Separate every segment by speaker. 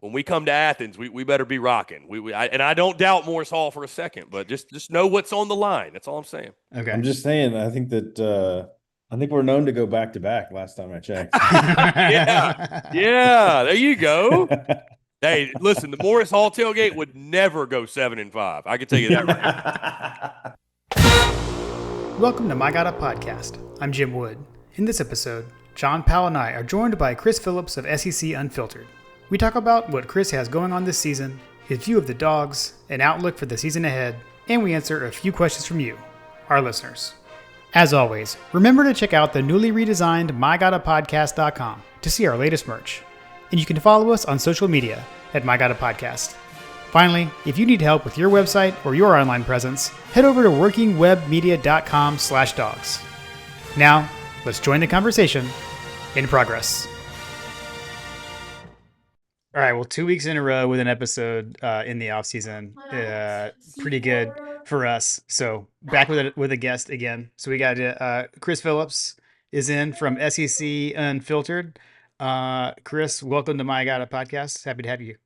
Speaker 1: when we come to Athens, we better be rocking. And I don't doubt Morris Hall for a second, but just know what's on the line. That's all I'm saying.
Speaker 2: Okay.
Speaker 3: I'm just saying, I think we're known to go back to back last time I checked.
Speaker 1: Yeah, yeah. There you go. Hey, listen, the Morris Hall tailgate would never go 7-5. I can tell you that right.
Speaker 2: Welcome to My God Up Podcast. I'm Jim Wood. In this episode, John Powell and I are joined by Chris Phillips of SEC Unfiltered. We talk about what Chris has going on this season, his view of the Dogs, an outlook for the season ahead, and we answer a few questions from you, our listeners. As always, remember to check out the newly redesigned MyGottaPodcast.com to see our latest merch. And you can follow us on social media at MyGottaPodcast. Finally, if you need help with your website or your online presence, head over to workingwebmedia.com/dogs. Now, let's join the conversation in progress. All right, well, 2 weeks in a row with an episode in the off season, pretty good for us. So back with a guest again. So we got Chris Phillips is in from SEC Unfiltered. Chris, welcome to My God a Podcast. Happy to have you.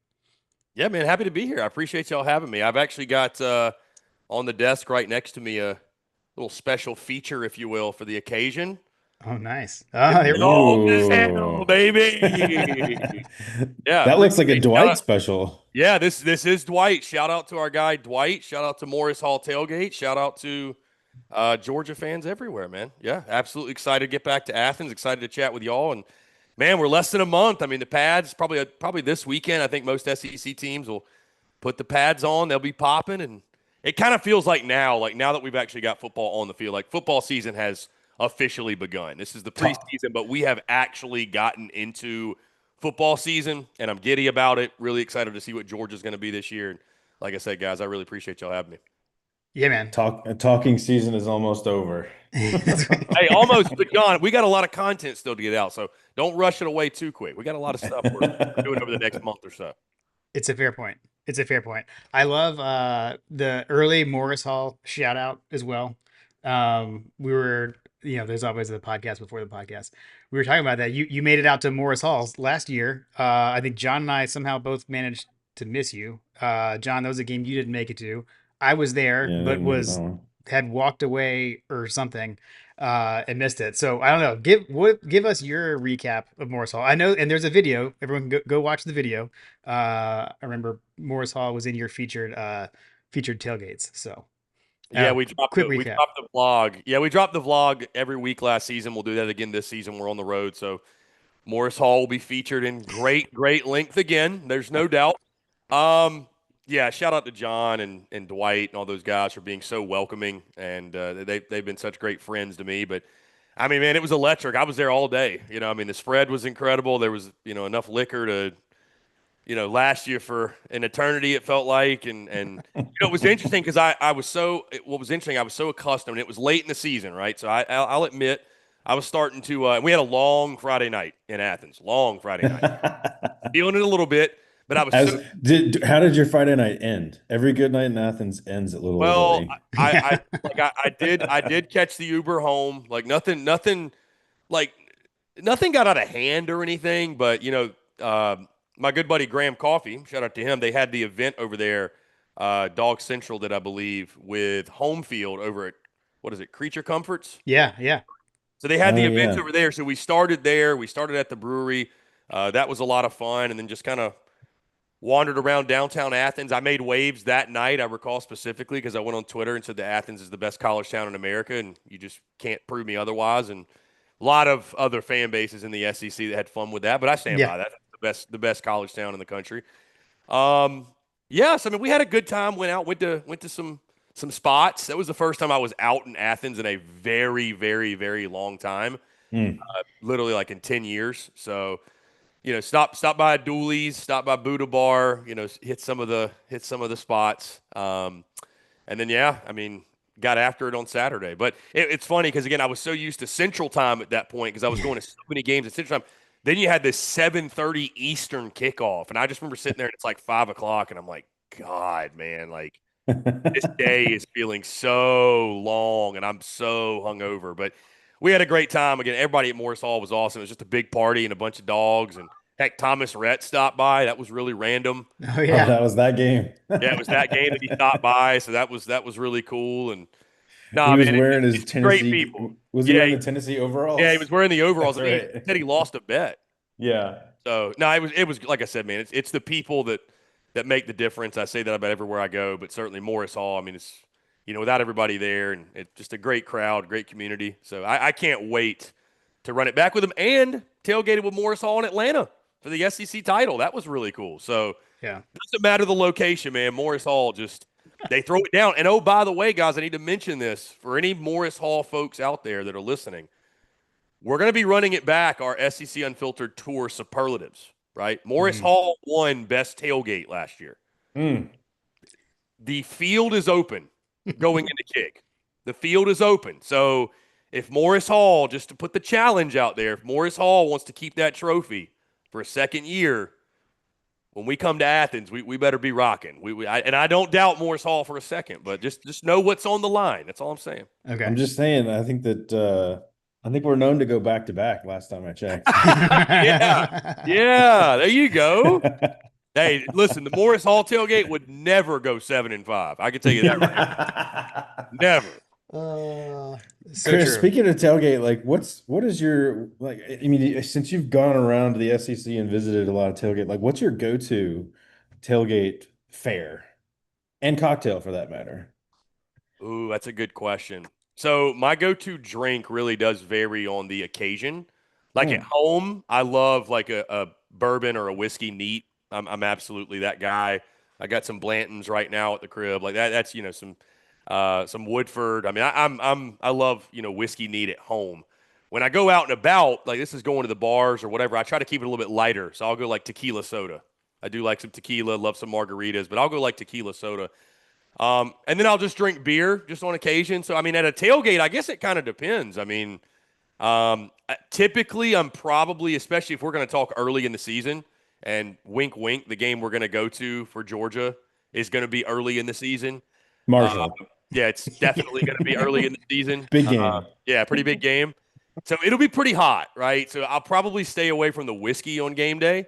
Speaker 1: Yeah, man, happy to be here. I appreciate y'all having me. I've actually got on the desk right next to me a little special feature, if you will, for the occasion.
Speaker 2: Oh, nice. Here we
Speaker 1: Oh,
Speaker 3: Ooh.
Speaker 1: baby. Yeah,
Speaker 3: That looks like a
Speaker 1: appreciate
Speaker 3: Dwight
Speaker 1: shout
Speaker 3: special.
Speaker 1: Yeah, this is Dwight. Shout out to our guy Dwight. Shout out to Morris Hall Tailgate. Shout out to Georgia fans everywhere, man. Yeah, absolutely excited to get back to Athens. Excited to chat with y'all. And man, we're less than a month. I mean, the pads probably this weekend. I think most SEC teams will put the pads on. They'll be popping, and it kind of feels like now that we've actually got football on the field, like football season has officially begun. This is the
Speaker 3: Talk,
Speaker 1: preseason, but we have actually gotten into football season, and I'm giddy about it. Really excited to see what Georgia's going to be this year. And like I said, guys, I really appreciate y'all having me.
Speaker 2: Yeah, man.
Speaker 3: talking season is almost over.
Speaker 1: Hey, almost begun. We got a lot of content still to get out, so don't rush it away too quick. We got a lot of stuff we're doing over the next month or so.
Speaker 2: It's a fair point. It's a fair point. I love the early Morris Hall shout out as well. We were, there's always the podcast before the podcast. We were talking about that. You made it out to Morris Hall last year. I think John and I somehow both managed to miss you. John, that was a game you didn't make it to. I was there,
Speaker 3: Yeah,
Speaker 2: but
Speaker 3: that one.
Speaker 2: had walked away or something and missed it. So I don't know. Give us your recap of Morris Hall. I know, and there's a video. Everyone go watch the video. I remember Morris Hall was in your featured tailgates. So
Speaker 1: Yeah, we dropped
Speaker 2: quick
Speaker 1: we
Speaker 2: recap.
Speaker 1: dropped the vlog. Yeah, we dropped the vlog every week last season. We'll do that again this season. We're on the road, so Morris Hall will be featured in great length again. There's no doubt. Yeah, shout out to John and Dwight and all those guys for being so welcoming, and they've been such great friends to me. But I mean, man, it was electric. I was there all day. I mean, the spread was incredible. There was enough liquor to last year for an eternity, it felt like. And it was interesting because what was interesting, I was so accustomed. It was late in the season, right? So I'll admit, I was starting to, we had a long Friday night in Athens, long Friday night. Feeling it a little bit, but I was
Speaker 3: How did your Friday night end? Every good night in Athens ends a little
Speaker 1: well,
Speaker 3: early.
Speaker 1: I did catch the Uber home. Like like nothing got out of hand or anything, but my good buddy Graham Coffee, shout out to him. They had the event over there, Dog Central, that I believe with Home Field over at what is it, Creature Comforts?
Speaker 2: Yeah.
Speaker 1: So they had
Speaker 3: Oh
Speaker 1: the events
Speaker 3: yeah.
Speaker 1: over there. So we started there. We started at the brewery. That was a lot of fun, and then just kind of wandered around downtown Athens. I made waves that night. I recall specifically because I went on Twitter and said that Athens is the best college town in America, and you just can't prove me otherwise. And a lot of other fan bases in the SEC that had fun with that, but I stand
Speaker 2: Yeah.
Speaker 1: by that. The best college town in the country. Um, yes, I mean we had a good time. Went to some spots. That was the first time I was out in Athens in a very very long time,
Speaker 3: Hmm.
Speaker 1: literally like in 10 years. So stop by Dooley's, stop by Buddha Bar. Hit some of the spots. And then yeah, I mean got after it on Saturday. But it's funny because again I was so used to Central Time at that point because I was going to so many games at Central Time. Then you had this 7:30 Eastern kickoff, and I just remember sitting there and it's like 5 o'clock, and I'm like, God, man, like this day is feeling so long, and I'm so hungover. But we had a great time. Again, everybody at Morris Hall was awesome. It was just a big party and a bunch of dogs, and Heck, Thomas Rhett stopped by. That was really random.
Speaker 2: Oh
Speaker 3: Oh,
Speaker 2: yeah.
Speaker 3: that was that game.
Speaker 1: Yeah, it was that game that he stopped by, so that was really cool. And
Speaker 3: He
Speaker 1: nah,
Speaker 3: was
Speaker 1: man,
Speaker 3: wearing his
Speaker 1: it's great
Speaker 3: Tennessee.
Speaker 1: people.
Speaker 3: Was he
Speaker 1: Yeah,
Speaker 3: wearing the Tennessee
Speaker 1: yeah, he
Speaker 3: overalls?
Speaker 1: was wearing the overalls.
Speaker 3: That's
Speaker 1: I think he
Speaker 3: right.
Speaker 1: said he lost a bet.
Speaker 3: Yeah.
Speaker 1: So no, it was like I said, man. It's the people that make the difference. I say that about everywhere I go, but certainly Morris Hall. I mean, it's without everybody there, and it's just a great crowd, great community. So I can't wait to run it back with them and tailgated with Morris Hall in Atlanta for the SEC title. That was really cool. So
Speaker 2: Yeah.
Speaker 1: doesn't matter the location, man. Morris Hall just they throw it down. And oh, by the way, guys, I need to mention this for any Morris Hall folks out there that are listening. We're going to be running it back, our SEC Unfiltered Tour superlatives, right? Morris
Speaker 2: Mm.
Speaker 1: Hall won best tailgate last year.
Speaker 3: Mm.
Speaker 1: The field is open going into kick. The field is open. So if Morris Hall, just to put the challenge out there, if Morris Hall wants to keep that trophy for a second year, when we come to Athens, we better be rocking. And I don't doubt Morris Hall for a second, but just know what's on the line. That's all I'm saying.
Speaker 2: Okay.
Speaker 3: I'm just saying, I think we're known to go back to back last time I checked.
Speaker 1: Yeah. Yeah. There you go. Hey, listen, the Morris Hall tailgate would never go 7-5. I can tell you that right now. Never.
Speaker 2: Uh, so
Speaker 3: Chris,
Speaker 2: true.
Speaker 3: speaking of tailgate, like what is your like I mean, since you've gone around to the SEC and visited a lot of tailgate, like what's your go-to tailgate fare and cocktail for that matter?
Speaker 1: Ooh, that's a good question. So my go-to drink really does vary on the occasion. Like at
Speaker 3: Hmm.
Speaker 1: home, I love like a bourbon or a whiskey neat. I'm absolutely that guy. I got some Blantons right now at the crib. Like that. That's some Woodford. I mean, I love whiskey neat at home. When I go out and about, like this is going to the bars or whatever, I try to keep it a little bit lighter. So I'll go like tequila soda. I do like some tequila, love some margaritas, but I'll go like tequila soda. And then I'll just drink beer just on occasion. So I mean, at a tailgate, I guess it kind of depends. I mean, typically I'm probably, especially if we're going to talk early in the season, and wink, wink, the game we're going to go to for Georgia is going to be early in the season. Uh,
Speaker 3: Marshall.
Speaker 1: yeah, it's definitely going to be early in the season.
Speaker 3: Big game.
Speaker 1: Yeah, pretty big game. So it'll be pretty hot, right? So I'll probably stay away from the whiskey on game day.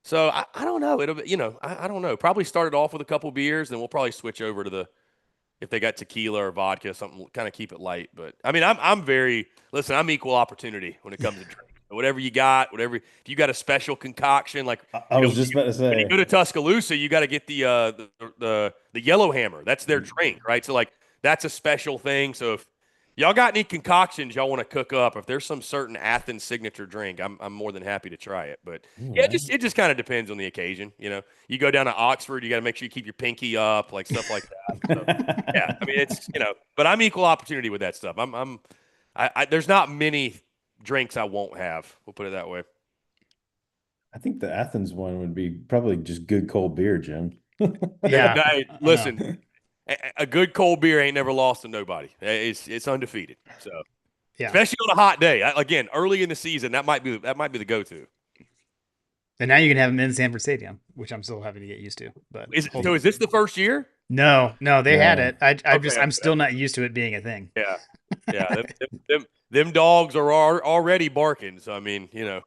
Speaker 1: So I don't know. It'll be, I don't know. Probably start it off with a couple beers, then we'll probably switch over to if they got tequila or vodka, something kind of keep it light. But I mean, I'm very listen. I'm equal opportunity when it comes to drink. Whatever you got, whatever. If you got a special concoction, like
Speaker 3: I was just about to
Speaker 1: when you
Speaker 3: say.
Speaker 1: go to Tuscaloosa, you got to get the yellow hammer. That's their drink, right? So like that's a special thing. So if y'all got any concoctions y'all want to cook up, if there's some certain Athens signature drink, I'm more than happy to try it. But
Speaker 3: Ooh,
Speaker 1: yeah, it just kind of depends on the occasion. You go down to Oxford, you got to make sure you keep your pinky up, like stuff like that. So yeah, I mean it's but I'm equal opportunity with that stuff. There's not many drinks I won't have. We'll put it that way.
Speaker 3: I think the Athens one would be probably just good cold beer, Jim.
Speaker 2: Yeah.
Speaker 1: Hey,
Speaker 2: No.
Speaker 1: listen, a good cold beer ain't never lost to nobody. It's undefeated. So
Speaker 2: Yeah.
Speaker 1: especially on a hot day. Again, early in the season, that might be the go-to.
Speaker 2: And now you can have them in Sanford Stadium, which I'm still having to get used to. But
Speaker 1: Is this the first year?
Speaker 2: no, they had
Speaker 3: No.
Speaker 2: it.
Speaker 1: Okay,
Speaker 2: I'm
Speaker 1: okay.
Speaker 2: still not used to it being a thing.
Speaker 1: Yeah, yeah. Them dogs are already barking. So I mean, yeah.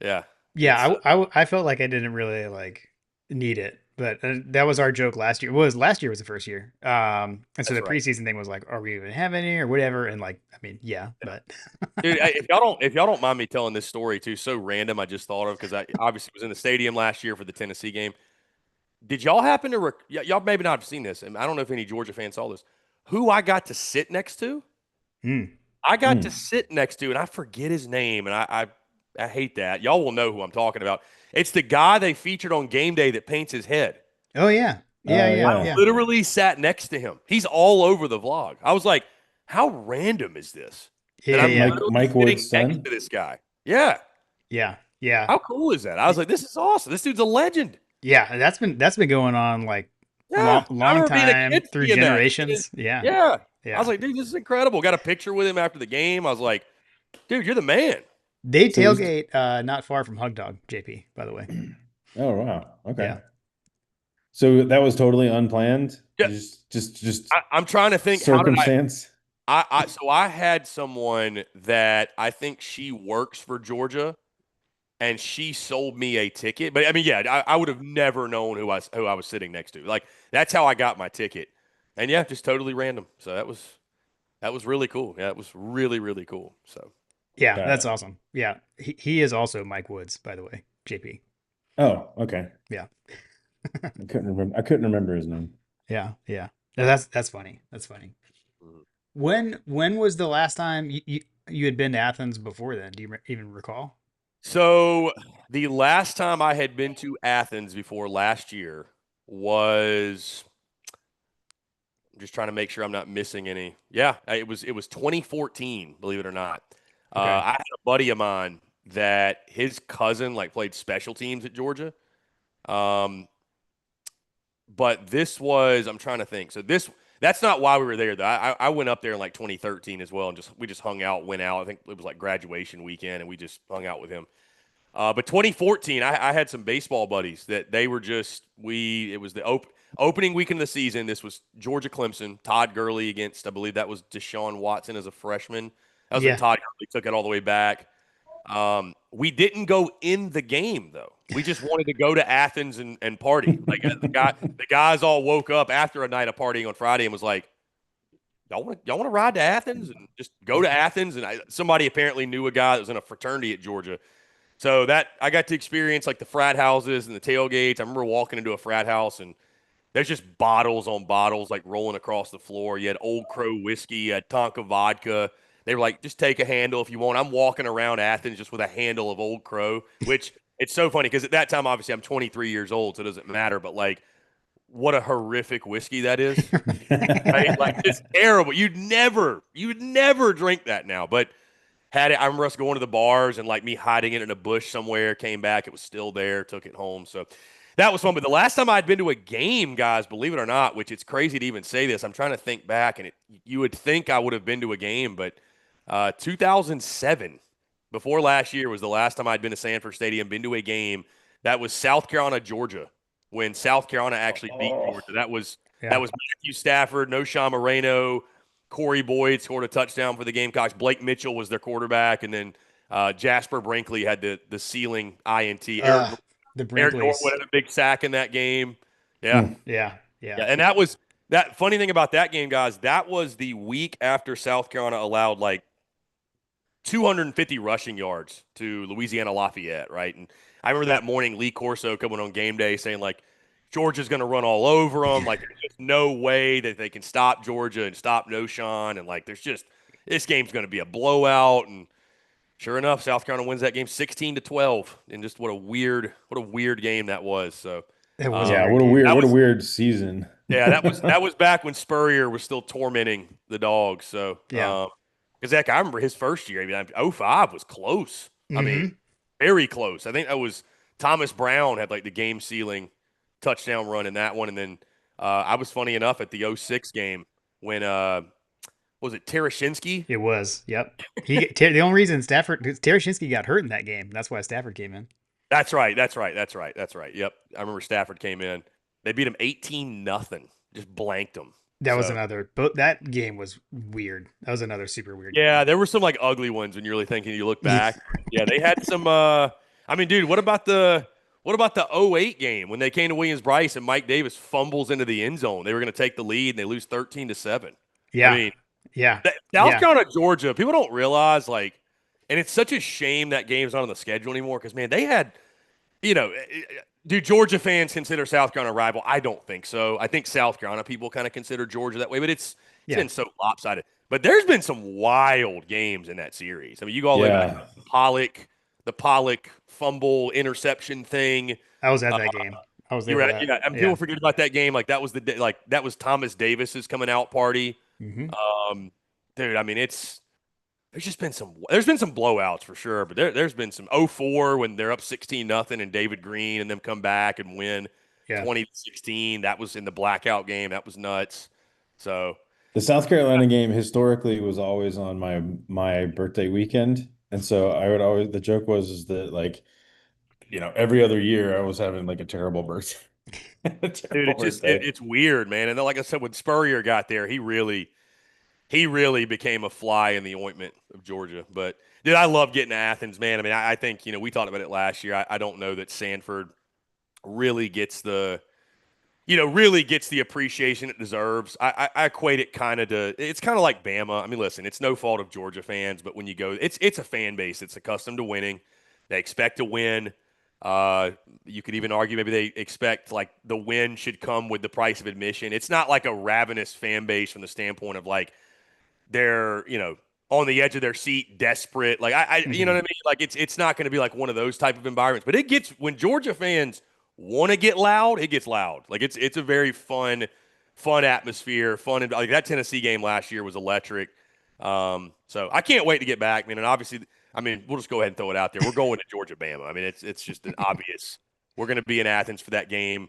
Speaker 1: It's
Speaker 2: Yeah, I felt like I didn't really like need it, but that was our joke last year. Last year was the first year. And so
Speaker 1: that's
Speaker 2: the
Speaker 1: right,
Speaker 2: preseason thing was like, are we even having any or whatever? And like, I mean, yeah, but
Speaker 1: dude. If y'all don't mind me telling this story too, so random. I just thought of because I obviously was in the stadium last year for the Tennessee game. Did y'all happen to y'all maybe not have seen this, and I don't know if any Georgia fans saw this. Who I got to sit next to?
Speaker 2: Hmm.
Speaker 1: I got to
Speaker 3: Mm.
Speaker 1: sit next to, and I forget his name, and I hate that. Y'all will know who I'm talking about. It's the guy they featured on game day that paints his head.
Speaker 2: Oh yeah, yeah,
Speaker 3: Oh
Speaker 2: yeah,
Speaker 1: I
Speaker 3: yeah.
Speaker 2: yeah,
Speaker 1: literally sat next to him. He's all over the vlog. I was like, how random is this? That
Speaker 2: yeah,
Speaker 1: I'm
Speaker 2: yeah,
Speaker 1: literally
Speaker 3: Mike
Speaker 1: sitting
Speaker 3: Wood's
Speaker 1: next
Speaker 3: son.
Speaker 1: to this guy. Yeah.
Speaker 2: yeah, yeah,
Speaker 1: How cool is that? I was like, this is awesome. This dude's a legend.
Speaker 2: yeah. That's been going on like
Speaker 1: Yeah. I
Speaker 2: long
Speaker 1: remember being a
Speaker 2: time
Speaker 1: kid
Speaker 2: through
Speaker 1: seeing that.
Speaker 2: generations. Yeah,
Speaker 1: Yeah. I was
Speaker 2: yeah.
Speaker 1: like, dude, this is incredible. Got a picture with him after the game. I was like, dude, you're the man.
Speaker 2: They
Speaker 3: So was
Speaker 2: tailgate not far from Hug Dog, JP, by the way.
Speaker 3: oh wow. Okay.
Speaker 2: Yeah.
Speaker 3: So that was totally unplanned.
Speaker 1: Yeah.
Speaker 3: Just
Speaker 1: I'm trying to think, how did
Speaker 3: circumstance.
Speaker 1: so I had someone that I think she works for Georgia, and she sold me a ticket. But I mean, yeah, I would have never known who I was sitting next to. Like that's how I got my ticket. And yeah, just totally random. So that was really cool. Yeah, it was really really cool. So
Speaker 2: Yeah, that's
Speaker 3: Got it.
Speaker 2: awesome. Yeah, he is also Mike Woods, by the way. JP.
Speaker 3: Oh, okay.
Speaker 2: Yeah,
Speaker 3: I couldn't remember. I couldn't remember his name.
Speaker 2: yeah, yeah. No, that's funny. That's funny.
Speaker 1: mhm.
Speaker 2: When was the last time you had been to Athens before then? Do you even recall?
Speaker 1: So the last time I had been to Athens before last year was I'm just trying to make sure I'm not missing any. Yeah, it was 2014, believe it or not.
Speaker 2: Okay.
Speaker 1: I had a buddy of mine that his cousin like played special teams at Georgia. Um, but this was I'm trying to think. So that's not why we were there though. I went up there in like 2013 as well and just we just hung out, went out. I think it was like graduation weekend and we just hung out with him. But 2014, I had some baseball buddies that they were just it was the opening weekend of the season. This was Georgia Clemson, Todd Gurley against I believe that was Deshaun Watson as a freshman. That was when
Speaker 2: Yeah.
Speaker 1: Todd Gurley took it all the way back. We didn't go in the game though. We just wanted to go to Athens and party. Like the guys all woke up after a night of partying on Friday and was like, y'all want to ride to Athens and just go to Athens? And somebody apparently knew a guy that was in a fraternity at Georgia. So that I got to experience like the frat houses and the tailgates. I remember walking into a frat house and there's just bottles on bottles like rolling across the floor. You had Old Crow whiskey, you had Tonka vodka. They were like, just take a handle if you want. I'm walking around Athens just with a handle of Old Crow, which it's so funny because at that time, obviously, I'm 23 years old, so it doesn't matter. But like, what a horrific whiskey that is, right? Like, it's terrible. You'd never drink that now. But had it. I remember us going to the bars and like me hiding it in a bush somewhere. Came back, it was still there. Took it home. So that was fun. But the last time I'd been to a game, guys, believe it or not, which it's crazy to even say this. I'm trying to think back, and you would think I would have been to a game, but 2007, before last year, was the last time I'd been to Sanford Stadium, been to a game. That was South Carolina, Georgia, when South Carolina actually beat
Speaker 3: Oh,
Speaker 1: Georgia. That
Speaker 2: Yeah.
Speaker 1: was Matthew Stafford, no Sean Moreno. Corey Boyd scored a touchdown for the Gamecocks. Blake Mitchell was their quarterback, and then Jasper Brinkley had the ceiling INT.
Speaker 2: Uh the
Speaker 1: Eric
Speaker 2: Brinkleys.
Speaker 1: Norwood had a big sack in that game. Yeah,
Speaker 3: hmm.
Speaker 2: Yeah.
Speaker 1: yeah,
Speaker 2: Yeah.
Speaker 1: and that was that funny thing about that game, guys. That was the week after South Carolina allowed like 250 rushing yards to Louisiana Lafayette, right? And I remember that morning Lee Corso coming on game day saying like Georgia's going to run all over them. Like there's just no way that they can stop Georgia and stop Noshawn. And like there's just this game's going to be a blowout. And sure enough, South Carolina wins that game 16-12. And just what a weird game that was. So
Speaker 2: It was a
Speaker 1: um,
Speaker 3: Yeah,
Speaker 2: weird game.
Speaker 1: that
Speaker 3: what a
Speaker 1: was
Speaker 3: weird season.
Speaker 1: yeah, that was back when Spurrier was still tormenting the dogs. So
Speaker 2: Yeah.
Speaker 1: because heck, I remember his first year. I mean, '05 was close. I mean,
Speaker 2: Mm-hmm.
Speaker 1: very close. I think that was Thomas Brown had like the game sealing touchdown run in that one, and then I was funny enough at the '06 game when was it Tereshinski?
Speaker 2: It was. Yep. The only reason Stafford Tereshinski got hurt in that game. That's why Stafford came in.
Speaker 1: That's right. That's right. That's right. That's right. Yep. I remember Stafford came in. They beat him 18-0. Just blanked them.
Speaker 2: That was
Speaker 1: So
Speaker 2: another, but that game was weird. That was another super weird
Speaker 1: yeah,
Speaker 2: game.
Speaker 1: there were some like ugly ones when you're really thinking you look
Speaker 2: Yeah.
Speaker 1: back. Yeah, they had some I mean, dude, what about the '08 game when they came to Williams Brice and Mike Davis fumbles into the end zone? They were going to take the lead and they lose 13-7. I
Speaker 2: Yeah.
Speaker 1: mean,
Speaker 2: Yeah.
Speaker 1: South
Speaker 2: Yeah.
Speaker 1: Carolina, Georgia, people don't realize like and it's such a shame that game's not on the schedule anymore cuz man, they had do Georgia fans consider South Carolina a rival? I don't think so. I think South Carolina people kind of consider Georgia that way, but it's
Speaker 2: Yeah.
Speaker 1: been so lopsided. But there's been some wild games in that series. I mean, you go all the way back to
Speaker 3: Yeah.
Speaker 1: the Pollock fumble interception thing.
Speaker 2: I was at
Speaker 1: Uh,
Speaker 2: that game. I was
Speaker 1: you
Speaker 2: there
Speaker 1: were
Speaker 2: for
Speaker 1: at,
Speaker 2: that.
Speaker 1: and people
Speaker 2: Yeah.
Speaker 1: forget about that game. Like that was like that was Thomas Davis's coming out party.
Speaker 2: Mm-hmm.
Speaker 1: Um, dude, I mean, there's been some blowouts for sure, but there's been some '04 when they're up 16-0 and David Green and them come back and win
Speaker 2: Yeah.
Speaker 1: 20-16. That was in the blackout game. That was nuts. So
Speaker 3: The South Carolina game historically was always on my birthday weekend. And so I would always the joke was is that like, every other year I was having like a terrible birthday. A
Speaker 1: dude,
Speaker 3: terrible birthday.
Speaker 1: it's weird, man. And then, like I said, when Spurrier got there, he really became a fly in the ointment of Georgia. But dude, I love getting to Athens, man. I mean, I think we talked about it last year. I don't know that Sanford really gets the really gets the appreciation it deserves. I equate it kind of to it's kind of like Bama. I mean, listen, it's no fault of Georgia fans, but when you go, it's a fan base that's accustomed to winning. They expect to win. You could even argue maybe they expect like the win should come with the price of admission. It's not like a ravenous fan base from the standpoint of like they're on the edge of their seat, desperate. Like I you know
Speaker 2: Hmm.
Speaker 1: what I mean? Like it's not going to be like one of those type of environments. But it gets when Georgia fans want to get loud, it gets loud. Like it's a very fun atmosphere. Fun like that Tennessee game last year was electric. So I can't wait to get back, man. And obviously, I mean, we'll just go ahead and throw it out there. We're going to Georgia, Bama. I mean, it's just an obvious. We're going to be in Athens for that game.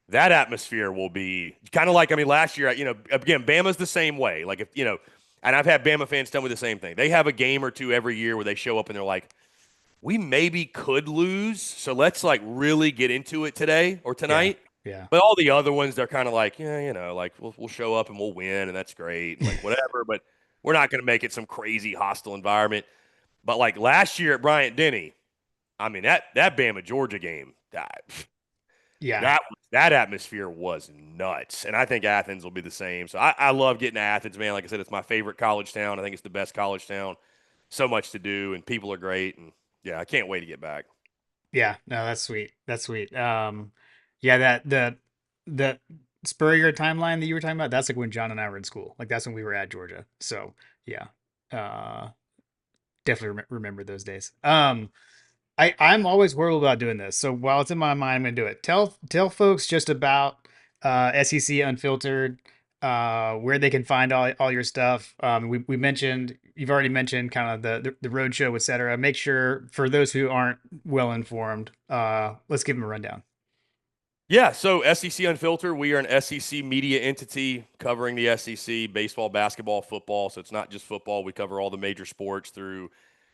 Speaker 1: That atmosphere will be kind of like, I mean, last year, again, Bama's the same way. Like, if, and I've had Bama fans tell me the same thing. They have a game or two every year where they show up and they're like, we maybe could lose. So let's like really get into it today or
Speaker 2: Yeah.
Speaker 1: tonight.
Speaker 2: Yeah.
Speaker 1: But all the other ones, they're kind of like, yeah, like we'll show up and we'll win and that's great and like whatever. But we're not going to make it some crazy hostile environment. But like last year at Bryant Denny, I mean, that Bama Georgia game,
Speaker 2: Yeah.
Speaker 1: that atmosphere was nuts, and I think Athens will be the same. So I love getting to Athens, man. Like I said, it's my favorite college town. I think it's the best college town. So much to do, and people are great, and yeah, I can't wait to get back.
Speaker 2: Yeah. No, that's sweet. That's sweet. Yeah, the Spurrier timeline that you were talking about, that's like when John and I were in school. Like that's when we were at Georgia. So yeah. Uh definitely remember those days. I'm always worried about doing this. So while it's in my mind, I'm gonna do it. Tell folks just about SEC Unfiltered, where they can find all your stuff. We mentioned you've already mentioned kind of the road show, etc. Make sure for those who aren't well informed, let's give them a rundown.
Speaker 1: Yeah, so SEC Unfiltered, we are an SEC media entity covering the SEC, baseball, basketball, football. So it's not just football. We cover all the major sports through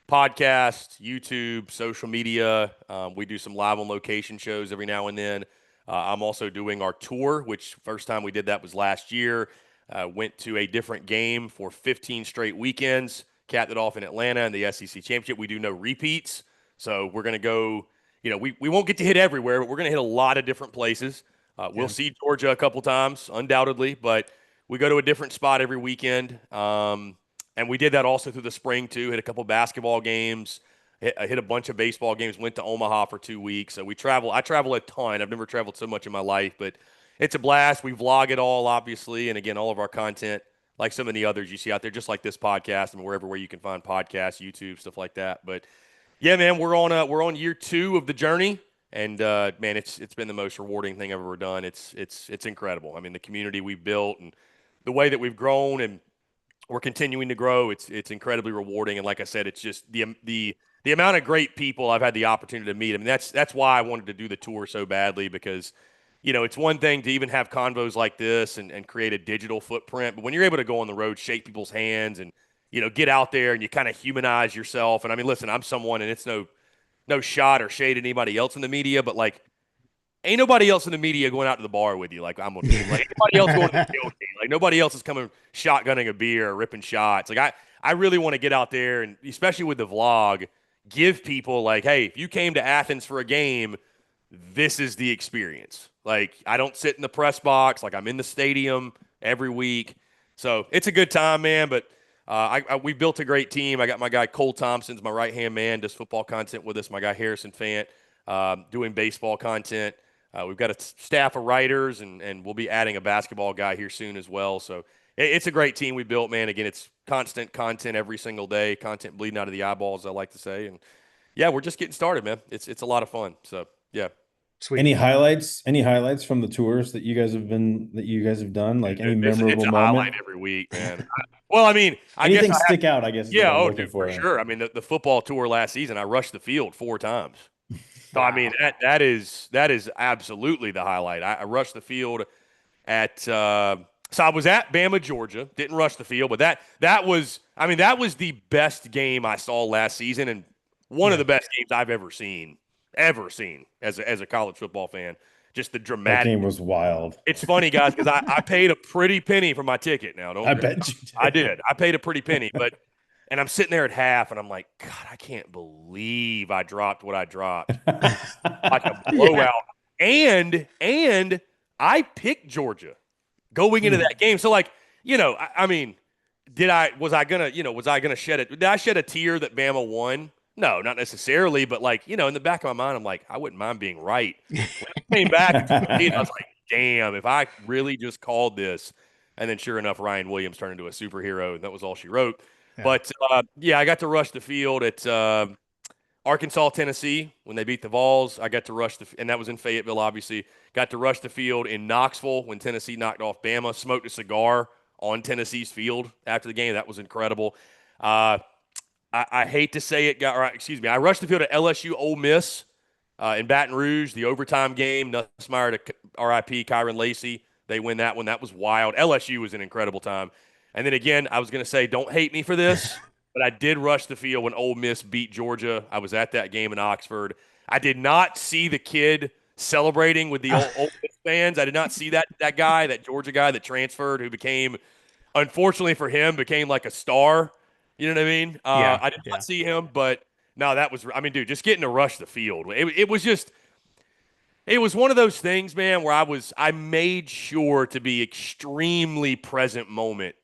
Speaker 1: podcast, YouTube, social media. We do some live on location shows every now and then. I'm also doing our tour, which first time we did that was last year. Went to a different game for 15 straight weekends, capped it off in Atlanta in the SEC Championship. We do no repeats. So we're going to go we won't get to hit everywhere, but we're going to hit a lot of different places. We'll
Speaker 2: Yeah.
Speaker 1: see Georgia a couple times, undoubtedly, but we go to a different spot every weekend. And we did that also through the spring, too. Hit a couple basketball games, hit a bunch of baseball games, went to Omaha for 2 weeks. So we travel. I travel a ton. I've never traveled so much in my life, but it's a blast. We vlog it all, obviously. And again, all of our content, like so many others you see out there, just like this podcast and wherever where you can find podcasts, YouTube, stuff like that. But yeah, man, we're on year 2 of the journey, and man, it's been the most rewarding thing I've ever done. It's incredible. I mean, the community we've built and the way that we've grown, and we're continuing to grow. It's incredibly rewarding, and like I said, it's just the amount of great people I've had the opportunity to meet. I mean, that's why I wanted to do the tour so badly because it's one thing to even have convos like this and create a digital footprint, but when you're able to go on the road, shake people's hands, and get out there and you kind of humanize yourself. And I mean, listen, I'm someone, and it's no shot or shade at anybody else in the media, but like, ain't nobody else in the media going out to the bar with you like I'm gonna do. Like anybody else going to the tailgate. Like nobody else is coming shotgunning a beer or ripping shots. Like I really want to get out there and especially with the vlog, give people like, hey, if you came to Athens for a game, this is the experience. Like I don't sit in the press box. Like I'm in the stadium every week. So it's a good time, man. But we built a great team. I got my guy Cole Thompson's my right hand man, does football content with us. My guy Harrison Fant doing baseball content. We've got a staff of writers, and we'll be adding a basketball guy here soon as well. So it's a great team we built, man. Again, it's constant content every single day, content bleeding out of the eyeballs, I like to say. And yeah, we're just getting started, man. It's a lot of fun. So yeah.
Speaker 2: Sweet.
Speaker 3: Any highlights? Any highlights from the tours that you guys have done? Like any
Speaker 1: It's
Speaker 3: memorable
Speaker 1: a highlight
Speaker 3: moment?
Speaker 1: every week, man. Well, I mean, I guess
Speaker 3: Anything stick out, I guess is what
Speaker 1: yeah,
Speaker 3: I'm
Speaker 1: oh,
Speaker 3: looking
Speaker 1: dude, for
Speaker 3: for.
Speaker 1: sure. I mean, the football tour last season, I rushed the field 4 times. So I mean,
Speaker 2: Wow.
Speaker 1: that is absolutely the highlight. I rushed the field at so I was at Bama, Georgia. Didn't rush the field, but that was I mean that was the best game I saw last season, and one of
Speaker 2: Yeah.
Speaker 1: the best games I've ever seen as a college football fan. just the
Speaker 3: That
Speaker 1: dramatic.
Speaker 3: game was wild.
Speaker 1: It's funny, guys, because I paid a pretty penny for my ticket now.
Speaker 3: I bet you
Speaker 1: I
Speaker 3: did.
Speaker 1: did. I paid a pretty penny, and I'm sitting there at half, and I'm like, God, I can't believe I dropped what I dropped. Like a
Speaker 2: Yeah.
Speaker 1: blowout. And I picked Georgia going into that game. So like, I mean, was I gonna did I shed a tear that Bama won? No, not necessarily, but like, in the back of my mind, I'm like, I wouldn't mind being right. When I came back and took the lead, I was like, damn, if I really just called this. And then sure enough, Ryan Williams turned into a superhero, and that was all she wrote.
Speaker 2: Yeah.
Speaker 1: But yeah, I got to rush the field at Arkansas, Tennessee, when they beat the Vols. I got to rush and that was in Fayetteville, obviously. Got to rush the field in Knoxville when Tennessee knocked off Bama. Smoked a cigar on Tennessee's field after the game. That was incredible. I hate to say it, excuse me. I rushed the field at LSU Ole Miss in Baton Rouge, the overtime game. Nussmeier to RIP, Kyron Lacey. They win that one. That was wild. LSU was an incredible time. And then again, I was going to say, don't hate me for this. But I did rush the field when Ole Miss beat Georgia. I was at that game in Oxford. I did not see the kid celebrating with the Ole Miss fans. I did not see that guy, that Georgia guy that transferred, who became, unfortunately for him, became like a star. You know what I mean?
Speaker 2: Yeah.
Speaker 1: I did
Speaker 2: Yeah.
Speaker 1: not see him, but no, that was. I mean, dude, just getting to rush the field. It was just. It was one of those things, man, where I made sure to be extremely present moment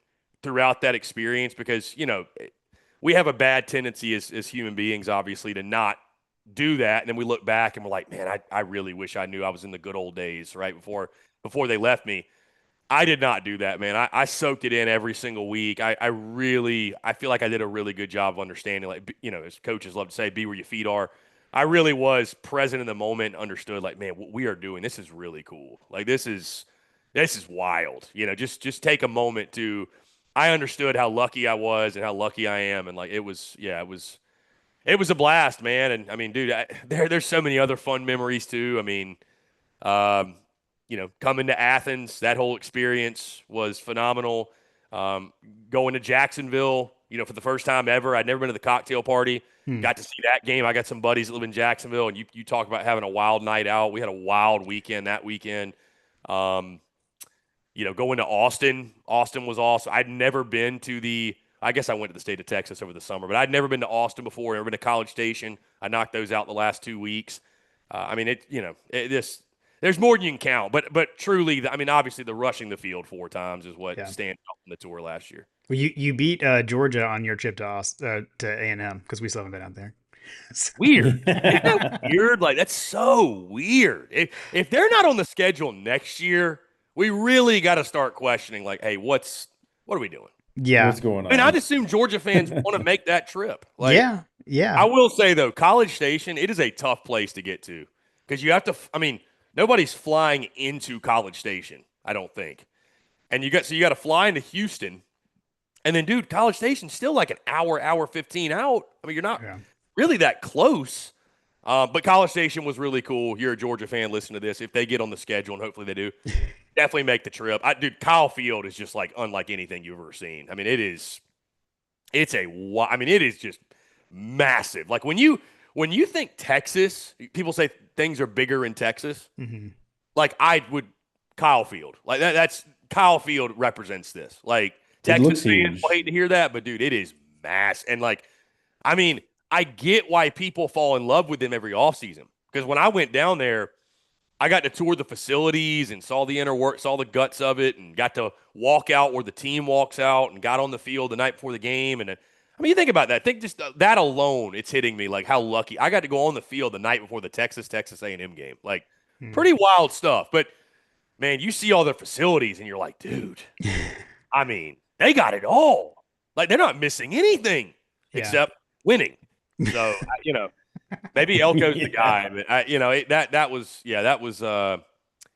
Speaker 1: throughout that experience because, we have a bad tendency as human beings, obviously, to not do that. And then we look back and we're like, man, I really wish I knew I was in the good old days, right? Before they left me. I did not do that, man. I soaked it in every single week. I feel like I did a really good job of understanding, like, as coaches love to say, be where your feet are. I really was present in the moment and understood, like, man, what we are doing, this is really cool. Like, this is wild. Just take a moment to, I understood how lucky I was and how lucky I am. And like, it was a blast, man. And I mean, dude, there's so many other fun memories too. I mean, um, coming to Athens, that whole experience was phenomenal. Um, Going to Jacksonville, for the first time ever, I'd never been to the cocktail party.
Speaker 2: Hmm.
Speaker 1: Got to see that game. I got some buddies that live in Jacksonville, and you talk about having a wild night out. We had a wild weekend that weekend. Um, Going to Austin. Austin was awesome. I'd never been to I guess I went to the state of Texas over the summer, but I'd never been to Austin before. Never been to College Station. I knocked those out the last 2 weeks. I mean, there's more than you can count, but truly, I mean, obviously, the rushing the field 4 times is what
Speaker 2: Yeah.
Speaker 1: stands out from the tour last year.
Speaker 2: Well, you beat Georgia on your trip to A&M because we still haven't been out there. So-
Speaker 1: Weird. Isn't that weird? Like, that's so weird. If they're not on the schedule next year, we really got to start questioning, like, hey, what are we doing?
Speaker 2: yeah.
Speaker 3: What's going
Speaker 1: And I'd
Speaker 3: on?
Speaker 1: assume Georgia fans want to make that trip. Like,
Speaker 2: Yeah. Yeah.
Speaker 1: I will say though, College Station, it is a tough place to get to because you have to. I mean, nobody's flying into College Station, I don't think. And you got to fly into Houston, and then, dude, College Station's still like an hour 15 out. I mean, you're not
Speaker 2: Yeah.
Speaker 1: really that close. But College Station was really cool. You're a Georgia fan, listen to this. If they get on the schedule, and hopefully they do, definitely make the trip. Dude, Kyle Field is just like unlike anything you've ever seen. I mean, it is. I mean, it is just massive. Like when you think Texas, people say things are bigger in Texas.
Speaker 2: Hmm.
Speaker 1: Like I would Kyle Field. Like that's Kyle Field represents this. Like
Speaker 3: It
Speaker 1: Texas
Speaker 3: looks
Speaker 1: fans
Speaker 3: huge.
Speaker 1: will hate to hear that, but dude, it is mass. And like, I mean, I get why people fall in love with them every offseason. Because when I went down there, I got to tour the facilities and saw the inner work, saw the guts of it, and got to walk out where the team walks out and got on the field the night before the game. And I mean, you think about that. Think just that alone, it's hitting me like how lucky I got to go on the field the night before the Texas A&M game. Like, pretty wild stuff. But man, you see all their facilities and you're like, dude, I mean, they got it all. Like, they're not missing anything
Speaker 2: Yeah.
Speaker 1: except winning. So, maybe Elko's the guy, but that was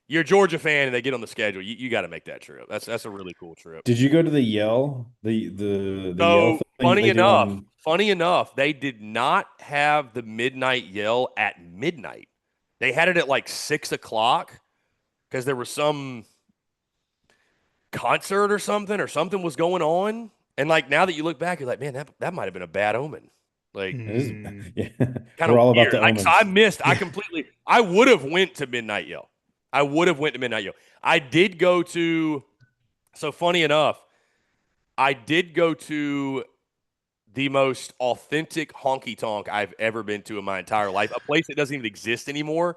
Speaker 1: you're a Georgia fan and they get on the schedule. You got to make that trip. That's a really cool trip.
Speaker 3: Did you go to the Yell, the Yell
Speaker 1: So
Speaker 3: thing that they do on?
Speaker 1: funny enough, they did not have the midnight yell at midnight. They had it at like 6 o'clock because there was some concert or something was going on. And like now that you look back, you're like, man, that might have been a bad omen. Like,
Speaker 3: It is,
Speaker 2: Mm.
Speaker 3: yeah,
Speaker 1: kind
Speaker 3: we're
Speaker 1: of
Speaker 3: all about
Speaker 1: weird.
Speaker 3: the
Speaker 1: Like, so
Speaker 3: omens.
Speaker 1: I would have went to midnight yell. I would have went to Midnight Yo. I did go to. So funny enough, I did go to the most authentic honky tonk I've ever been to in my entire life. A place that doesn't even exist anymore.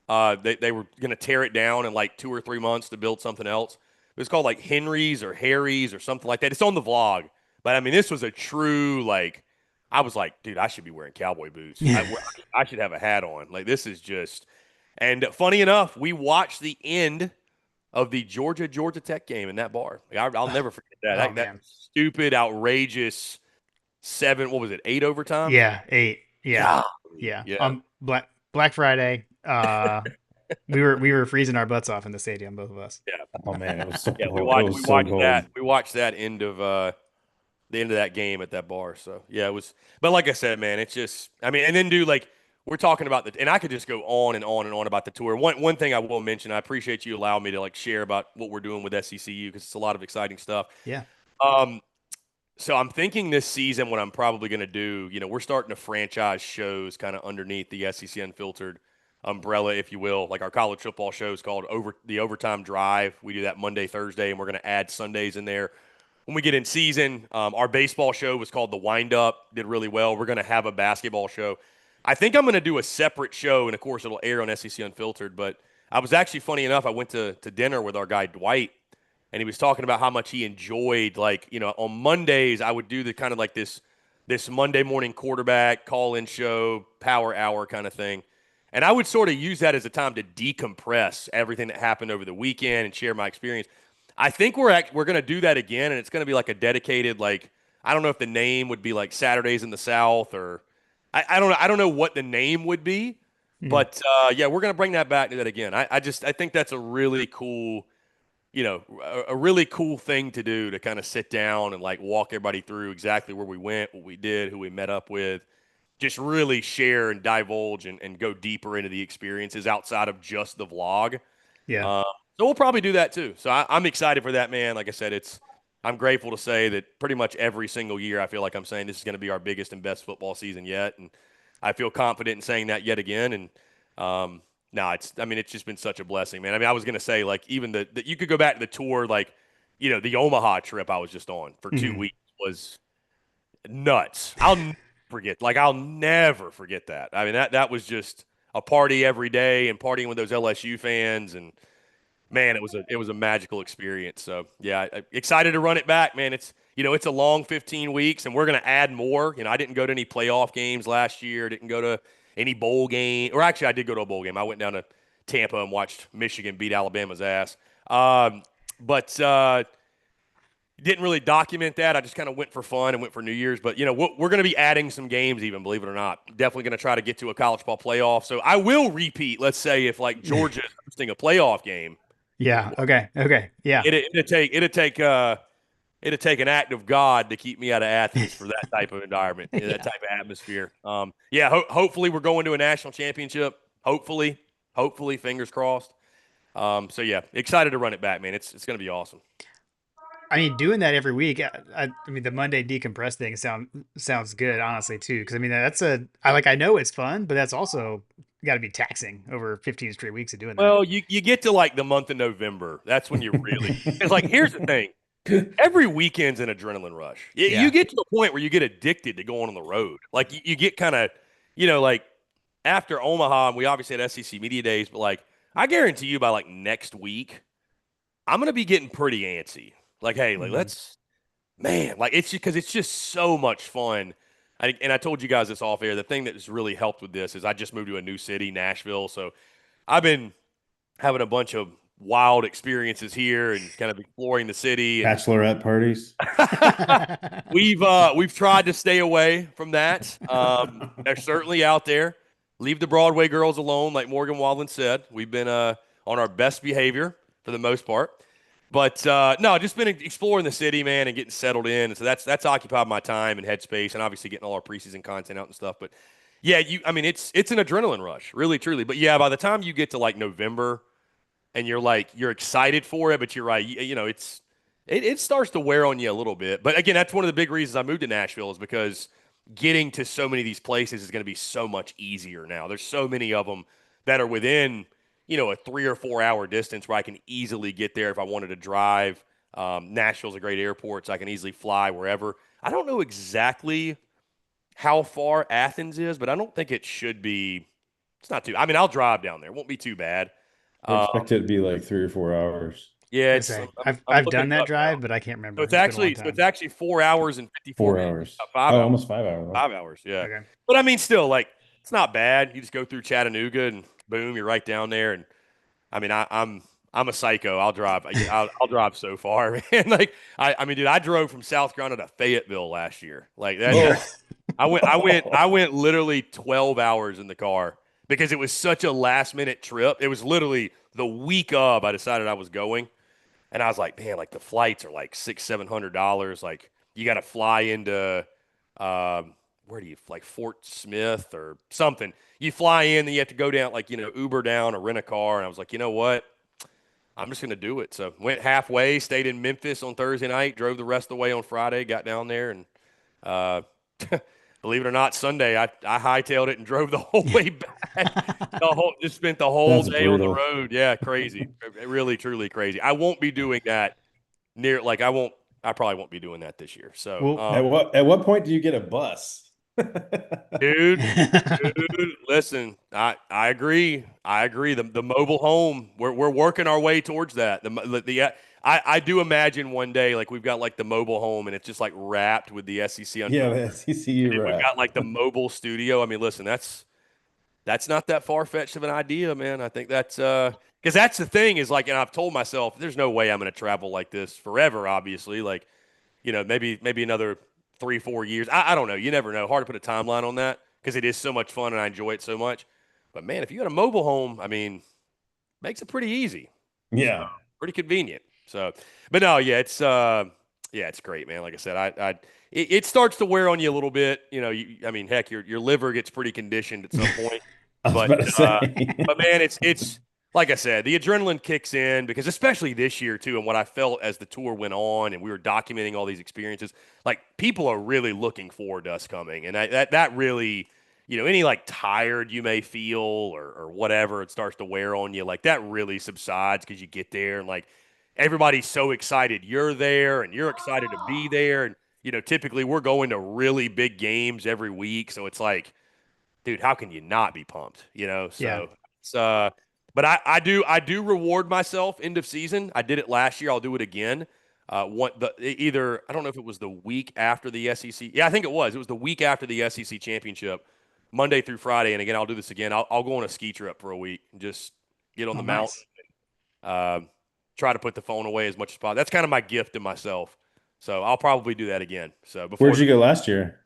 Speaker 1: They were going to tear it down in like 2 or 3 months to build something else. It was called like Henry's or Harry's or something like that. It's on the vlog. But I mean, this was a true, like, I was like, dude, I should be wearing cowboy boots. I should have a hat on. Like, this is just. And funny enough, we watched the end of the Georgia Tech game in that bar. Like, I'll never forget that.
Speaker 2: Oh
Speaker 1: That
Speaker 2: man.
Speaker 1: stupid, outrageous seven. What was it? 8 overtimes.
Speaker 2: Yeah, 8. Yeah.
Speaker 1: Golly.
Speaker 2: Yeah.
Speaker 1: Yeah.
Speaker 2: Black Friday. We were freezing our butts off in the stadium, both of us.
Speaker 1: Yeah.
Speaker 3: Oh man, it was so
Speaker 1: Yeah.
Speaker 3: cold. It
Speaker 1: We
Speaker 3: was so
Speaker 1: watched
Speaker 3: cold.
Speaker 1: that. We watched that end of the end of that game at that bar. So yeah, it was. But like I said, man, it's just. I mean, and then do like we're talking about and I could just go on and on and on about the tour. One thing I will mention, I appreciate you allowing me to like share about what we're doing with SECU because it's a lot of exciting stuff.
Speaker 2: Yeah.
Speaker 1: Um, so I'm thinking this season what I'm probably going to do, we're starting to franchise shows kind of underneath the SEC Unfiltered umbrella, if you will. Like our college football show is called the Overtime Drive. We do that Monday, Thursday, and we're going to add Sundays in there when we get in season. Our baseball show was called The Wind Up, did really well. We're going to have a basketball show. I think I'm going to do a separate show, and of course it'll air on SEC Unfiltered. But I was actually funny enough. I went to dinner with our guy Dwight, and he was talking about how much he enjoyed. Like on Mondays I would do the kind of like this Monday morning quarterback call-in show, power hour kind of thing. And I would sort of use that as a time to decompress everything that happened over the weekend and share my experience. I think we're going to do that again, and it's going to be like a dedicated, like, I don't know if the name would be like Saturdays in the South, or I don't know what the name would be,
Speaker 2: Mhm.
Speaker 1: but yeah, we're going to bring that back to that again. I think that's a really cool, a really cool thing to do, to kind of sit down and like walk everybody through exactly where we went, what we did, who we met up with, just really share and divulge and go deeper into the experiences outside of just the vlog.
Speaker 2: Yeah.
Speaker 1: Uh, so we'll probably do that too. So I'm excited for that, man. Like I said, I'm grateful to say that pretty much every single year I feel like I'm saying this is going to be our biggest and best football season yet, and I feel confident in saying that yet again. And no, it's just been such a blessing, man. I mean, I was going to say like even you could go back to the tour, like the Omaha trip I was just on for two
Speaker 2: Mhm.
Speaker 1: weeks was nuts. I'll never forget that. I mean, that was just a party every day and partying with those LSU fans, and man, it was a magical experience. So yeah, excited to run it back, man. It's a long 15 weeks, and we're gonna add more. I didn't go to any playoff games last year. Didn't go to any bowl game, or actually, I did go to a bowl game. I went down to Tampa and watched Michigan beat Alabama's ass. But didn't really document that. I just kind of went for fun and went for New Year's. But we're going to be adding some games, even believe it or not. Definitely going to try to get to a college ball playoff. So I will repeat. Let's say if like Georgia is hosting a playoff game,
Speaker 2: Yeah. Okay. Okay. Yeah.
Speaker 1: it'd take an act of God to keep me out of Athens for that type of environment, that
Speaker 2: Yeah.
Speaker 1: type of atmosphere. Yeah. Hopefully we're going to a national championship. Hopefully, fingers crossed. So yeah, excited to run it back, man. It's going to be awesome.
Speaker 2: I mean, doing that every week. I mean, the Monday decompress thing sounds good, honestly, too. Because I mean, I know it's fun, but that's also got to be taxing over 15 straight weeks of doing that.
Speaker 1: Well, you get to like the month of November. That's when you really. It's like here's the thing. Every weekend's an adrenaline rush. You
Speaker 2: Yeah.
Speaker 1: get to a point where you get addicted to going on the road. Like you get kind of, like after Omaha, and we obviously had SEC Media Days, but like I guarantee you by like next week, I'm gonna be getting pretty antsy. Like, hey, like
Speaker 2: Mhm.
Speaker 1: let's man, like it's just because it's just so much fun. And I told you guys this off air. The thing that has really helped with this is I just moved to a new city, Nashville. So I've been having a bunch of wild experiences here and kind of exploring the city. And
Speaker 3: Bachelorette parties.
Speaker 1: we've tried to stay away from that. They're certainly out there. Leave the Broadway girls alone, like Morgan Wallen said. We've been on our best behavior for the most part. But no, just been exploring the city, man, and getting settled in. And so that's occupied my time and headspace, and obviously getting all our preseason content out and stuff. But yeah, I mean, it's an adrenaline rush, really, truly. But yeah, by the time you get to like November, and you're excited for it, but you're right. It starts to wear on you a little bit. But again, that's one of the big reasons I moved to Nashville is because getting to so many of these places is going to be so much easier now. There's so many of them that are within a 3 or 4 hour distance where I can easily get there if I wanted to drive. Nashville's a great airport, so I can easily fly wherever. I don't know exactly how far Athens is, but I don't think it should be. It's not too. I mean, I'll drive down there. It won't be too bad.
Speaker 3: I would
Speaker 1: Um,
Speaker 3: expect it to be like 3 or 4 hours.
Speaker 1: yeah,
Speaker 2: I
Speaker 1: it's.
Speaker 2: say
Speaker 1: I'm
Speaker 2: I've
Speaker 1: looking
Speaker 2: done
Speaker 1: it
Speaker 2: that
Speaker 1: up now.
Speaker 2: drive, but I can't
Speaker 1: So
Speaker 2: remember.
Speaker 1: it's
Speaker 2: It's been a long
Speaker 1: actually so it's
Speaker 2: time.
Speaker 1: actually 4 hours and 54 minutes.
Speaker 3: 4 hours.
Speaker 1: 5
Speaker 3: Oh,
Speaker 1: hours.
Speaker 3: almost 5 hours. Wow.
Speaker 1: 5 hours. Yeah.
Speaker 2: Okay.
Speaker 1: But I mean, still, like it's not bad. You just go through Chattanooga and boom, you're right down there. And I mean, I'm a psycho. I'll drive. I'll drive so far, man. Like I mean, dude, I drove from South Carolina to Fayetteville last year. Like that.
Speaker 3: Oh.
Speaker 1: I went literally 12 hours in the car because it was such a last minute trip. It was literally the week of I decided I was going, and I was like, man, like the flights are like $600-700. Like you got to fly into where do you like Fort Smith or something. You fly in, then you have to go down like Uber down or rent a car. And I was like, you know what? I'm just gonna do it. So went halfway, stayed in Memphis on Thursday night, drove the rest of the way on Friday, got down there, and uh, believe it or not, Sunday I hightailed it and drove the whole way back. Just spent the whole
Speaker 3: That's
Speaker 1: day on the
Speaker 3: brutal.
Speaker 1: road. Yeah, crazy, really truly crazy. I won't be doing that near like I won't. I probably won't be doing that this year. So,
Speaker 2: Well,
Speaker 3: At what point do you get a bus?
Speaker 1: dude, dude, listen, I agree. I agree. The mobile home, we're working our way towards that. I do imagine one day like we've got like the mobile home and it's just like wrapped with the SEC
Speaker 3: Yeah,
Speaker 1: Unfiltered.
Speaker 3: the SECU
Speaker 1: And we've
Speaker 3: wrap.
Speaker 1: got like the mobile studio. I mean, listen, that's not that far fetched of an idea, man. I think that's because that's the thing is like, and I've told myself there's no way I'm going to travel like this forever. Obviously, like maybe another 3 4 years. I don't know. You never know. Hard to put a timeline on that because it is so much fun and I enjoy it so much. But man, if you got a mobile home, I mean, makes it pretty easy. So
Speaker 3: Yeah.
Speaker 1: pretty convenient. So, but no, yeah, it's great, man. Like I said, it starts to wear on you a little bit. I mean, heck, your liver gets pretty conditioned at some point.
Speaker 3: I was
Speaker 1: But
Speaker 3: about to say.
Speaker 1: but man, it's like I said, the adrenaline kicks in because especially this year too, and what I felt as the tour went on and we were documenting all these experiences, like people are really looking forward to us coming, and that really, any like tired you may feel or whatever, it starts to wear on you, like that really subsides because you get there and like everybody's so excited you're there and you're excited to be there, and typically we're going to really big games every week, so it's like dude, how can you not be pumped?
Speaker 2: yeah.
Speaker 1: So it's but I do reward myself end of season. I did it last year. I'll do it again. Either I don't know if it was the week after the SEC. Yeah, I think it was. It was the week after the SEC championship, Monday through Friday. And again, I'll do this again. I'll go on a ski trip for a week and just get on
Speaker 2: Oh,
Speaker 1: the mountain.
Speaker 2: nice.
Speaker 1: Try to put the phone away as much as possible. That's kind of my gift to myself. So I'll probably do that again. So
Speaker 3: Where'd
Speaker 1: before
Speaker 3: you go last year?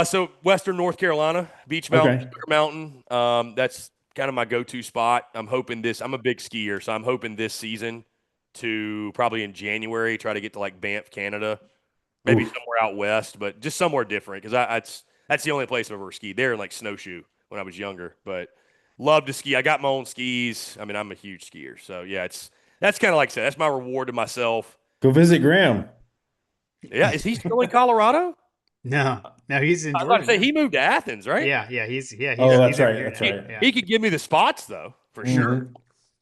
Speaker 1: so Western North Carolina, Beach Mountain,
Speaker 3: Okay.
Speaker 1: Sugar Mountain. That's kind of my go-to spot. I'm a big skier, so I'm hoping this season to probably in January try to get to like Banff, Canada, maybe
Speaker 3: Oof.
Speaker 1: somewhere out west, but just somewhere different because that's the only place I've ever skied there in like snowshoe when I was younger. But love to ski. I got my own skis. I mean, I'm a huge skier, so yeah, that's kind of like I said, that's my reward to myself.
Speaker 3: Go visit Graham.
Speaker 1: Yeah, is he still in Colorado?
Speaker 2: No, no, he's in
Speaker 1: I was about
Speaker 2: Georgia
Speaker 1: to say
Speaker 2: now.
Speaker 1: he moved to Athens, right?
Speaker 3: Oh, that's
Speaker 2: He's over
Speaker 3: right.
Speaker 2: here
Speaker 3: That's
Speaker 2: now.
Speaker 1: He,
Speaker 3: right.
Speaker 2: Yeah,
Speaker 1: he could give me the spots though, for sure.
Speaker 3: Hmm.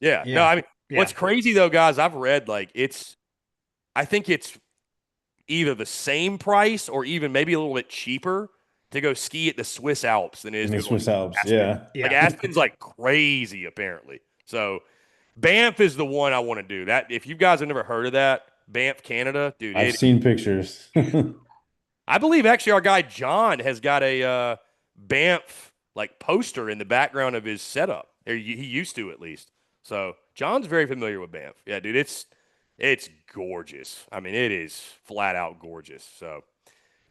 Speaker 1: Yeah. No,
Speaker 2: yeah,
Speaker 1: I mean,
Speaker 2: yeah.
Speaker 1: what's crazy though, guys, I've read like I think it's either the same price or even maybe a little bit cheaper to go ski at the Swiss Alps than it is
Speaker 3: In
Speaker 1: to
Speaker 3: the
Speaker 1: go to
Speaker 3: Swiss Alps.
Speaker 1: Aspen.
Speaker 3: Yeah.
Speaker 1: Like
Speaker 2: Yeah.
Speaker 1: Aspen's like crazy apparently. So Banff is the one I want to do. That if you guys have never heard of that, Banff, Canada, dude,
Speaker 3: I've seen pictures.
Speaker 1: I believe actually our guy John has got a Banff like poster in the background of his setup. Or he used to at least. So John's very familiar with Banff. Yeah, dude, it's gorgeous. I mean, it is flat out gorgeous. So,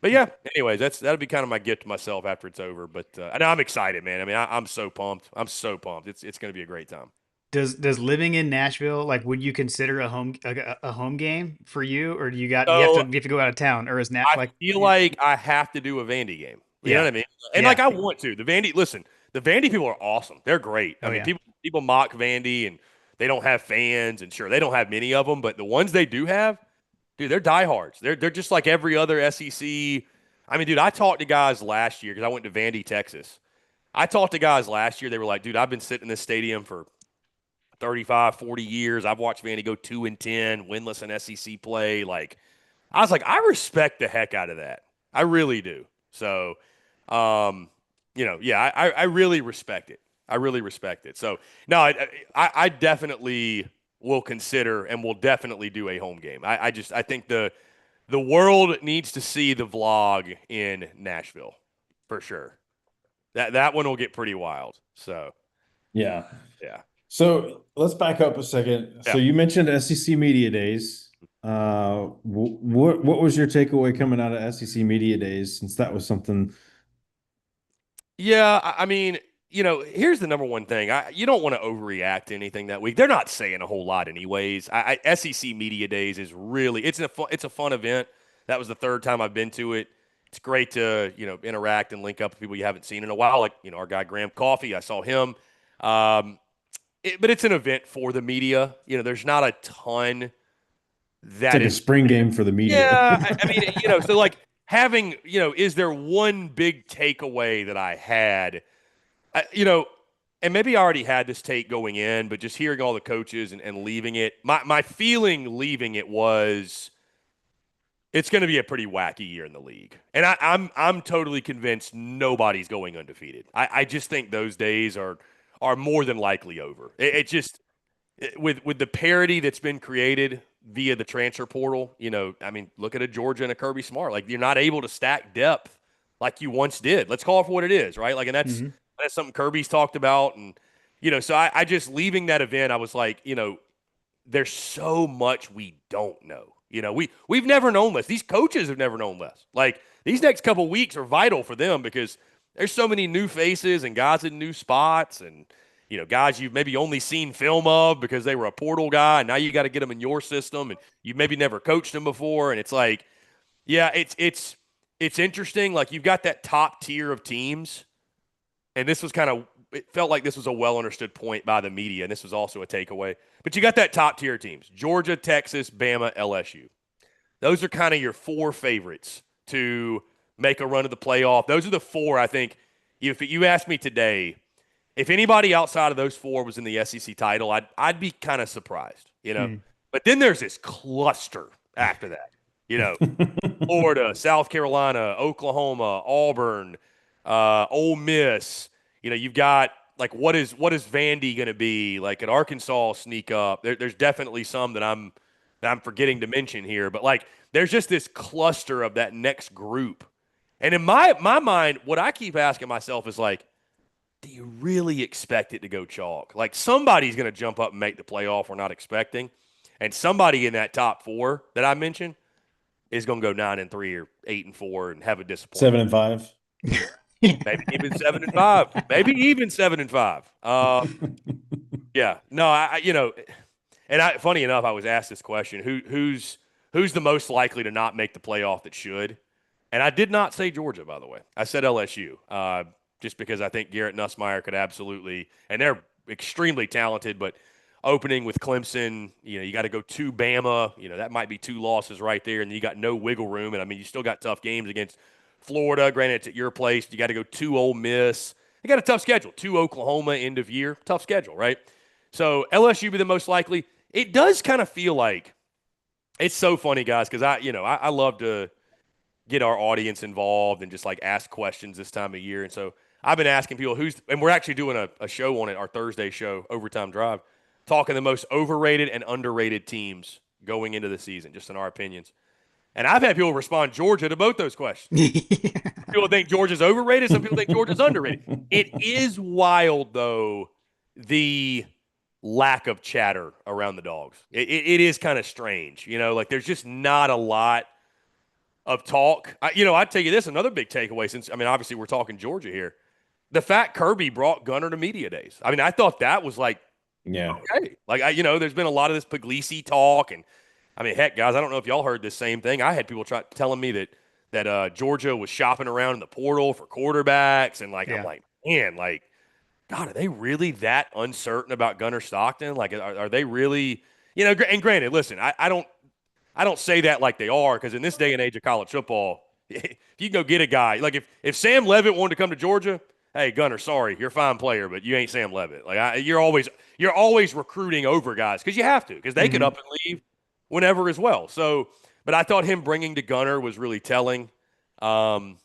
Speaker 1: but yeah. Anyways, that'll be kind of my gift to myself after it's over. But I know I'm excited, man. I mean, I'm so pumped. I'm so pumped. It's going to be a great time.
Speaker 2: Does living in Nashville, like, would you consider a home game for you, or do
Speaker 1: So
Speaker 2: you have to go out of town, or is Nat
Speaker 1: I
Speaker 2: like
Speaker 1: feel like I have to do a Vandy game. You know
Speaker 2: yeah,
Speaker 1: what I mean? And like
Speaker 2: yeah,
Speaker 1: I want to. The Vandy people are awesome. They're great. I
Speaker 2: oh
Speaker 1: mean,
Speaker 2: yeah,
Speaker 1: people mock Vandy and they don't have fans, and sure they don't have many of them, but the ones they do have, dude, they're diehards. They're just like every other SEC. I mean, dude, I talked to guys last year because I went to Vandy, Texas. I talked to guys last year. They were like, dude, I've been sitting in this stadium for 35, 40 years. I've watched Vandy go 2-10, winless in SEC play. Like, I was like, I respect the heck out of that. I really do. So, um, yeah, I really respect it. I really respect it. So, no, I definitely will consider and will definitely do a home game. I think the world needs to see the vlog in Nashville for sure. That one will get pretty wild. So,
Speaker 3: Yeah.
Speaker 1: yeah.
Speaker 3: So let's back up a second. So
Speaker 1: Yeah.
Speaker 3: you mentioned SEC Media Days. What was your takeaway coming out of SEC Media Days, since that was something?
Speaker 1: Yeah, I mean, here's the number one thing. You don't want to overreact to anything that week. They're not saying a whole lot anyways. SEC Media Days is really it's a fun event. That was the third time I've been to it. It's great to, interact and link up with people you haven't seen in a while, like, our guy Graham Coffee. I saw him. Um, but it's an event for the media. There's not a ton
Speaker 3: It's
Speaker 1: that
Speaker 3: like a
Speaker 1: is
Speaker 3: spring game for the media.
Speaker 1: yeah, I mean, so like having, is there one big takeaway that I had? I, you know, and maybe I already had this take going in, but just hearing all the coaches and leaving it, my feeling leaving it was it's going to be a pretty wacky year in the league, and I'm totally convinced nobody's going undefeated. I just think those days are more than likely over. It just with the parity that's been created via the transfer portal, I mean, look at a Georgia and a Kirby Smart. Like you're not able to stack depth like you once did. Let's call it for what it is, right? Like, and that's something Kirby's talked about, and so I just leaving that event, I was like, there's so much we don't know. We've never known less. These coaches have never known less. Like these next couple weeks are vital for them because there's so many new faces and guys in new spots and guys you've maybe only seen film of because they were a portal guy, and now you got to get them in your system, and you maybe never coached them before, and it's like, yeah, it's interesting. Like you've got that top tier of teams, and this was it felt like this was a well understood point by the media, and this was also a takeaway. But you got that top tier teams: Georgia, Texas, Bama, LSU. Those are kind of your four favorites to make a run of the playoff. Those are the four I think. If you ask me today, if anybody outside of those four was in the SEC title, I'd be kind of surprised, But then there's this cluster after that, Florida, South Carolina, Oklahoma, Auburn, Ole Miss. You've got like what is Vandy going to be? Like an Arkansas sneak up. There's definitely some that I'm forgetting to mention here, but like there's just this cluster of that next group. And in my mind, what I keep asking myself is like, do you really expect it to go chalk? Like somebody's going to jump up and make the playoff we're not expecting, and somebody in that top four that I mentioned is going to go 9-3 or 8-4 and have a disappointment.
Speaker 3: 7-5.
Speaker 1: Maybe even 7-5. Maybe even 7-5. Yeah. No, funny enough, I was asked this question: who's the most likely to not make the playoff that should? And I did not say Georgia, by the way. I said LSU. Just because I think Garrett Nussmeier could absolutely, and they're extremely talented, but opening with Clemson, you got to go to Bama, that might be two losses right there, and you got no wiggle room. And I mean, you still got tough games against Florida. Granted, it's at your place. You got to go to Ole Miss. They got a tough schedule. To Oklahoma, end of year, tough schedule, right? So LSU be the most likely. It does kind of feel like it's so funny, guys, because I love to get our audience involved and just like ask questions this time of year, and so I've been asking people and we're actually doing a show on it, our Thursday show, Overtime Drive, talking the most overrated and underrated teams going into the season, just in our opinions. And I've had people respond Georgia to both those questions. People think Georgia's overrated. Some people think Georgia's underrated. It is wild, though, the lack of chatter around the dogs. It is kind of strange. Like there's just not a lot of talk. I'd tell you this, another big takeaway since, obviously we're talking Georgia here. The fact Kirby brought Gunner to media days. I thought that was like,
Speaker 3: Yeah.
Speaker 1: okay. Like, there's been a lot of this Puglisi talk. And, heck, guys, I don't know if y'all heard this same thing. I had people telling me that Georgia was shopping around in the portal for quarterbacks. And, like, yeah. I'm like, man, like, God, are they really that uncertain about Gunner Stockton? Like, are they really, and granted, listen, I don't say that like they are, because in this day and age of college football, if you can go get a guy, like if Sam Levitt wanted to come to Georgia, hey, Gunner, sorry, you're a fine player, but you ain't Sam Levitt. Like you're always you're always recruiting over guys because you have to, because they could
Speaker 2: Hmm.
Speaker 1: up and leave whenever as well. So, but I thought him bringing to Gunner was really telling. Um,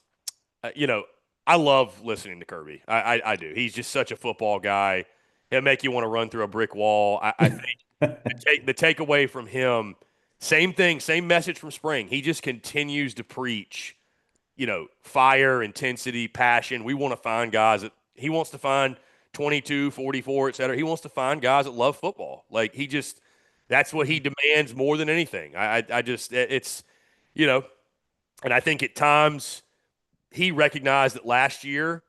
Speaker 1: you know, I love listening to Kirby. I do. He's just such a football guy. He'll make you want to run through a brick wall. I think the takeaway from him, same thing, same message from spring. He just continues to preach, fire, intensity, passion. We want to find guys that he wants to find 22, 44, et cetera. He wants to find guys that love football. Like that's what he demands more than anything. I just, it's, you know, and I think at times he recognized that last year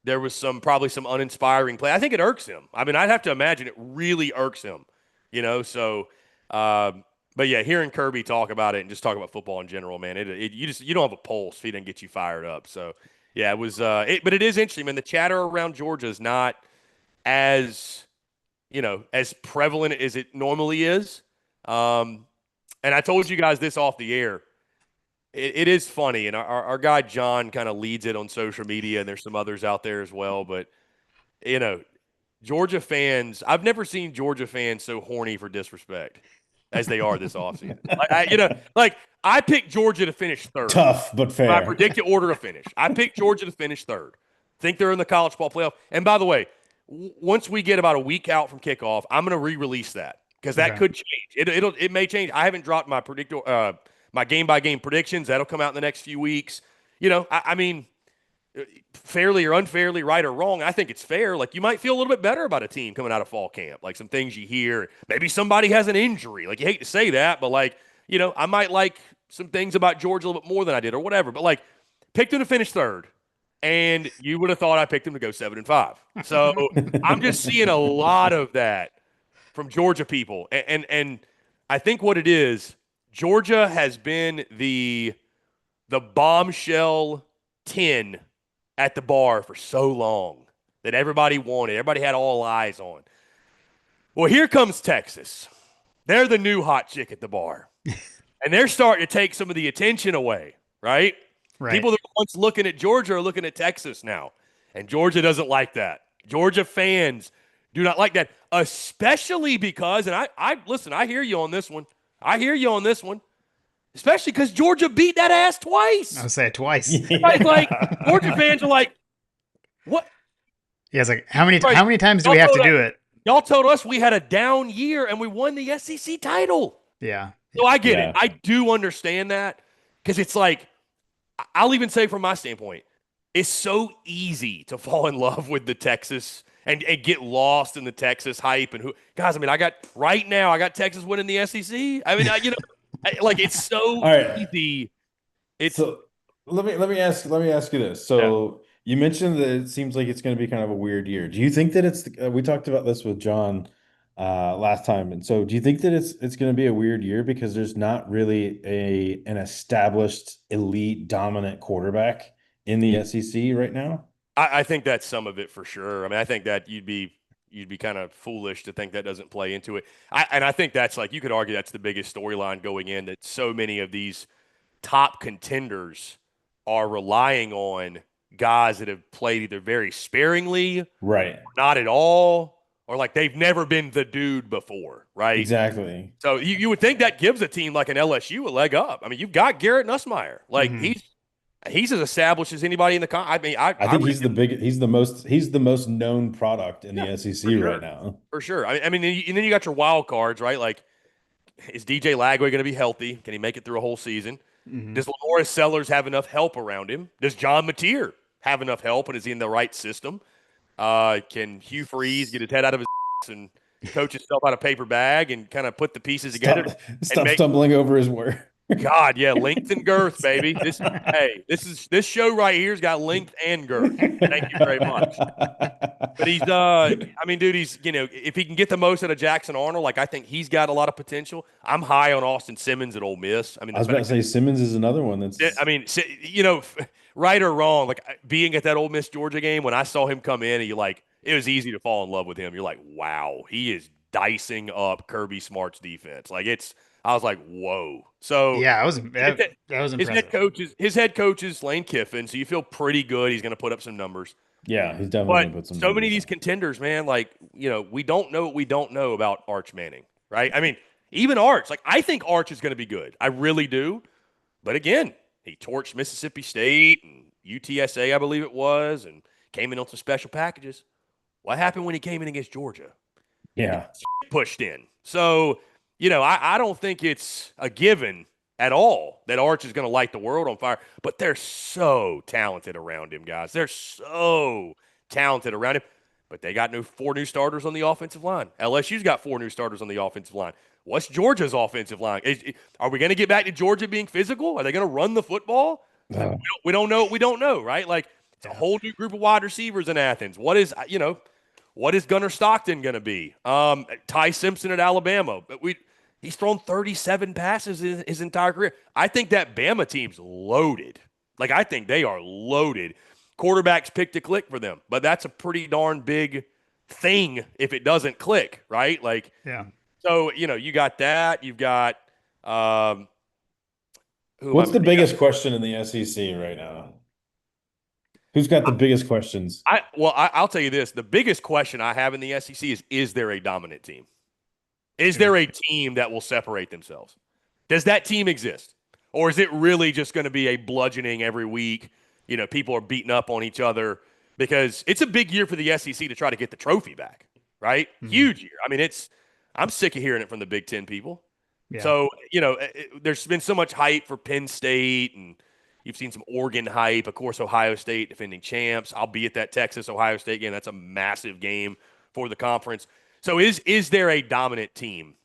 Speaker 1: there was probably some uninspiring play. I think it irks him. I mean, I'd have to imagine it really irks him, so um, but yeah, hearing Kirby talk about it and just talk about football in general, man, you don't have a pulse if he doesn't get you fired up. So yeah, it was but it is interesting, man. The chatter around Georgia is not as as prevalent as it normally is. Um, and I told you guys this off the air. It is funny, and our guy John kind of leads it on social media, and there's some others out there as well. But you know, Georgia fans, I've never seen Georgia fans so horny for disrespect as they are this offseason. Like I picked Georgia to finish third.
Speaker 3: Tough but
Speaker 1: My
Speaker 3: fair.
Speaker 1: predicted order of finish. I picked Georgia to finich third. Think they're in the college ball playoff. And by the way, once we get about a week out from kickoff, I'm going to re-release that because that
Speaker 2: Okay.
Speaker 1: could change. It may change. I haven't dropped my game by game predictions. That'll come out in the next few weeks. I mean, fairly or unfairly, right or wrong, I think it's fair. Like you might feel a little bit better about a team coming out of fall camp. Like some things you hear, maybe somebody has an injury. Like you hate to say that, but like I might like some things about Georgia a little bit more than I did or whatever. But like picked them to finish third, and you would have thought I picked them to go 7-5. So I'm just seeing a lot of that from Georgia people, and I think what it is, Georgia has been the bombshell 10 at the bar for so long that everybody wanted. Everybody had all eyes on. Well, here comes Texas. They're the new hot chick at the bar. And they're starting to take some of the attention away, right?
Speaker 2: Right.
Speaker 1: People that were once looking at Georgia are looking at Texas now. And Georgia doesn't like that. Georgia fans do not like that, especially because, and I listen, I hear you on this one. I hear you on this one. Especially because Georgia beat that ass twice.
Speaker 2: I'll say it twice.
Speaker 1: Everybody's like, Georgia fans are like, what?
Speaker 2: Yeah, it's like how many
Speaker 1: Right.
Speaker 2: how many times do
Speaker 1: Y'all
Speaker 2: we have to
Speaker 1: told
Speaker 2: do it?
Speaker 1: Y'all told us we had a down year and we won the SEC title.
Speaker 2: Yeah.
Speaker 1: So I get
Speaker 3: Yeah.
Speaker 1: it. I do understand that because it's like, I'll even say from my standpoint, it's so easy to fall in love with the Texas and get lost in the Texas hype. And guys, I mean, I got Texas winning the SEC. I mean, like it's so
Speaker 3: All right.
Speaker 1: easy. It's
Speaker 3: So let me ask you this. So you mentioned that it seems like it's going to be kind of a weird year. Do you think that we talked about this with John last time, and so do you think that it's going to be a weird year because there's not really an established elite dominant quarterback in the SEC right now?
Speaker 1: I think that's some of it for sure. I mean, I think that you'd be kind of foolish to think that doesn't play into it. And I think that's like you could argue that's the biggest storyline going in, that so many of these top contenders are relying on guys that have played either very sparingly,
Speaker 3: Right.
Speaker 1: not at all, or like they've never been the dude before, right?
Speaker 3: Exactly.
Speaker 1: So you would think that gives a team like an LSU a leg up. I mean, you've got Garrett Nussmeier. Like
Speaker 2: Mhm.
Speaker 1: he's as established as anybody in the I mean,
Speaker 3: I think he's the most known product in the
Speaker 1: for
Speaker 3: SEC
Speaker 1: sure.
Speaker 3: right now.
Speaker 1: For sure. I mean, and then you got your wild cards, right? Like, is DJ Lagway going to be healthy? Can he make it through a whole season?
Speaker 2: Mhm.
Speaker 1: Does Lenoris Sellers have enough help around him? Does John Mateer have enough help, and is he in the right system? Can Hugh Freeze get his head out of his and coach himself out of paper bag and kind of put the pieces together?
Speaker 3: Stop
Speaker 1: make-
Speaker 3: stumbling over his word.
Speaker 1: God, yeah, length and girth, baby. This show right here's got length and girth. Thank you very much. But he's I mean, dude, he's if he can get the most out of Jackson Arnold, like I think he's got a lot of potential. I'm high on Austin Simmons at Ole Miss. I mean,
Speaker 3: I was about to say Simmons is another one that's
Speaker 1: I mean, right or wrong, like being at that Ole Miss Georgia game when I saw him come in, and it was easy to fall in love with him. You're like, wow, he is dicing up Kirby Smart's defense. I was like, whoa. So
Speaker 2: Yeah, that was
Speaker 1: his
Speaker 2: impressive.
Speaker 1: head coach is Lane Kiffin, so you feel pretty good. He's going to put up some numbers.
Speaker 3: Yeah, he's definitely
Speaker 1: But
Speaker 3: going to put some
Speaker 1: so many of
Speaker 3: numbers
Speaker 1: these
Speaker 3: on.
Speaker 1: contenders, man, like, we don't know what we don't know about Arch Manning, right? I mean, even Arch, like, I think Arch is going to be good. I really do. But again, he torched Mississippi State and UTSA, I believe it was, and came in on some special packages. What happened when he came in against Georgia? He
Speaker 3: Yeah.
Speaker 1: got pushed in. So, I don't think it's a given at all that Arch is going to light the world on fire, but they're so talented around him, guys. They're so talented around him. But they got four new starters on the offensive line. LSU's got four new starters on the offensive line. What's Georgia's offensive line? Are we going to get back to Georgia being physical? Are they going to run the football?
Speaker 3: Uh,
Speaker 1: We don't know what we don't know, right? Like, it's a
Speaker 2: Yeah.
Speaker 1: whole new group of wide receivers in Athens. What is Gunnar Stockton going to be? Ty Simpson at Alabama. He's thrown 37 passes his entire career. I think that Bama team's loaded. Like, I think they are loaded. Quarterbacks pick to click for them, but that's a pretty darn big thing if it doesn't click, right? Like,
Speaker 2: Yeah.
Speaker 1: so, you got that. You've got who am I?
Speaker 3: what's the biggest question in the SEC right now? Who's got the biggest questions?
Speaker 1: I'll tell you this. The biggest question I have in the SEC is there a dominant team? Is
Speaker 2: Yeah.
Speaker 1: there a team that will separate themselves? Does that team exist? Or is it really just going to be a bludgeoning every week? People are beating up on each other because it's a big year for the SEC to try to get the trophy back, right?
Speaker 2: Mhm.
Speaker 1: Huge year. I mean, I'm sick of hearing it from the Big Ten people.
Speaker 2: Yeah.
Speaker 1: So, there's been so much hype for Penn State, and you've seen some Oregon hype. Of course, Ohio State defending champs. I'll be at that Texas-Ohio State game. That's a massive game for the conference. So is there a dominant team?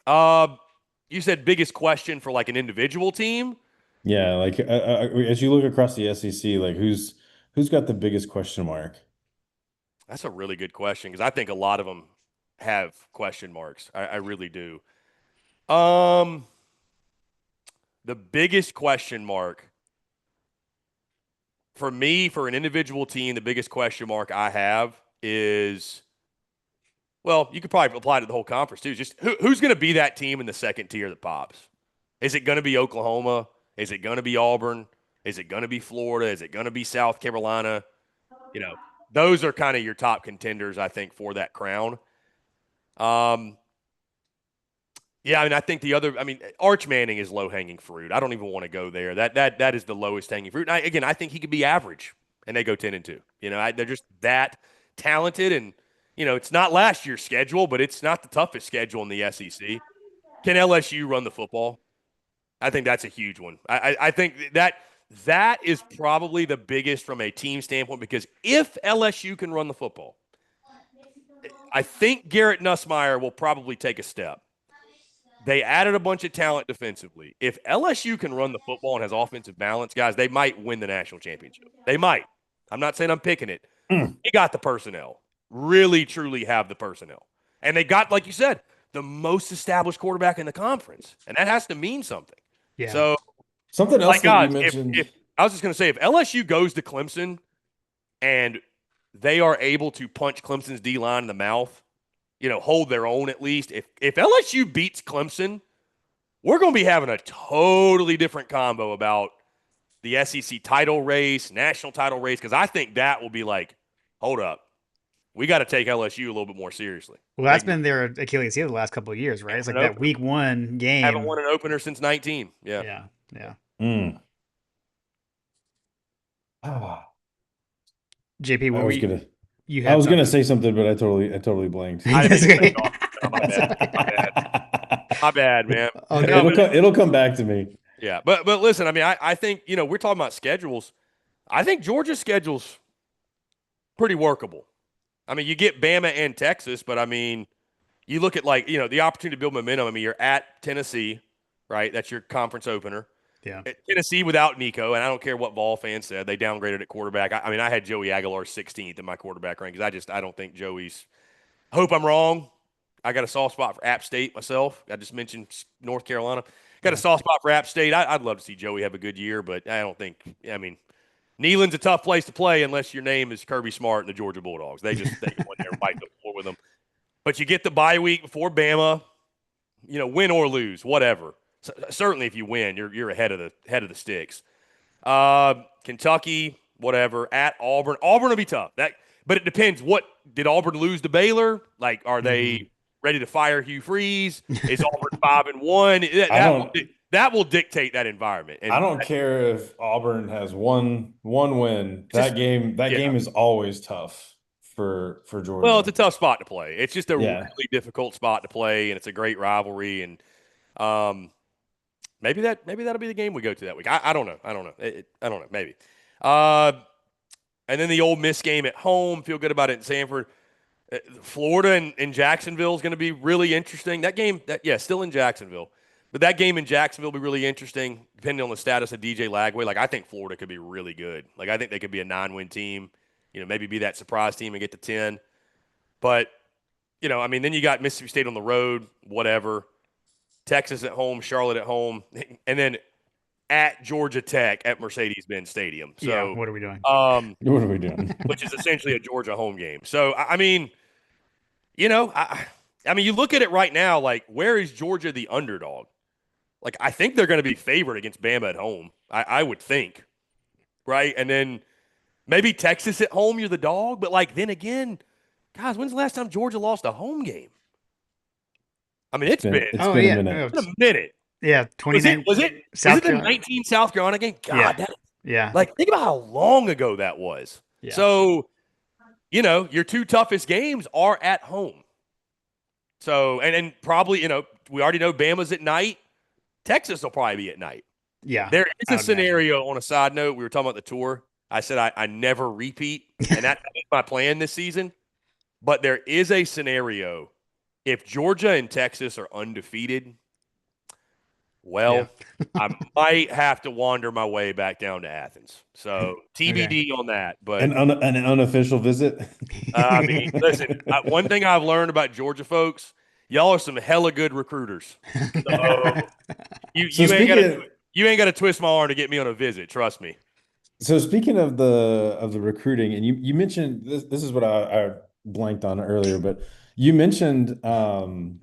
Speaker 1: Uh, you said biggest question for like an individual team.
Speaker 3: Yeah, like as you look across the SEC, like who's got the biggest question mark?
Speaker 1: That's a really good question because I think a lot of them have question marks. I really do. Um, the biggest question mark for me for an individual team, the biggest question mark I have is, well, you could probably apply it to the whole conference too. Just who's going to be that team in the second tier that pops? Is it going to be Oklahoma? Is it going to be Auburn? Is it going to be Florida? Is it going to be South Carolina? You know, those are kind of your top contenders, I think, for that crown. Um, yeah, I mean, I think Arch Manning is low hanging fruit. I don't even want to go there. That is the lowest hanging fruit. And I think he could be average, and they go 10-2. They're just that talented, and it's not last year's schedule, but it's not the toughest schedule in the SEC. Can LSU run the football? I think that's a huge one. I think that is probably the biggest from a team standpoint because if LSU can run the football, I think Garrett Nussmeier will probably take a step. They added a bunch of talent defensively. If LSU can run the football and has offensive balance, guys, they might win the national championship. They might. I'm not saying I'm picking it.
Speaker 3: Mm.
Speaker 1: They got the personnel. Really, truly have the personnel. And they got, like you said, the most established quarterback in the conference. And that has to mean something.
Speaker 2: Yeah.
Speaker 1: So,
Speaker 3: Something else
Speaker 1: like,
Speaker 3: that you
Speaker 1: guys,
Speaker 3: mentioned.
Speaker 1: if I was just going to say, if LSU goes to Clemson and they are able to punch Clemson's D line in the mouth, hold their own at least. If LSU beats Clemson, we're going to be having a totally different combo about the SEC title race, national title race, because I think that will be like, hold up, we got to take LSU a little bit more seriously.
Speaker 2: Well,
Speaker 1: They
Speaker 2: that's
Speaker 1: can
Speaker 2: been their Achilles heel the last couple of years, right? It's like
Speaker 1: win an
Speaker 2: that
Speaker 1: opener.
Speaker 2: week one
Speaker 1: Haven't won
Speaker 2: game.
Speaker 1: an opener since 19. Yeah.
Speaker 2: Yeah. Yeah.
Speaker 3: Mm. Ah,
Speaker 2: JP,
Speaker 3: I
Speaker 2: what were
Speaker 3: was
Speaker 2: you?
Speaker 3: gonna
Speaker 2: You
Speaker 3: I
Speaker 2: had
Speaker 3: was gonna
Speaker 2: something.
Speaker 3: say something, but I totally blanked.
Speaker 1: I didn't mean
Speaker 2: That's
Speaker 1: to cut
Speaker 2: okay.
Speaker 1: you off. No, my
Speaker 2: That's
Speaker 1: bad. My
Speaker 2: okay.
Speaker 1: bad. My bad, man.
Speaker 2: Oh
Speaker 1: No,
Speaker 2: no.
Speaker 3: It'll come back to me.
Speaker 1: yeah. But listen, I mean, I think, we're talking about schedules. I think Georgia's schedule's pretty workable. I mean, you get Bama and Texas, but I mean, you look at like, the opportunity to build momentum. I mean, you're at Tennessee, right? That's your conference opener.
Speaker 2: Yeah.
Speaker 1: At Tennessee without Nico, and I don't care what Vol fans said, they downgraded at quarterback. I mean, I had Joey Aguilar 16th in my quarterback rankings. I don't think Joey's. Hope I'm wrong. I got a soft spot for App State myself. I just mentioned North Carolina. Got a
Speaker 2: Yeah.
Speaker 1: soft spot for App State. I'd love to see Joey have a good year, but I don't think. I mean, Neyland's a tough place to play unless your name is Kirby Smart and the Georgia Bulldogs. They go in there and wipe the floor with them. But you get the bye week before Bama. Win or lose, whatever. Certainly, if you win, you're ahead of the sticks. Kentucky, whatever. At Auburn. Auburn will be tough. But it depends. What did Auburn lose to Baylor? Like, are they ready to fire Hugh Freeze? Is Auburn 5-1?
Speaker 3: I don't
Speaker 1: That will dictate that environment.
Speaker 3: I
Speaker 1: And
Speaker 3: don't care if Auburn has one win.
Speaker 1: just
Speaker 3: That
Speaker 1: yeah.
Speaker 3: game is always tough for
Speaker 1: Well, it's
Speaker 3: Georgia.
Speaker 1: a tough spot to play. It's just a
Speaker 3: Yeah.
Speaker 1: really difficult spot to play, and it's a great rivalry. And um, maybe that'll be the game we go to that week. I don't know. I don't know. I don't know. Maybe. Uh, and then the Ole Miss game at home. Feel good about it in Sanford. Florida and Jacksonville is going to be really interesting. That game, still in Jacksonville. But that game in Jacksonville will be really interesting, depending on the status of DJ Lagway. Like, I think Florida could be really good. Like, I think they could be a 9-win team, maybe be that surprise team and get to 10. But, I mean, then you got Mississippi State on the road, whatever. Texas at home, Charlotte at home, and then at Georgia Tech at Mercedes-Benz Stadium.
Speaker 2: Yeah,
Speaker 1: So,
Speaker 2: what are we doing?
Speaker 3: What are we doing?
Speaker 1: which is essentially a Georgia home game. So, I mean, I mean, you look at it right now, like, where is Georgia the underdog? Like, I think they're going to be favored against Bama at home. I would think, right? And then maybe Texas at home, you're the dog. But, like, then again, guys, when's the last time Georgia lost a home game? I mean, it's been
Speaker 3: It's been
Speaker 2: yeah.
Speaker 3: a minute.
Speaker 1: a minute.
Speaker 2: Yeah, 29.
Speaker 1: Was it
Speaker 2: South
Speaker 1: the
Speaker 2: Carolina.
Speaker 1: 19 South Carolina game? God,
Speaker 2: Yeah.
Speaker 1: that,
Speaker 2: Yeah.
Speaker 1: like, think about how long ago that was.
Speaker 2: Yeah.
Speaker 1: So, your two toughest games are at home. So, and probably, we already know Bama's at night. Texas will probably be at night.
Speaker 2: Yeah.
Speaker 1: There is a scenario on a side note. We were talking about the tour. I said I never repeat, and that's my plan this season. But there is a scenario if Georgia and Texas are undefeated. Well, I might have to wander my way back down to Athens. So TBD on that. But
Speaker 3: An unofficial visit.
Speaker 1: I mean, listen, one thing I've learned about Georgia folks, y'all are some hella good recruiters. So you ain't got to twist my arm to get me on a visit. Trust me.
Speaker 3: So speaking of the recruiting, and you mentioned this is what I blanked on earlier, but you mentioned the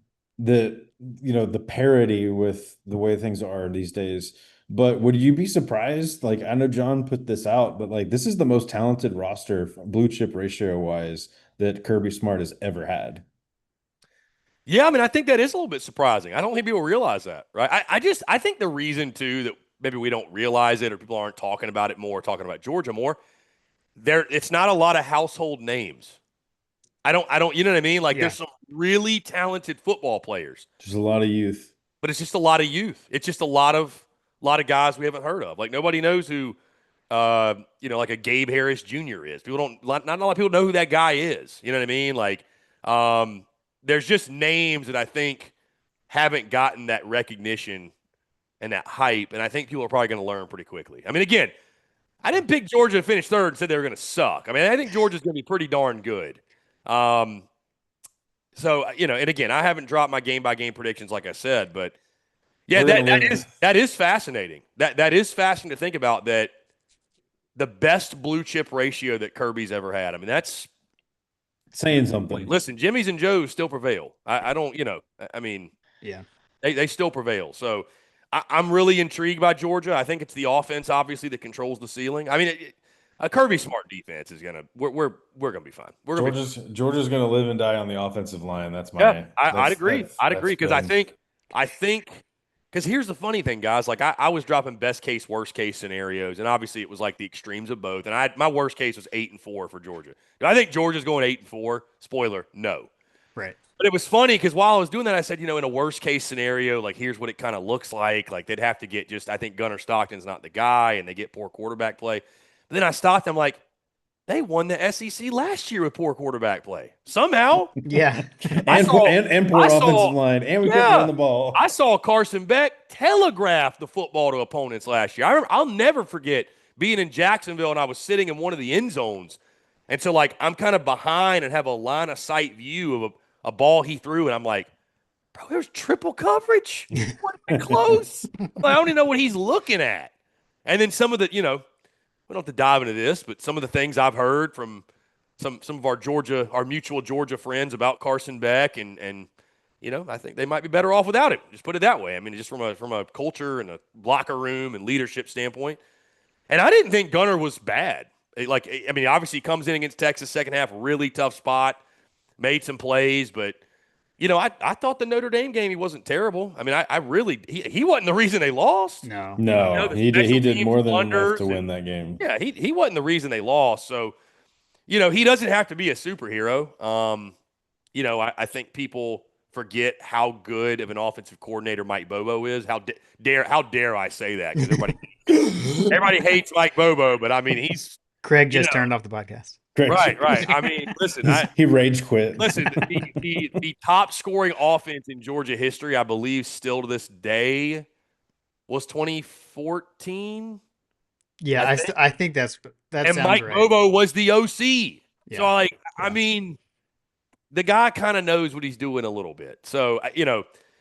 Speaker 3: parity with the way things are these days. But would you be surprised? Like, I know John put this out, but like, this is the most talented roster blue chip ratio wise that Kirby Smart has ever had.
Speaker 1: Yeah, I mean, I think that is a little bit surprising. I don't think people realize that, right? I think the reason too that maybe we don't realize it or people aren't talking about it more, talking about Georgia more, it's not a lot of household names. I don't, you know what I mean? Like, there's some really talented football players.
Speaker 3: There's a lot of youth.
Speaker 1: But it's just a lot of youth. It's just a lot of guys we haven't heard of. Like, nobody knows who like a Gabe Harris Jr. is. Not a lot of people know who that guy is. You know what I mean? Like, there's just names that I think haven't gotten that recognition and that hype, and I think people are probably going to learn pretty quickly. I mean, again, I didn't pick Georgia to finish third and said they were going to suck. I mean, I think Georgia's going to be pretty darn good. So, and again, I haven't dropped my game-by-game predictions like I said, but yeah, that is fascinating. That is fascinating to think about, that the best blue chip ratio that Kirby's ever had. I mean, that's
Speaker 3: saying something.
Speaker 1: Listen, Jimmy's and Joe's still prevail. I don't, I mean,
Speaker 2: yeah,
Speaker 1: they still prevail. So I'm really intrigued by Georgia. I think it's the offense, obviously, that controls the ceiling. I mean, a Kirby Smart defense is we're gonna be fine.
Speaker 3: Georgia's gonna live and die on the offensive line. That's my.
Speaker 1: I'd agree. I'd agree because I think because here's the funny thing, guys. Like, I was dropping best case, worst case scenarios, and obviously it was like the extremes of both. And my worst case was 8-4 for Georgia. Do I think Georgia's going 8-4? Spoiler, no.
Speaker 2: Right.
Speaker 1: But it was funny because while I was doing that, I said, in a worst case scenario, like, here's what it kind of looks like. Like, they'd have to get I think Gunnar Stockton's not the guy, and they get poor quarterback play. But then I stopped. I'm like, they won the SEC last year with poor quarterback play. Somehow.
Speaker 2: Yeah.
Speaker 3: and poor offensive line. And we couldn't run the ball.
Speaker 1: I saw Carson Beck telegraph the football to opponents last year. I'll never forget being in Jacksonville, and I was sitting in one of the end zones. And so, like, I'm kind of behind and have a line of sight view of a ball he threw, and I'm like, bro, there's triple coverage. Close. I don't even know what he's looking at. And then some of the, we don't have to dive into this, but some of the things I've heard from some of our mutual Georgia friends about Carson Beck, and I think they might be better off without him. Just put it that way. I mean, just from a culture and a locker room and leadership standpoint. And I didn't think Gunnar was bad. I mean, obviously he comes in against Texas second half, really tough spot, made some plays, but I thought the Notre Dame game he wasn't terrible. I mean, I really he wasn't the reason they lost.
Speaker 2: No, not at
Speaker 3: No,
Speaker 2: all.
Speaker 1: The
Speaker 3: he
Speaker 1: special
Speaker 3: did
Speaker 1: teams
Speaker 3: more than enough to
Speaker 1: blunders
Speaker 3: win
Speaker 1: and
Speaker 3: that game.
Speaker 1: yeah, he wasn't the reason they lost. So he doesn't have to be a superhero. I think people forget how good of an offensive coordinator Mike Bobo is. How dare I say that? Because everybody hates Mike Bobo, but I mean he's
Speaker 2: Craig
Speaker 1: you
Speaker 2: just
Speaker 1: know
Speaker 2: turned off the podcast.
Speaker 1: right, right. I mean, listen,
Speaker 3: He rage quit.
Speaker 1: listen the top scoring offense in Georgia history, I believe, still to this day was 2014.
Speaker 2: Yeah,
Speaker 1: I think,
Speaker 2: I think that
Speaker 1: and
Speaker 2: sounds
Speaker 1: Mike
Speaker 2: right.
Speaker 1: Bobo was the OC. So
Speaker 2: Yeah,
Speaker 1: I
Speaker 2: yeah.
Speaker 1: mean, the guy kind of knows what he's doing a little bit. So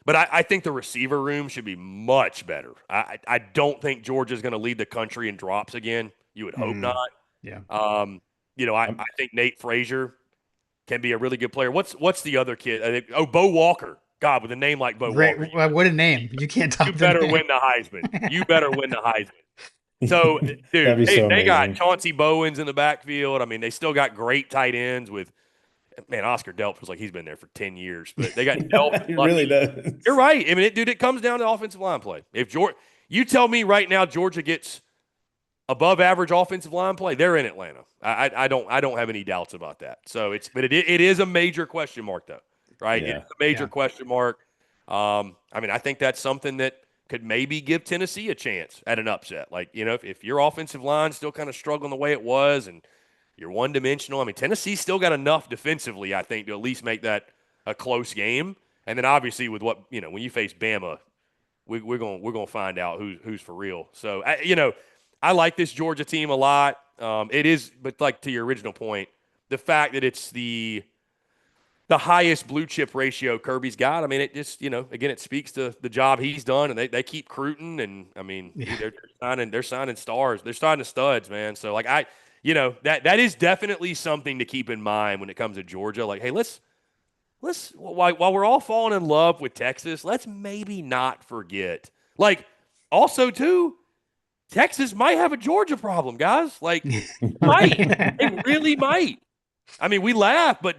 Speaker 1: but I think the receiver room should be much better. I don't think Georgia's going to lead the country in drops again. You would hope not.
Speaker 2: Mm, yeah.
Speaker 1: I think Nate Frazier can be a really good player. What's the other kid? Bo Walker. God, with a name like Bo
Speaker 2: Great.
Speaker 1: Walker,
Speaker 2: What a name. You can't
Speaker 1: you
Speaker 2: top the
Speaker 1: better
Speaker 2: name.
Speaker 1: win the Heisman. You better win the Heisman. So, dude,
Speaker 3: That'd be so
Speaker 1: they got
Speaker 3: amazing.
Speaker 1: Chauncey Bowens in the backfield. I mean, they still got great tight ends with man, Oscar Delp feels like he's been there for 10 years, but they got Delp and
Speaker 3: He really
Speaker 1: Lucky.
Speaker 3: does.
Speaker 1: You're right. I mean, it comes down to offensive line play. If you tell me right now Georgia gets above average offensive line play, they're in Atlanta. I don't have any doubts about that. So but it is a major question mark though, right? It is
Speaker 3: Yeah.
Speaker 1: a major
Speaker 2: Yeah.
Speaker 1: question mark. I mean, I think that's something that could maybe give Tennessee a chance at an upset. Like, if your offensive line still kind of struggling the way it was and you're one dimensional. I mean, Tennessee's still got enough defensively, I think, to at least make that a close game. And then obviously with when you face Bama, we're gonna find out who's for real. So I like this Georgia team a lot. It is, but like to your original point, the fact that it's the highest blue chip ratio Kirby's got. I mean, it just again it speaks to the job he's done, and they keep recruiting, and I mean
Speaker 2: Yeah.
Speaker 1: they're signing stars, they're signing studs, man. So like that is definitely something to keep in mind when it comes to Georgia. Like, hey, let's while we're all falling in love with Texas, let's maybe not forget. Like, also too, Texas might have a Georgia problem, guys. Like, might they really might. I mean, we laugh, but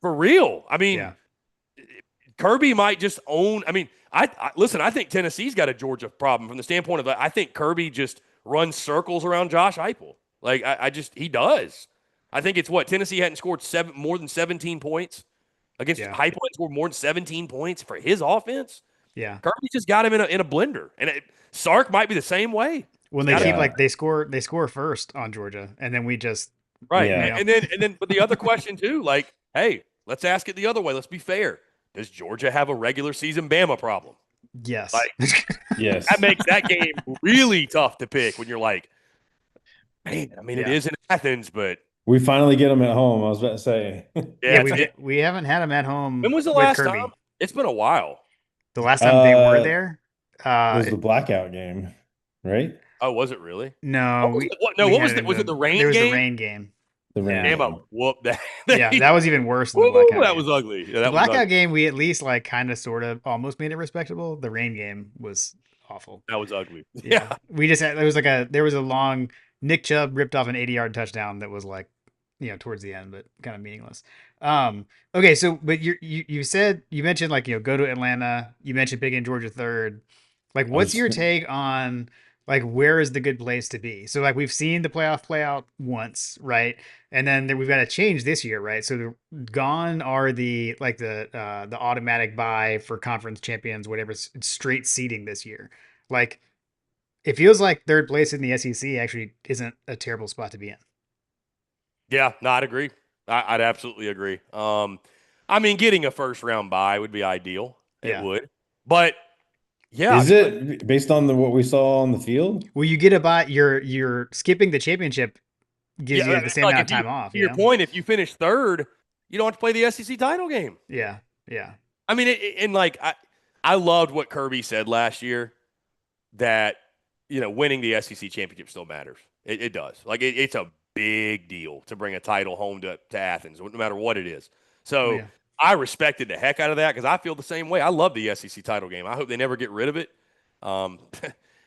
Speaker 1: for real. I mean,
Speaker 2: Yeah.
Speaker 1: Kirby might just own. I mean, listen. I think Tennessee's got a Georgia problem from the standpoint of I think Kirby just runs circles around Josh Heupel. Like he does. I think it's what Tennessee hadn't scored more than 17 points against
Speaker 2: Yeah.
Speaker 1: Heupel had scored more than 17 points for his offense.
Speaker 2: Yeah.
Speaker 1: Kirby just got him in a blender, and Sark might be the same way.
Speaker 2: When they
Speaker 1: Got
Speaker 2: keep
Speaker 1: him,
Speaker 3: Yeah.
Speaker 2: like they score first on Georgia, and then we just
Speaker 1: right,
Speaker 3: Yeah.
Speaker 1: and then but the other question too, like, hey, let's ask it the other way. Let's be fair. Does Georgia have a regular season Bama problem?
Speaker 2: yes.
Speaker 1: Like,
Speaker 3: Yes.
Speaker 1: that makes that game really tough to pick when you're like, man, I mean, it
Speaker 2: Yeah.
Speaker 1: is in Athens, but
Speaker 3: We finally get him at home. I was about to say.
Speaker 2: yeah,
Speaker 1: yeah.
Speaker 2: we haven't had him at home
Speaker 1: When was the
Speaker 2: with
Speaker 1: last
Speaker 2: Kirby.
Speaker 1: time? It's been a while.
Speaker 2: The last time they were
Speaker 3: Uh,
Speaker 2: there,
Speaker 3: it was the blackout game, right?
Speaker 1: Oh, was it really?
Speaker 2: no,
Speaker 1: What was it? Was it the rain
Speaker 2: There was
Speaker 1: game?
Speaker 2: the rain game.
Speaker 3: The rain
Speaker 2: Yeah.
Speaker 1: Bama
Speaker 3: game.
Speaker 1: whoop that.
Speaker 2: Yeah, that was even worse than the
Speaker 1: Woo,
Speaker 2: blackout
Speaker 1: that
Speaker 2: game.
Speaker 1: was ugly. Yeah,
Speaker 2: The
Speaker 1: that was
Speaker 2: blackout
Speaker 1: ugly.
Speaker 2: game, we at least like kind of sort of almost made it respectable. The rain game was awful.
Speaker 1: That was ugly.
Speaker 2: Yeah.
Speaker 1: Yeah.
Speaker 2: We just had there was a long Nick Chubb ripped off an 80-yard touchdown that was like, towards the end, but kind of meaningless. Okay, so but you mentioned like, go to Atlanta, you mentioned picking Georgia third. Like, what's your take on like where is the good place to be? So like we've seen the playoff play out once, right? And then we've got to change this year, right? So gone are the automatic bye for conference champions, whatever, straight seeding this year. Like, it feels like third place in the SEC actually isn't a terrible spot to be in.
Speaker 1: Yeah, no, I'd agree. I'd absolutely agree. I mean, getting a first round bye would be ideal. It
Speaker 2: Yeah.
Speaker 1: would. But yeah.
Speaker 3: Is it based on what we saw on the field?
Speaker 2: Well, you get a bye. You're skipping the championship gives you the same
Speaker 1: like
Speaker 2: amount
Speaker 1: if
Speaker 2: of time off.
Speaker 1: To your point, if you finish third, you don't have to play the SEC title game.
Speaker 2: Yeah, yeah.
Speaker 1: I mean, I loved what Kirby said last year that winning the SEC championship still matters. It does. Like it's a big deal to bring a title home to Athens, no matter what it is. So
Speaker 2: Oh, yeah.
Speaker 1: I respected the heck out of that because I feel the same way. I love the SEC title game. I hope they never get rid of it. But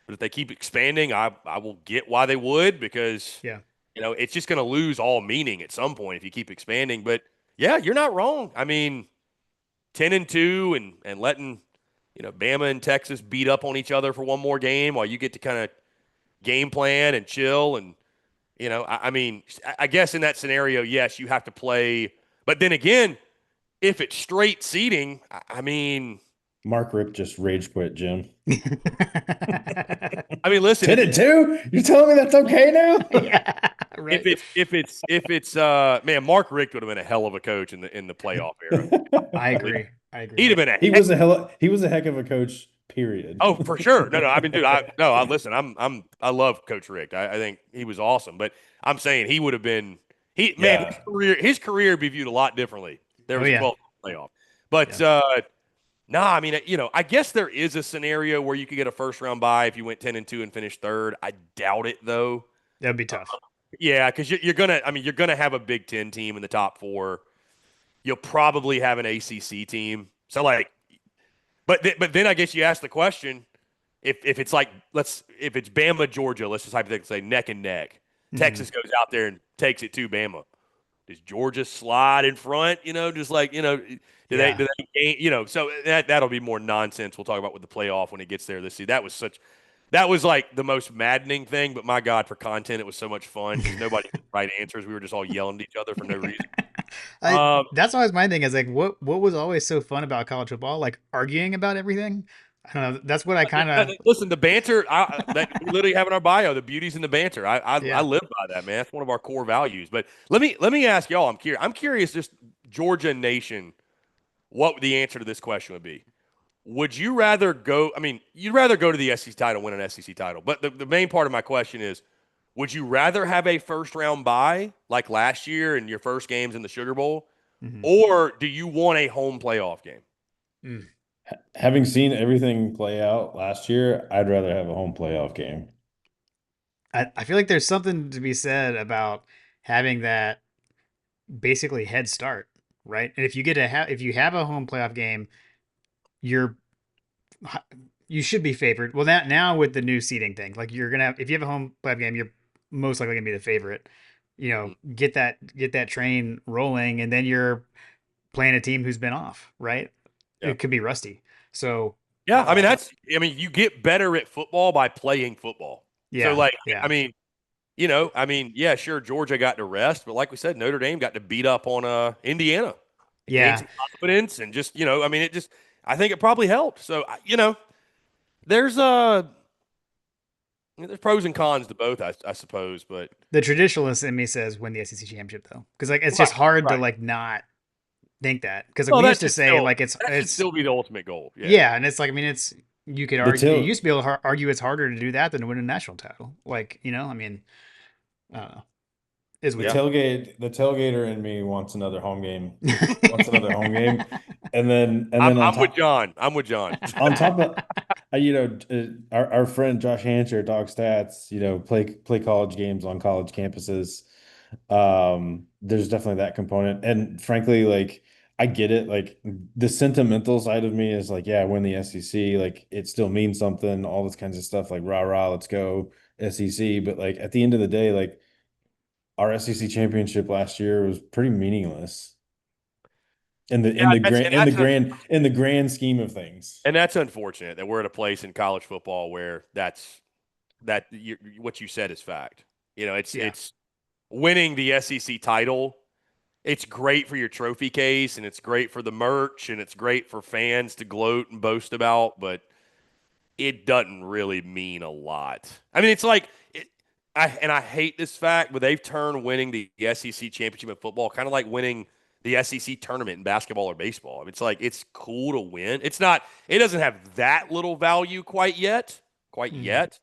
Speaker 1: if they keep expanding, I will get why they would because
Speaker 2: Yeah.
Speaker 1: It's just going to lose all meaning at some point if you keep expanding. But yeah, you're not wrong. I mean, 10-2 and letting Bama and Texas beat up on each other for one more game while you get to kind of game plan and chill. And I mean, I guess in that scenario, yes, you have to play. But then again, if it's straight seeding, I mean,
Speaker 3: Mark Rick just rage quit, Jim.
Speaker 1: listen,
Speaker 3: 10-2? You're telling me that's okay now?
Speaker 2: Yeah,
Speaker 1: if
Speaker 2: right.
Speaker 1: it's man, Mark Richt would have been a hell of a coach in the playoff era.
Speaker 2: I agree. I agree.
Speaker 1: He'd have been a
Speaker 3: He
Speaker 1: heck.
Speaker 3: was a heck of a coach, period.
Speaker 1: Oh, for sure. No, I mean, dude, I listen. I love Coach Richt. I think he was awesome. But I'm saying he would have been man,
Speaker 3: Yeah.
Speaker 1: his career would be viewed a lot differently. There
Speaker 2: Oh
Speaker 1: was a
Speaker 2: yeah.
Speaker 1: 12 playoff. But
Speaker 2: Yeah.
Speaker 1: nah, I mean, I guess there is a scenario where you could get a first round bye if you went 10-2 and finished third. I doubt it though.
Speaker 2: That'd be tough.
Speaker 1: Yeah, because you're gonna. I mean, you're gonna have a Big Ten team in the top four. You'll probably have an ACC team. So like, but then I guess you ask the question: if it's like if it's Bama Georgia, let's just hypothetically say neck and neck.
Speaker 2: Hmm.
Speaker 1: Texas goes out there and takes it to Bama. Does Georgia slide in front? Just like
Speaker 2: Yeah.
Speaker 1: do they gain, so that'll be more nonsense. We'll talk about with the playoff when it gets there this season. That was like the most maddening thing, but my God, for content, it was so much fun because nobody had the right answers. We were just all yelling at each other for no reason.
Speaker 2: I
Speaker 1: Um,
Speaker 2: That's always my thing is like what was always so fun about college football? Like arguing about everything. I don't know. That's what I kind of
Speaker 1: listen, the banter that we literally have in our bio, the beauties in the banter. I
Speaker 2: yeah.
Speaker 1: live by that, man. That's one of our core values. But let me ask y'all. I'm curious, just Georgia Nation, what the answer to this question would be. Would you rather go? I mean, you'd rather go to the SEC title, win an SEC title. But the main part of my question is, would you rather have a first round bye like last year in your first games in the Sugar Bowl,
Speaker 2: Mhm.
Speaker 1: or do you want a home playoff game?
Speaker 2: Mm.
Speaker 3: Having seen everything play out last year, I'd rather have a home playoff game.
Speaker 2: I feel like there's something to be said about having that basically head start, right? And if you get to have if you have a home playoff game, you're you should be favored. Well, now with the new seeding thing, like you're gonna have, if you have a home playoff game, you're most likely gonna be the favorite.
Speaker 1: Mm,
Speaker 2: Get that train rolling, and then you're playing a team who's been off, right?
Speaker 1: yeah.
Speaker 2: It could be rusty. So,
Speaker 1: Yeah, I mean
Speaker 2: uh,
Speaker 1: you get better at football by playing football. So
Speaker 2: yeah,
Speaker 1: like I
Speaker 2: yeah,
Speaker 1: mean, yeah, sure Georgia got to rest, but like we said, Notre Dame got to beat up on Indiana. It gained
Speaker 2: yeah.
Speaker 1: some confidence and just, I mean it just I think it probably helped. So, there's there's pros and cons to both, I suppose, but
Speaker 2: The traditionalist in me says win the SEC championship though, because like it's
Speaker 1: right,
Speaker 2: just hard to
Speaker 1: right.
Speaker 2: like not think that because like
Speaker 1: Well,
Speaker 2: we used to say like
Speaker 1: that should still be the ultimate goal. Yeah.
Speaker 2: yeah, and it's like I mean it's you could
Speaker 3: The
Speaker 2: argue you
Speaker 3: tail
Speaker 2: used to be able to argue it's harder to do that than to win a national title. Like I mean I don't know, is what
Speaker 3: the
Speaker 2: it
Speaker 1: Yeah.
Speaker 3: tailgater in me wants another home game. Wants another home game. And then
Speaker 1: I'm with John. I'm with John.
Speaker 3: on top of our friend Josh Hancher, Dog Stats, play college games on college campuses. There's definitely that component. And frankly, like I get it. Like the sentimental side of me is like, yeah, win the SEC, like it still means something, all this kinds of stuff, like rah rah, let's go SEC. But like at the end of the day, like our SEC championship last year was pretty meaningless in the in
Speaker 1: Yeah,
Speaker 3: the grand in the grand in the grand scheme of things.
Speaker 1: that's unfortunate that we're at a place in college football where what you said is fact. It's
Speaker 2: yeah,
Speaker 1: it's winning the SEC title. It's great for your trophy case and it's great for the merch and it's great for fans to gloat and boast about, but it doesn't really mean a lot. I mean, it's like I hate this fact, but they've turned winning the SEC championship in football kind of like winning the SEC tournament in basketball or baseball. I mean, it's like it's cool to win. It's not. It doesn't have that little value quite
Speaker 2: Mhm.
Speaker 1: yet.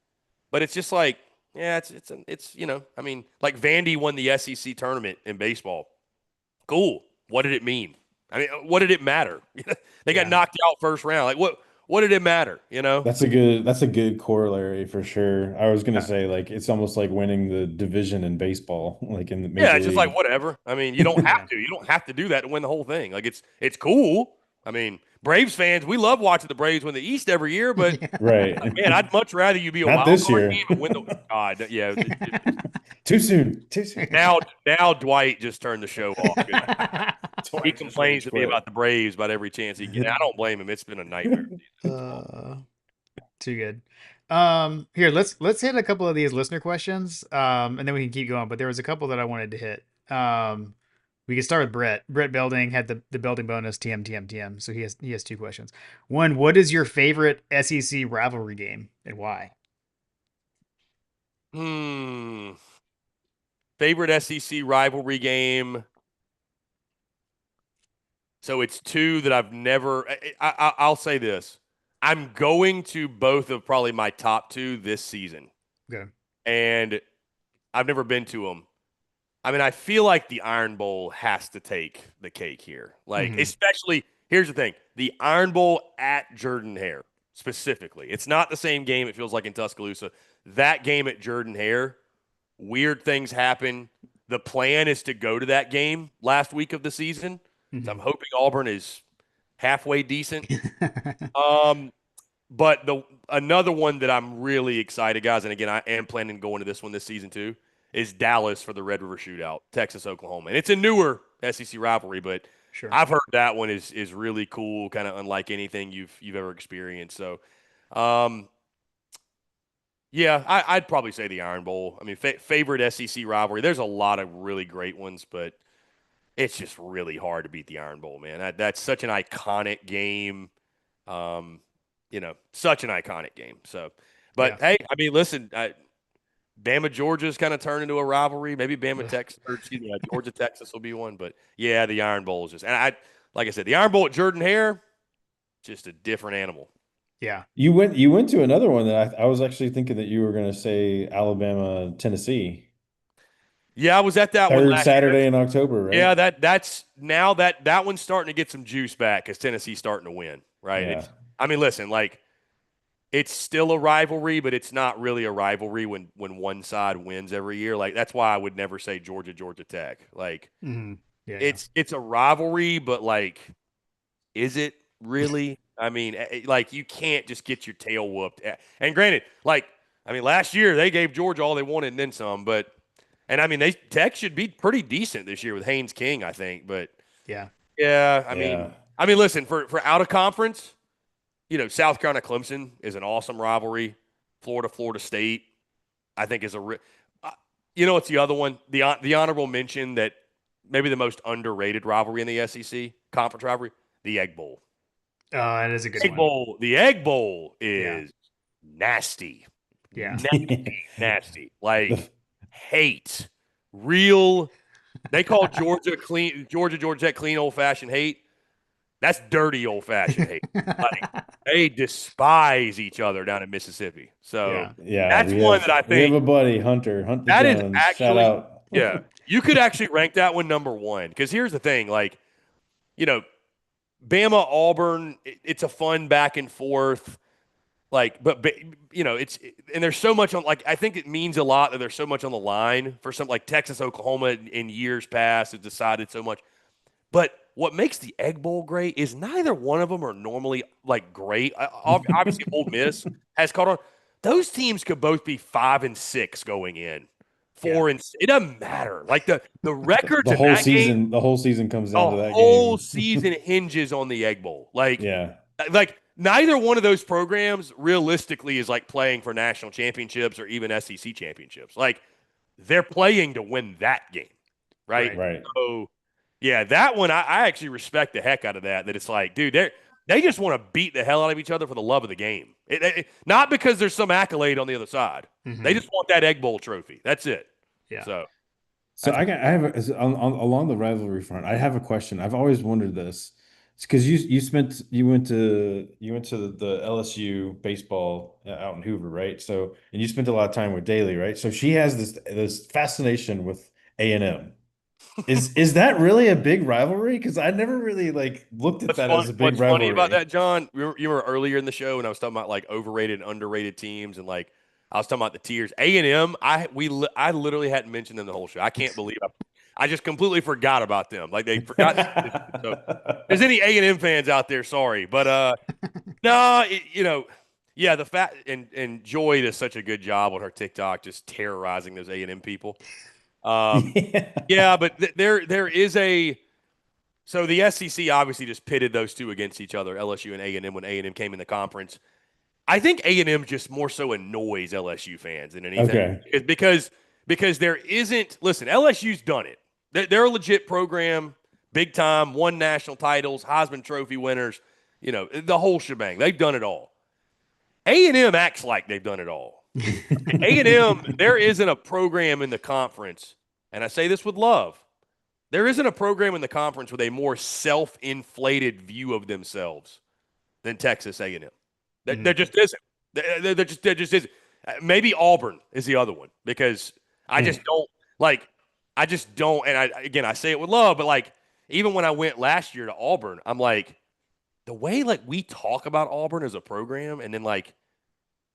Speaker 1: But it's just like, yeah, it's I mean, like Vandy won the SEC tournament in baseball. Cool. What did it mean? I mean, what did it matter? They got
Speaker 2: Yeah,
Speaker 1: knocked out first round. Like what did it matter?
Speaker 3: That's a good corollary for sure. I was gonna
Speaker 1: Yeah.
Speaker 3: say like it's almost like winning the division in baseball, like in the
Speaker 1: Yeah,
Speaker 3: major
Speaker 1: it's just like
Speaker 3: league.
Speaker 1: whatever. I mean, you don't have
Speaker 2: yeah.
Speaker 1: to. You don't have to do that to win the whole thing. Like it's cool. I mean, Braves fans, we love watching the Braves win the East every year, but
Speaker 3: Right.
Speaker 1: man, I'd much rather you be a
Speaker 3: Not
Speaker 1: wild
Speaker 3: this
Speaker 1: card
Speaker 3: year.
Speaker 1: team and win the. God, yeah.
Speaker 3: Too soon. Too soon.
Speaker 1: Now Dwight just turned the show off. He
Speaker 3: Dwight just
Speaker 1: complains
Speaker 3: rage
Speaker 1: to me
Speaker 3: quit.
Speaker 1: about the Braves about every chance he gets. I don't blame him. It's been a nightmare.
Speaker 2: Uh, Too good. Here, let's hit a couple of these listener questions, and then we can keep going. But there was a couple that I wanted to hit. We can start with Brett. Brett Belding had the Belding bonus TM. So he has two questions. One, what is your favorite SEC rivalry game and why?
Speaker 1: Hmm. Favorite SEC rivalry game. So it's two that I've never. I'll say this. I'm going to both of probably my top two this season,
Speaker 2: Okay.
Speaker 1: and I've never been to them. I mean, I feel like the Iron Bowl has to take the cake here. Like,
Speaker 2: Mm-hmm.
Speaker 1: especially here's the thing: the Iron Bowl at Jordan Hare specifically. It's not the same game. It feels like in Tuscaloosa. That game at Jordan Hare, weird things happen. The plan is to go to that game last week of the season. So I'm hoping Auburn is halfway decent.
Speaker 2: Mm-hmm.
Speaker 1: Um, but the another one that I'm really excited, guys, and again, I am planning to go into this one this season too, is Dallas for the Red River Shootout, Texas, Oklahoma. And it's a newer SEC rivalry, but
Speaker 2: Sure.
Speaker 1: I've heard that one is really cool, kind of unlike anything you've ever experienced. So, um, yeah, I'd probably say the Iron Bowl. I mean, favorite SEC rivalry. There's a lot of really great ones, but it's just really hard to beat the Iron Bowl, man. That's such an iconic game. Um, such an iconic game. So, but
Speaker 2: Yeah.
Speaker 1: hey, I mean, listen, Bama Georgia's kind of turned into a rivalry. Maybe Bama
Speaker 2: Ugh.
Speaker 1: Texas, or excuse me, Georgia Texas will be one. But yeah, the Iron Bowl is just, and like I said, the Iron Bowl at Jordan Hare, just a different animal.
Speaker 2: Yeah.
Speaker 3: You went to another one that I was actually thinking that you were going to say Alabama, Tennessee.
Speaker 1: Yeah, I was at that one
Speaker 3: Third
Speaker 1: last year.
Speaker 3: Saturday in October, right?
Speaker 1: Yeah, that's now that one's starting to get some juice back because Tennessee's starting to win, right?
Speaker 3: Yeah.
Speaker 1: I mean, listen, like it's still a rivalry, but it's not really a rivalry when one side wins every year. Like that's why I would never say Georgia Tech. Like
Speaker 2: Mm-hmm. Yeah. Yeah.
Speaker 1: it's a rivalry, but like, is it really? I mean, like you can't just get your tail whooped. And granted, like I mean, last year they gave Georgia all they wanted and then some, but and I mean they Tech should be pretty decent this year with Haynes King, I think. But
Speaker 2: Yeah.
Speaker 1: yeah,
Speaker 3: Yeah.
Speaker 1: I mean, listen for out of conference. South Carolina Clemson is an awesome rivalry. Florida State, I think, is it's the other one. The honorable mention that maybe the most underrated rivalry in the SEC conference rivalry, the Egg Bowl.
Speaker 2: That is a good one.
Speaker 1: The Egg Bowl
Speaker 2: Yeah.
Speaker 1: is nasty,
Speaker 2: Yeah.
Speaker 1: nasty. Like
Speaker 3: The
Speaker 1: hate, real. They call Georgia Tech clean old fashioned hate. That's dirty old fashioned hate. Like they despise each other down in Mississippi. So
Speaker 2: Yeah.
Speaker 3: yeah,
Speaker 1: that's one that I
Speaker 3: we have
Speaker 1: think
Speaker 3: a buddy, Hunter, Hunt the
Speaker 1: that is
Speaker 3: Jones. Shout
Speaker 1: actually,
Speaker 3: out.
Speaker 1: yeah, you could actually rank that one number one. Because here's the thing, like, you know, Bama Auburn, it's a fun back and forth. Like, but it's and there's so much on. Like, I think it means a lot that there's so much on the line for some like Texas, Oklahoma in years past has decided so much. But what makes the Egg Bowl great is neither one of them are normally like great. Obviously, Ole Miss has caught on. Those teams could both be 5-6 going in,
Speaker 2: Yeah.
Speaker 1: it doesn't matter. Like the records
Speaker 3: The
Speaker 1: in
Speaker 3: whole
Speaker 1: that game,
Speaker 3: season, the whole season comes down
Speaker 1: the
Speaker 3: to that
Speaker 1: whole
Speaker 3: game.
Speaker 1: season hinges on the Egg Bowl.
Speaker 3: Yeah.
Speaker 1: Like neither one of those programs realistically is like playing for national championships or even SEC championships. Like they're playing to win that game, right?
Speaker 2: Right.
Speaker 3: Right.
Speaker 1: So yeah, that one I actually respect the heck out of that. That it's like, dude, they just want to beat the hell out of each other for the love of the game. Not because there's some accolade on the other side. They
Speaker 2: Mm-hmm.
Speaker 1: just want that Egg Bowl trophy. That's it.
Speaker 2: Yeah.
Speaker 1: So
Speaker 3: So
Speaker 1: that's
Speaker 3: I have along the rivalry front. I have a question. I've always wondered this. It's because you went to the LSU baseball out in Hoover, right? So and you spent a lot of time with Daly, right? So she has this fascination with A&M. Is that really a big rivalry? Because I never really like looked at that as a big
Speaker 1: what's funny about
Speaker 3: rivalry.
Speaker 1: that, John. You were earlier in the show when I was talking about like overrated and underrated teams, and like I was talking about the tiers. A and M, I literally hadn't mentioned them the whole show. I can't believe I just completely forgot about them. Like they forgot. So, if there's any A&M fans out there, sorry, but no, yeah, the fact and Joy does such a good job on her TikTok, just terrorizing those A&M people. Um,
Speaker 3: Yeah.
Speaker 1: yeah, but there is a so the SEC obviously just pitted those two against each other, LSU and A&M when A&M came in the conference. I think A&M just more so annoys LSU fans than anything
Speaker 3: Okay.
Speaker 1: because there isn't. Listen, LSU's done it. They're a legit program, big time, won national titles, Heisman Trophy winners. The whole shebang. They've done it all. A&M acts like they've done it all. A&M, there isn't a program in the conference, and I say this with love. There isn't a program in the conference with a more self-inflated view of themselves than Texas A&M. There
Speaker 2: Mhm.
Speaker 1: just isn't. There just isn't. Maybe Auburn is the other one because I just don't like. I just don't. And I say it with love, but like even when I went last year to Auburn, I'm like the way like we talk about Auburn as a program, and then like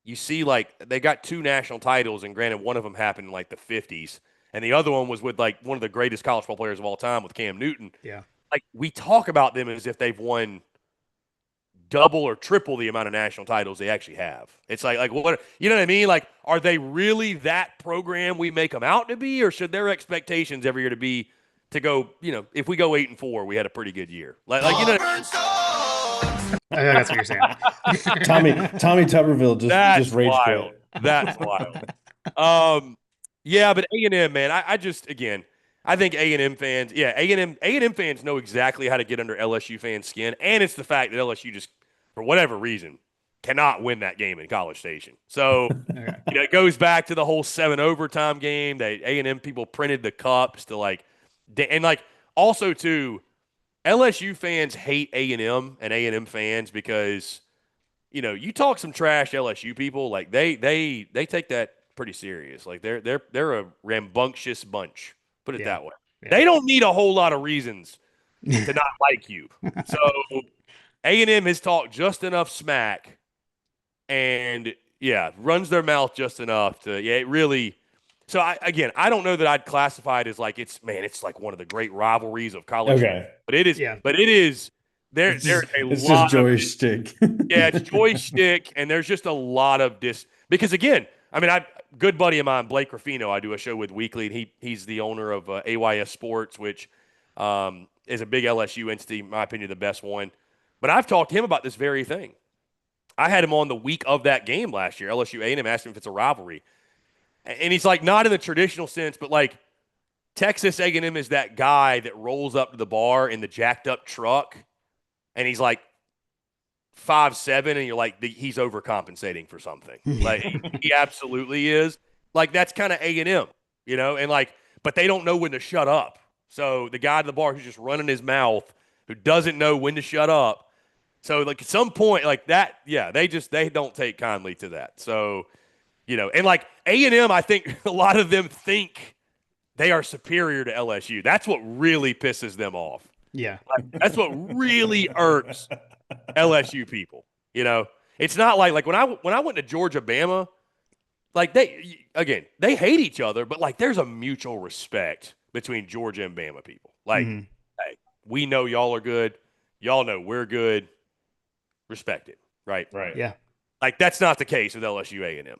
Speaker 1: you see like they got two national titles, and granted one of them happened in like the 50s, and the other one was with like one of the greatest college football players of all time with Cam Newton.
Speaker 2: Yeah.
Speaker 1: Like we talk about them as if they've won double or triple the amount of national titles they actually have. It's like what you know what I mean? Like, are they really that program we make them out to be, or should their expectations every year to be to go? If we go 8-4, we had a pretty good year. Like you know,
Speaker 2: I think that's what you're saying.
Speaker 3: Tommy Tuberville just
Speaker 1: that's
Speaker 3: rage
Speaker 1: wild.
Speaker 3: quit.
Speaker 1: That's wild. Yeah, but A&M, man, I just again, I think A&M fans, yeah, A&M fans know exactly how to get under LSU fans' skin, and it's the fact that LSU just, for whatever reason, cannot win that game in College Station. So
Speaker 2: Okay.
Speaker 1: it goes back to the whole 7 overtime game. They A&M people printed the cups to like, and like also too, LSU fans hate A&M and A&M fans because you talk some trash LSU people, like they take that pretty serious. Like they're a rambunctious bunch. Put it
Speaker 2: Yeah.
Speaker 1: that way.
Speaker 2: Yeah.
Speaker 1: They don't need a whole lot of reasons to not like you. So A&M has talked just enough smack and yeah, runs their mouth just enough to it really. So I don't know that I'd classify it as like it's like one of the great rivalries of college,
Speaker 3: Okay.
Speaker 1: but it is.
Speaker 2: Yeah.
Speaker 1: But it is. There's a
Speaker 3: It's just
Speaker 1: lot of
Speaker 3: joystick.
Speaker 1: yeah, it's joystick, and there's just a lot of because again, I mean, good buddy of mine, Blake Ruffino, I do a show with weekly, and he's the owner of AYS Sports, which is a big LSU entity, in my opinion, the best one. But I've talked to him about this very thing. I had him on the week of that game last year, LSU A&M, asked him if it's a rivalry, and he's like, not in the traditional sense, but like Texas A&M is that guy that rolls up to the bar in the jacked up truck, and he's like 5'7", and you're like he's overcompensating for something. Like he absolutely is. Like that's kind of A&M, and like, but they don't know when to shut up. So the guy at the bar who's just running his mouth, who doesn't know when to shut up. So like at some point like that, yeah, they don't take kindly to that. So and like A&M, I think a lot of them think they are superior to LSU. That's what really pisses them off.
Speaker 2: Yeah.
Speaker 1: Like, that's what really irks LSU people. It's not like when I went to Georgia, Bama, like they hate each other, but like there's a mutual respect between Georgia and Bama people. Like,
Speaker 2: Hmm.
Speaker 1: hey, we know y'all are good, y'all know we're good, respect it, right?
Speaker 3: Right.
Speaker 2: Yeah.
Speaker 1: Like that's not the case with LSU A&M.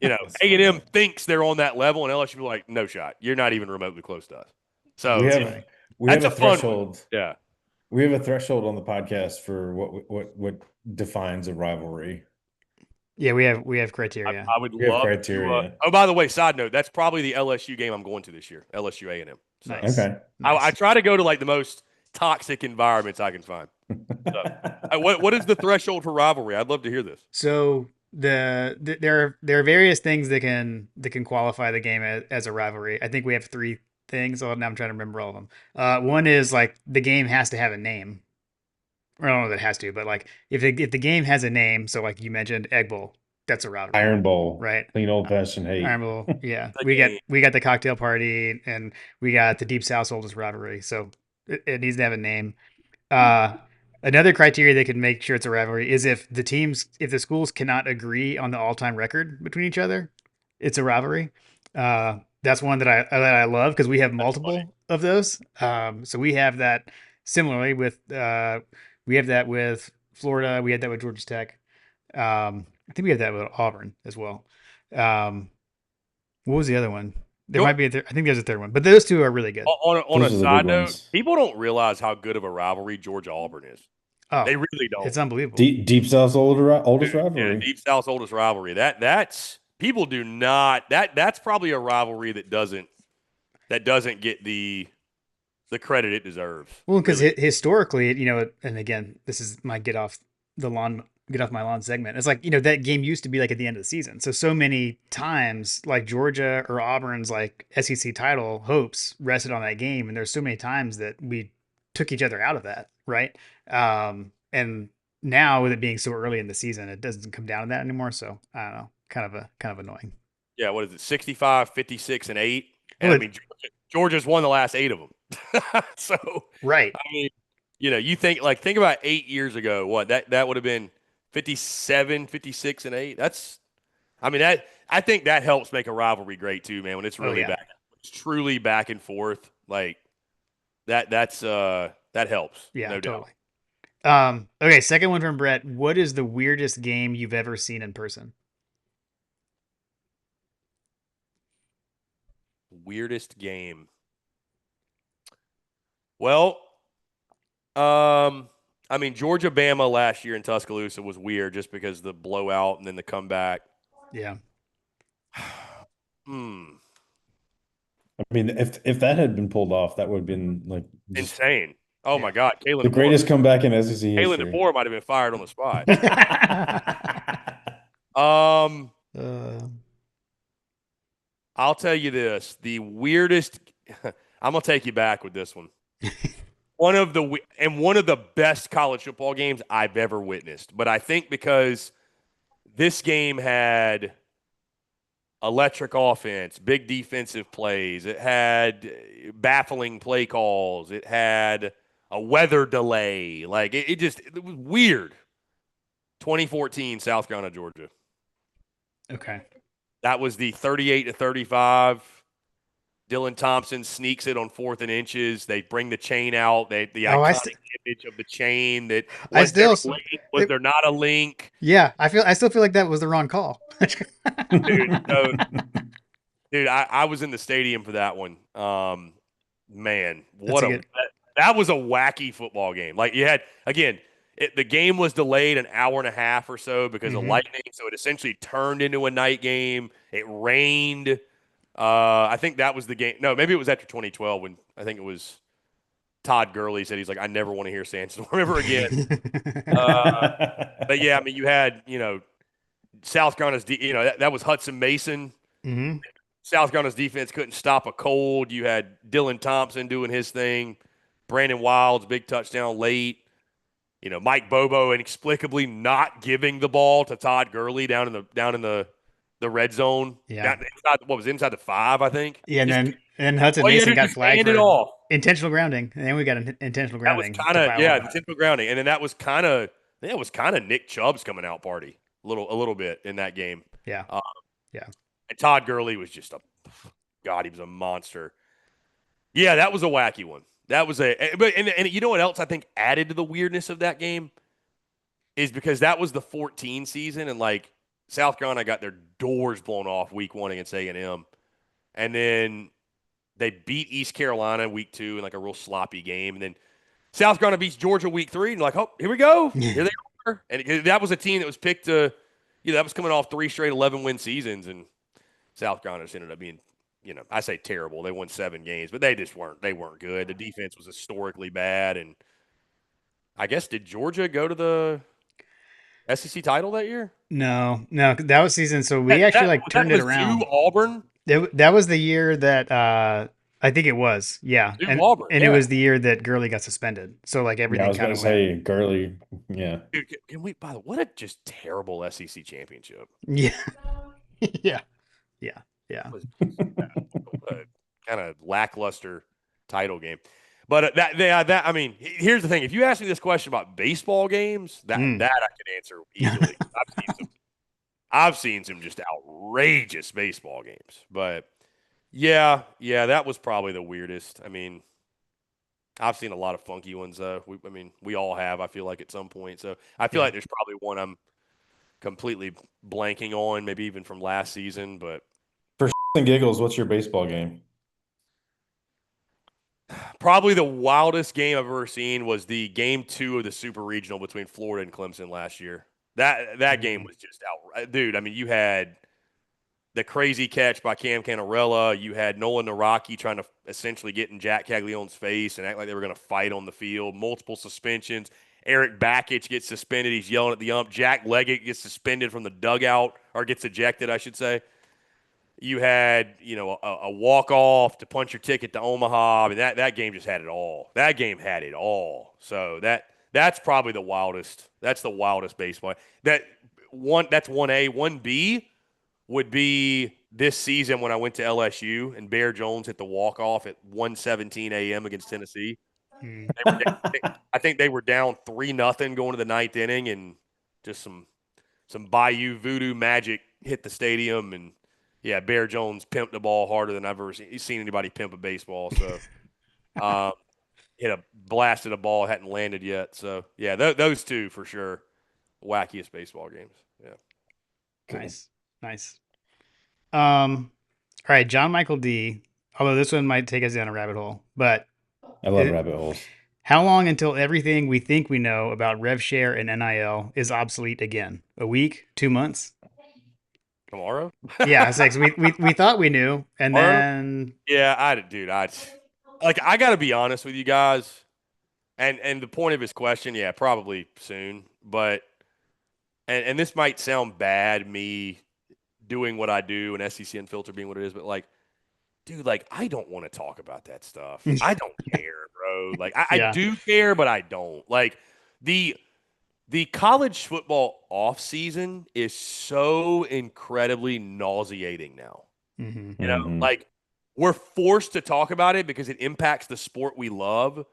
Speaker 3: That's
Speaker 1: A&M
Speaker 3: funny.
Speaker 1: thinks they're on that level, and LSU like, no shot, you're not even remotely close to us.
Speaker 3: We
Speaker 1: So
Speaker 2: That's
Speaker 3: have
Speaker 2: funny.
Speaker 3: we have
Speaker 1: that's
Speaker 3: a
Speaker 1: a fun one.
Speaker 3: threshold.
Speaker 1: Yeah.
Speaker 3: We have a threshold on the podcast for what defines a rivalry.
Speaker 2: Yeah, we have
Speaker 1: I,
Speaker 2: criteria.
Speaker 1: I would
Speaker 3: We have
Speaker 1: love to.
Speaker 3: criteria.
Speaker 1: Oh, by the way, side note, that's probably the LSU game I'm going to this year. LSU A&M. So
Speaker 2: Nice.
Speaker 3: Okay.
Speaker 1: I
Speaker 2: Nice.
Speaker 1: try to go to like the most toxic environments I can find. So, what is the threshold for rivalry? I'd love to hear this.
Speaker 2: So there are various things that can qualify the game as a rivalry. I think we have three things. Oh, now I'm trying to remember all of them. One is like the game has to have a name. Or I don't know that it has to, but like if the game has a name, so like you mentioned Egg Bowl, that's a rivalry,
Speaker 3: Iron Bowl,
Speaker 2: right?
Speaker 3: clean old fashioned hate.
Speaker 2: Iron Bowl, yeah.
Speaker 1: The
Speaker 2: We got
Speaker 1: game.
Speaker 2: we got the cocktail party and we got the Deep South Soldiers rivalry. So it needs to have a name. Uh, Another criteria that could make sure it's a rivalry is if the schools cannot agree on the all-time record between each other, it's a rivalry. That's one that I love because we have
Speaker 1: That's funny.
Speaker 2: multiple of those. So we have that similarly with we have that with Florida. We had that with Georgia Tech. I think we have that with Auburn as well. Um, what was the other one? There might be I think there's a third one, but those two are really good.
Speaker 1: On a
Speaker 3: Those are the big
Speaker 1: side note,
Speaker 3: ones.
Speaker 1: people don't realize how good of a rivalry Georgia Auburn is.
Speaker 2: Oh,
Speaker 1: They really don't.
Speaker 2: it's unbelievable.
Speaker 3: Deep South's oldest
Speaker 1: Yeah,
Speaker 3: rivalry.
Speaker 1: Deep South's oldest rivalry. That's people do not that's probably a rivalry that doesn't get the credit it deserves.
Speaker 2: Well, because
Speaker 1: Really.
Speaker 2: historically, and again, this is my get off my lawn segment. It's like, that game used to be like at the end of the season. So many times, like Georgia or Auburn's like SEC title hopes rested on that game. And there's so many times that we took each other out of that, right? And now with it being so early in the season, it doesn't come down to that anymore. So I don't know, kind of annoying.
Speaker 1: Yeah, what is it? 65, 56, and 8. And
Speaker 2: Well,
Speaker 1: I mean Georgia's won the last 8 of them. So,
Speaker 2: right.
Speaker 1: I mean, you think about 8 years ago, what that would have been 57, 56, and 8. That I think that helps make a rivalry great too, man, when it's
Speaker 2: Oh
Speaker 1: really
Speaker 2: yeah.
Speaker 1: back. It's truly back and forth. Like that helps,
Speaker 2: Yeah,
Speaker 1: no doubt.
Speaker 2: totally. Okay, second one from Brett. What is the weirdest game you've ever seen in person?
Speaker 1: Weirdest game. Well, I mean Georgia Bama last year in Tuscaloosa was weird just because the blowout and then the comeback.
Speaker 2: Yeah.
Speaker 1: Hmm.
Speaker 3: I mean, if that had been pulled off, that would have been like just
Speaker 1: Insane. Oh
Speaker 2: Yeah.
Speaker 1: my God,
Speaker 3: the greatest comeback in SEC
Speaker 1: Kalen
Speaker 3: history.
Speaker 1: DeBoer might have been fired on the spot. Um,
Speaker 2: uh,
Speaker 1: I'll tell you this: the weirdest. I'm gonna take you back with this one. One of the best college football games I've ever witnessed. But I think because this game had electric offense, big defensive plays, it had baffling play calls, it had a weather delay. Like it was weird. 2014 South Carolina, Georgia.
Speaker 2: okay.
Speaker 1: That was the 38-35. Dylan Thompson sneaks it on 4th and inches. They bring the chain out. The
Speaker 2: Oh,
Speaker 1: iconic image of the chain. That
Speaker 2: I
Speaker 1: was there
Speaker 2: still,
Speaker 1: a link? Was there not a link?
Speaker 2: yeah, I still feel like that was the wrong call.
Speaker 1: Dude, so, dude, I was in the stadium for that one. Man,
Speaker 2: That's a good.
Speaker 1: that was a wacky football game. Like you had again, the game was delayed an hour and a half or so because of
Speaker 2: Hmm.
Speaker 1: lightning, so it essentially turned into a night game. It rained. I think that was the game. No, maybe it was after 2012 when I think it was Todd Gurley said he's like, I never want to hear Sandstorm ever again. But yeah, I mean, you had South Carolina's, that was Hudson Mason.
Speaker 2: Hmm.
Speaker 1: South Carolina's defense couldn't stop a cold. You had Dylan Thompson doing his thing. Brandon Wilds, big touchdown late. Mike Bobo inexplicably not giving the ball to Todd Gurley down in the red zone.
Speaker 2: Yeah.
Speaker 1: Down inside, what was it, inside the 5, I think.
Speaker 2: Yeah, and
Speaker 1: Just
Speaker 2: then Hudson
Speaker 1: all you had
Speaker 2: Mason
Speaker 1: to do
Speaker 2: got
Speaker 1: is just
Speaker 2: flagged
Speaker 1: hand it
Speaker 2: for
Speaker 1: off.
Speaker 2: intentional grounding, and then we got an intentional
Speaker 1: That was
Speaker 2: grounding
Speaker 1: kind
Speaker 2: to
Speaker 1: of
Speaker 2: pile
Speaker 1: yeah,
Speaker 2: on.
Speaker 1: the typical grounding, and then that was kind of Nick Chubb's coming out party a little bit in that game.
Speaker 2: Yeah.
Speaker 1: Uh,
Speaker 2: Yeah.
Speaker 1: and Todd Gurley was just he was a monster. Yeah, that was a wacky one. That was and you know what else I think added to the weirdness of that game is because that was the 14 season and like South Carolina got their doors blown off week 1 against A&M, and then they beat East Carolina week 2 in like a real sloppy game, and then South Carolina beats Georgia week 3, and like, oh, here we go. Here they are. And that was a team that was picked that was coming off 3 straight 11-win seasons, and South Carolina just ended up being, I say terrible. They won 7 games, but they weren't good. The defense was historically bad, and I guess did Georgia go to the SEC title that year?
Speaker 2: No, that was season. So we
Speaker 1: That
Speaker 2: actually
Speaker 1: that
Speaker 2: like
Speaker 1: was that
Speaker 2: turned it
Speaker 1: Mizzou
Speaker 2: around.
Speaker 1: Auburn.
Speaker 2: That was the year that I think it was. Yeah,
Speaker 1: Mizzou
Speaker 2: and
Speaker 1: Auburn,
Speaker 2: it
Speaker 1: yeah.
Speaker 2: was the year that Gurley got suspended. So like
Speaker 3: Yeah, I
Speaker 2: everything
Speaker 3: was
Speaker 2: kind
Speaker 3: gonna
Speaker 2: of went.
Speaker 3: say Gurley. Yeah.
Speaker 1: Dude, can we by the what a just terrible SEC championship.
Speaker 2: Yeah. Yeah. Yeah. Yeah.
Speaker 1: It was kind of lackluster title game. But I mean, here's the thing: if you ask me this question about baseball games, that
Speaker 2: Mm.
Speaker 1: I can answer easily. I've seen some just outrageous baseball games. But Yeah, that was probably the weirdest. I mean, I've seen a lot of funky ones though. I mean, we all have. I feel like at some point. So I feel
Speaker 2: Yeah.
Speaker 1: like there's probably one I'm completely blanking on, maybe even from last season. But
Speaker 3: For and giggles, what's your baseball game?
Speaker 1: probably the wildest game I've ever seen was the game two of the Super Regional between Florida and Clemson last year. That game
Speaker 2: Mm.
Speaker 1: was just out, dude. I mean, you had the crazy catch by Cam Canarella. You had Nolan Naraki trying to essentially get in Jack Caglione's face and act like they were going to fight on the field. Multiple suspensions. Eric Bakich gets suspended. He's yelling at the ump. Jack Leggett gets suspended from the dugout, or gets ejected, I should say. You had, a walk off to punch your ticket to Omaha. I mean, that game just had it all. That game had it all. So that's probably the wildest. That's the wildest baseball. That's 1A. 1B would be this season when I went to LSU and Bear Jones hit the walk off at 1:17 a.m. against Tennessee.
Speaker 2: Mm.
Speaker 1: They were I think they were down 3-0 going to the ninth inning, and just some Bayou voodoo magic hit the stadium, and yeah, Bear Jones pimped the ball harder than I've ever seen anybody pimp a baseball. So um, blasted a ball hadn't landed yet. So yeah, those two for sure, wackiest baseball games. Yeah.
Speaker 3: Cool.
Speaker 2: Nice. Nice. All right, John Michael D. Although this one might take us down a rabbit hole, but
Speaker 3: I love
Speaker 2: it,
Speaker 3: rabbit holes.
Speaker 2: how long until everything we think we know about rev share and NIL is obsolete again? A week? 2 months?
Speaker 1: Tomorrow.
Speaker 2: Yeah, it's like we thought we knew, and
Speaker 1: Tomorrow.
Speaker 2: then
Speaker 1: Yeah, dude, I got to be honest with you guys, and the point of his question, yeah, probably soon, but and this might sound bad, me doing what I do and SEC Unfiltered being what it is, but like, dude, like I don't want to talk about that stuff. I don't care, bro. Like I
Speaker 2: yeah.
Speaker 1: do care, but I don't. Like the the college football off season is so incredibly nauseating now.
Speaker 2: Hmm.
Speaker 3: Hmm.
Speaker 1: Like we're forced to talk about it because it impacts the sport we love.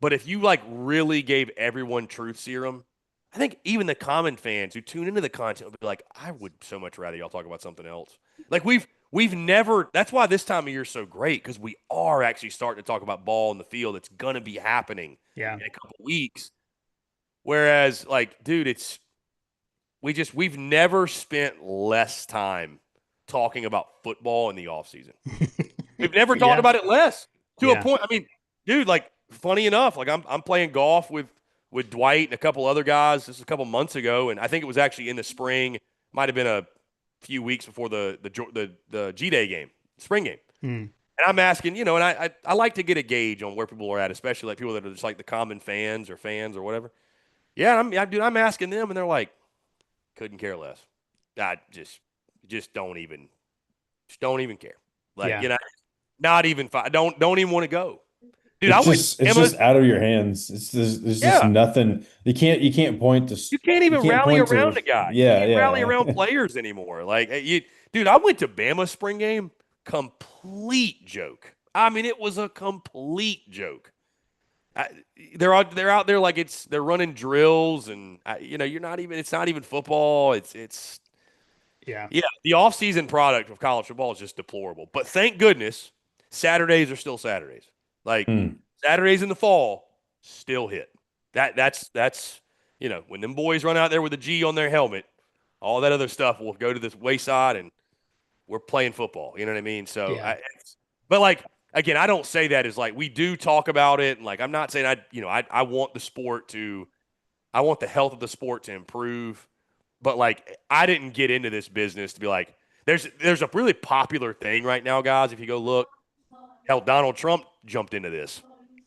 Speaker 1: But if you like really gave everyone truth serum, I think even the common fans who tune into the content would be like, I would so much rather y'all talk about something else. Like we've never. That's why this time of year is so great because we are actually starting to talk about ball in the field. It's gonna be happening
Speaker 2: Yeah.
Speaker 1: in a couple weeks. Whereas, like, dude, we've never spent less time talking about football in the offseason. We've never talked
Speaker 2: yeah.
Speaker 1: about it less to a
Speaker 2: Yeah.
Speaker 1: point. I mean, dude, like funny enough, like I'm playing golf with Dwight and a couple other guys. This was a couple months ago, and I think it was actually in the spring. Might have been a few weeks before the G Day game, spring game.
Speaker 2: Mm.
Speaker 1: And I'm asking, and I like to get a gauge on where people are at, especially like people that are just like the common fans or whatever. Yeah, I'm asking them, and they're like, couldn't care less. I just don't even care. Like,
Speaker 2: Yeah.
Speaker 1: not even don't even want to go. Dude, I went to
Speaker 3: It's
Speaker 1: Bama.
Speaker 3: just out of your hands. It's just, there's just
Speaker 1: Yeah,
Speaker 3: nothing. You can't point to
Speaker 1: you can't
Speaker 3: you
Speaker 1: even
Speaker 3: can't
Speaker 1: rally
Speaker 3: point to
Speaker 1: around a guy. You
Speaker 3: yeah,
Speaker 1: can't rally
Speaker 3: yeah.
Speaker 1: around players anymore. Like dude, I went to Bama spring game. Complete joke. I mean, it was a complete joke. I, they're out there like they're running drills and you're not even it's not even football. It's
Speaker 2: Yeah.
Speaker 1: yeah, the off-season product of college football is just deplorable. But thank goodness, Saturdays are still Saturdays. Like
Speaker 3: Hmm.
Speaker 1: Saturdays in the fall still hit. That's when them boys run out there with a G on their helmet, all that other stuff will go to this wayside and we're playing football. You know what I mean? So
Speaker 2: Yeah.
Speaker 1: but like again, I don't say that as like we do talk about it and like I'm not saying I want the sport to I want the health of the sport to improve. But like, I didn't get into this business to be like, there's a really popular thing right now, guys. If you go look, hell, Donald Trump jumped into this,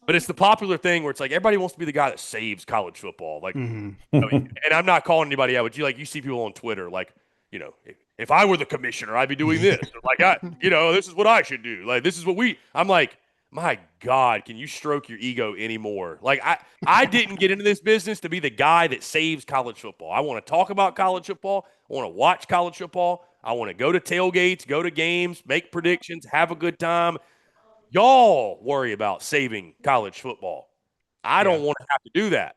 Speaker 1: but it's the popular thing where it's like everybody wants to be the guy that saves college football. Like,
Speaker 2: Hmm.
Speaker 1: and I'm not calling anybody out, but you see people on Twitter like, if I were the commissioner, I'd be doing this. Or like this is what I should do. Like this is what we. I'm like, my God, can you stroke your ego anymore? Like I didn't get into this business to be the guy that saves college football. I want to talk about college football. I want to watch college football. I want to go to tailgates, go to games, make predictions, have a good time. Y'all worry about saving college football. I
Speaker 2: Yeah.
Speaker 1: don't want to have to do that.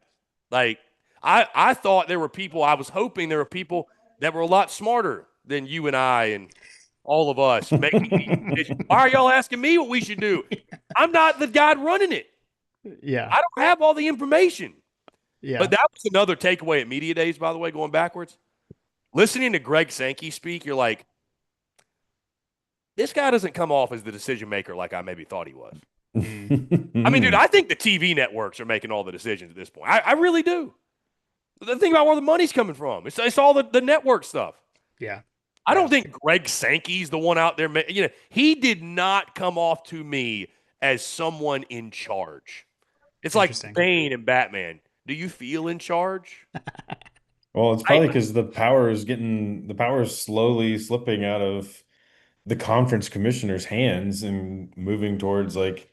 Speaker 1: Like I thought there were people. I was hoping there were people that were a lot smarter than you and I and all of us making these decisions. Why are y'all asking me what we should do? I'm not the guy running it.
Speaker 2: Yeah.
Speaker 1: I don't have all the information. But
Speaker 2: Yeah.
Speaker 1: that was another takeaway at media days, by the way, going backwards. Listening to Greg Sankey speak, you're like, this guy doesn't come off as the decision maker like I maybe thought he was.
Speaker 2: Mm.
Speaker 1: I mean, dude, I think the TV networks are making all the decisions at this point. I really do. The thing about where the money's coming from, it's all the network stuff.
Speaker 2: Yeah.
Speaker 1: I
Speaker 2: Yeah.
Speaker 1: don't think Greg Sankey's the one out there. He did not come off to me as someone in charge. It's like
Speaker 2: Interesting.
Speaker 1: Bane and Batman. Do you feel in charge?
Speaker 3: Well, it's
Speaker 1: I
Speaker 3: probably because the power is slowly slipping out of the conference commissioner's hands and moving towards like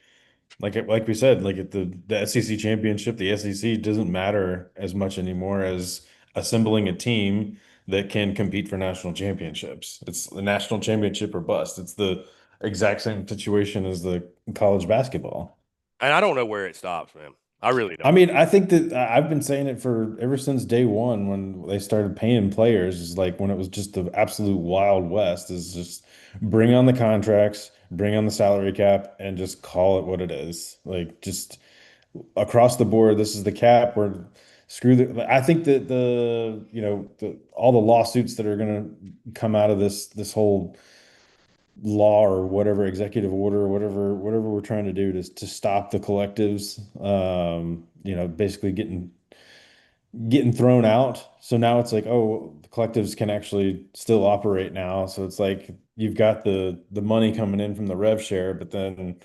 Speaker 3: we said, like at the SEC championship, the SEC doesn't matter as much anymore as assembling a team that can compete for national championships. It's the national championship or bust. It's the exact same situation as the college basketball.
Speaker 1: and I don't know where it stops, man. I really
Speaker 3: I
Speaker 1: don't.
Speaker 3: mean, I think that I've been saying it for ever since day one when they started paying players, is like when it was just the absolute wild west, is just bring on the contracts, bring on the salary cap, and just call it what it is. Like just across the board, this is the cap. Or screw the. I think that all the lawsuits that are going to come out of this whole law or whatever executive order or whatever we're trying to do to stop the collectives, basically getting thrown out. So now it's like, oh, the collectives can actually still operate now. So it's like you've got the money coming in from the rev share, but then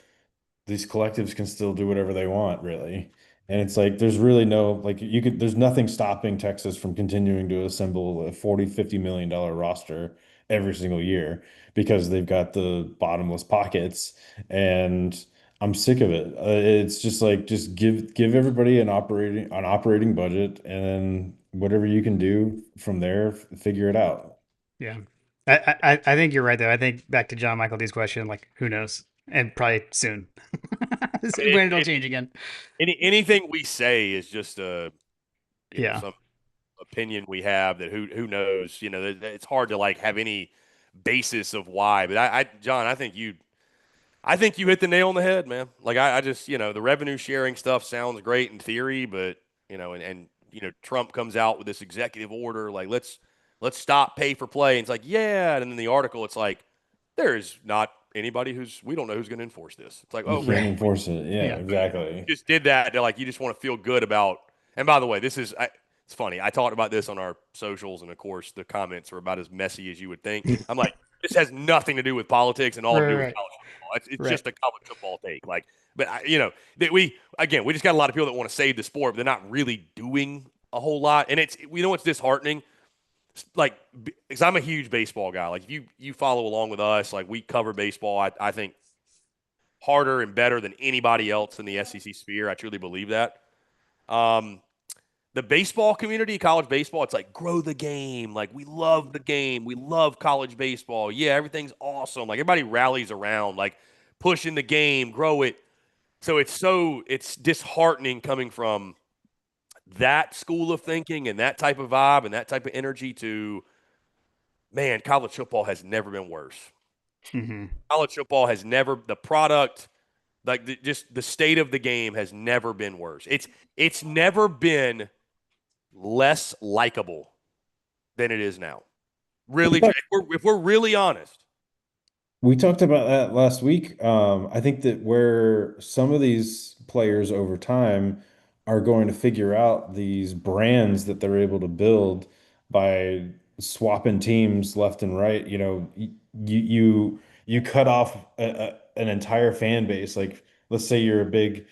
Speaker 3: these collectives can still do whatever they want, really. And it's like there's really no like there's nothing stopping Texas from continuing to assemble a 40, $50 million roster every single year because they've got the bottomless pockets. And I'm sick of it. It's just like just give everybody an operating budget, and then whatever you can do from there, figure it out.
Speaker 2: Yeah. I think you're right though. I think back to John Michael D's question, like who knows? And probably soon.
Speaker 1: I mean,
Speaker 2: When it'll change again.
Speaker 1: anything we say is just
Speaker 2: Yeah.
Speaker 1: some opinion we have that who knows. It's hard to like have any basis of why. But John, I think you hit the nail on the head, man. Like I just, the revenue sharing stuff sounds great in theory, but Trump comes out with this executive order, like let's stop pay for play. And it's like, yeah, and then in the article it's like, there is not anybody we don't know who's going to enforce this. It's like,
Speaker 3: You
Speaker 1: oh,
Speaker 3: can't
Speaker 2: Right.
Speaker 3: enforce it. Yeah,
Speaker 2: Yeah.
Speaker 3: exactly.
Speaker 1: just did that. They're like, you just want to feel good about. And by the way, it's funny. I talked about this on our socials, and of course, the comments are about as messy as you would think. I'm like, this has nothing to do with politics and all to
Speaker 2: Right.
Speaker 1: do with
Speaker 2: Right.
Speaker 1: college football. It's
Speaker 2: Right.
Speaker 1: just a college football take. Like, but that we just got a lot of people that want to save the sport, but they're not really doing a whole lot. And it's disheartening. Like, because I'm a huge baseball guy. Like, if you follow along with us, like we cover baseball. I think harder and better than anybody else in the SEC sphere. I truly believe that. Um, the baseball community, college baseball, it's like grow the game. Like we love the game. We love college baseball. Yeah, everything's awesome. Like everybody rallies around, like pushing the game, grow it. So it's disheartening coming from that school of thinking and that type of vibe and that type of energy to, man, college football has never been worse.
Speaker 2: Hmm.
Speaker 1: College football has never the product like just the state of the game has never been worse. It's never been less likable than it is now.
Speaker 3: We
Speaker 1: Really,
Speaker 3: talked,
Speaker 1: if we're really honest.
Speaker 3: we talked about that last week. I think that where some of these players over time are going to figure out these brands that they're able to build by swapping teams left and right. You cut off an entire fan base. Like, let's say you're a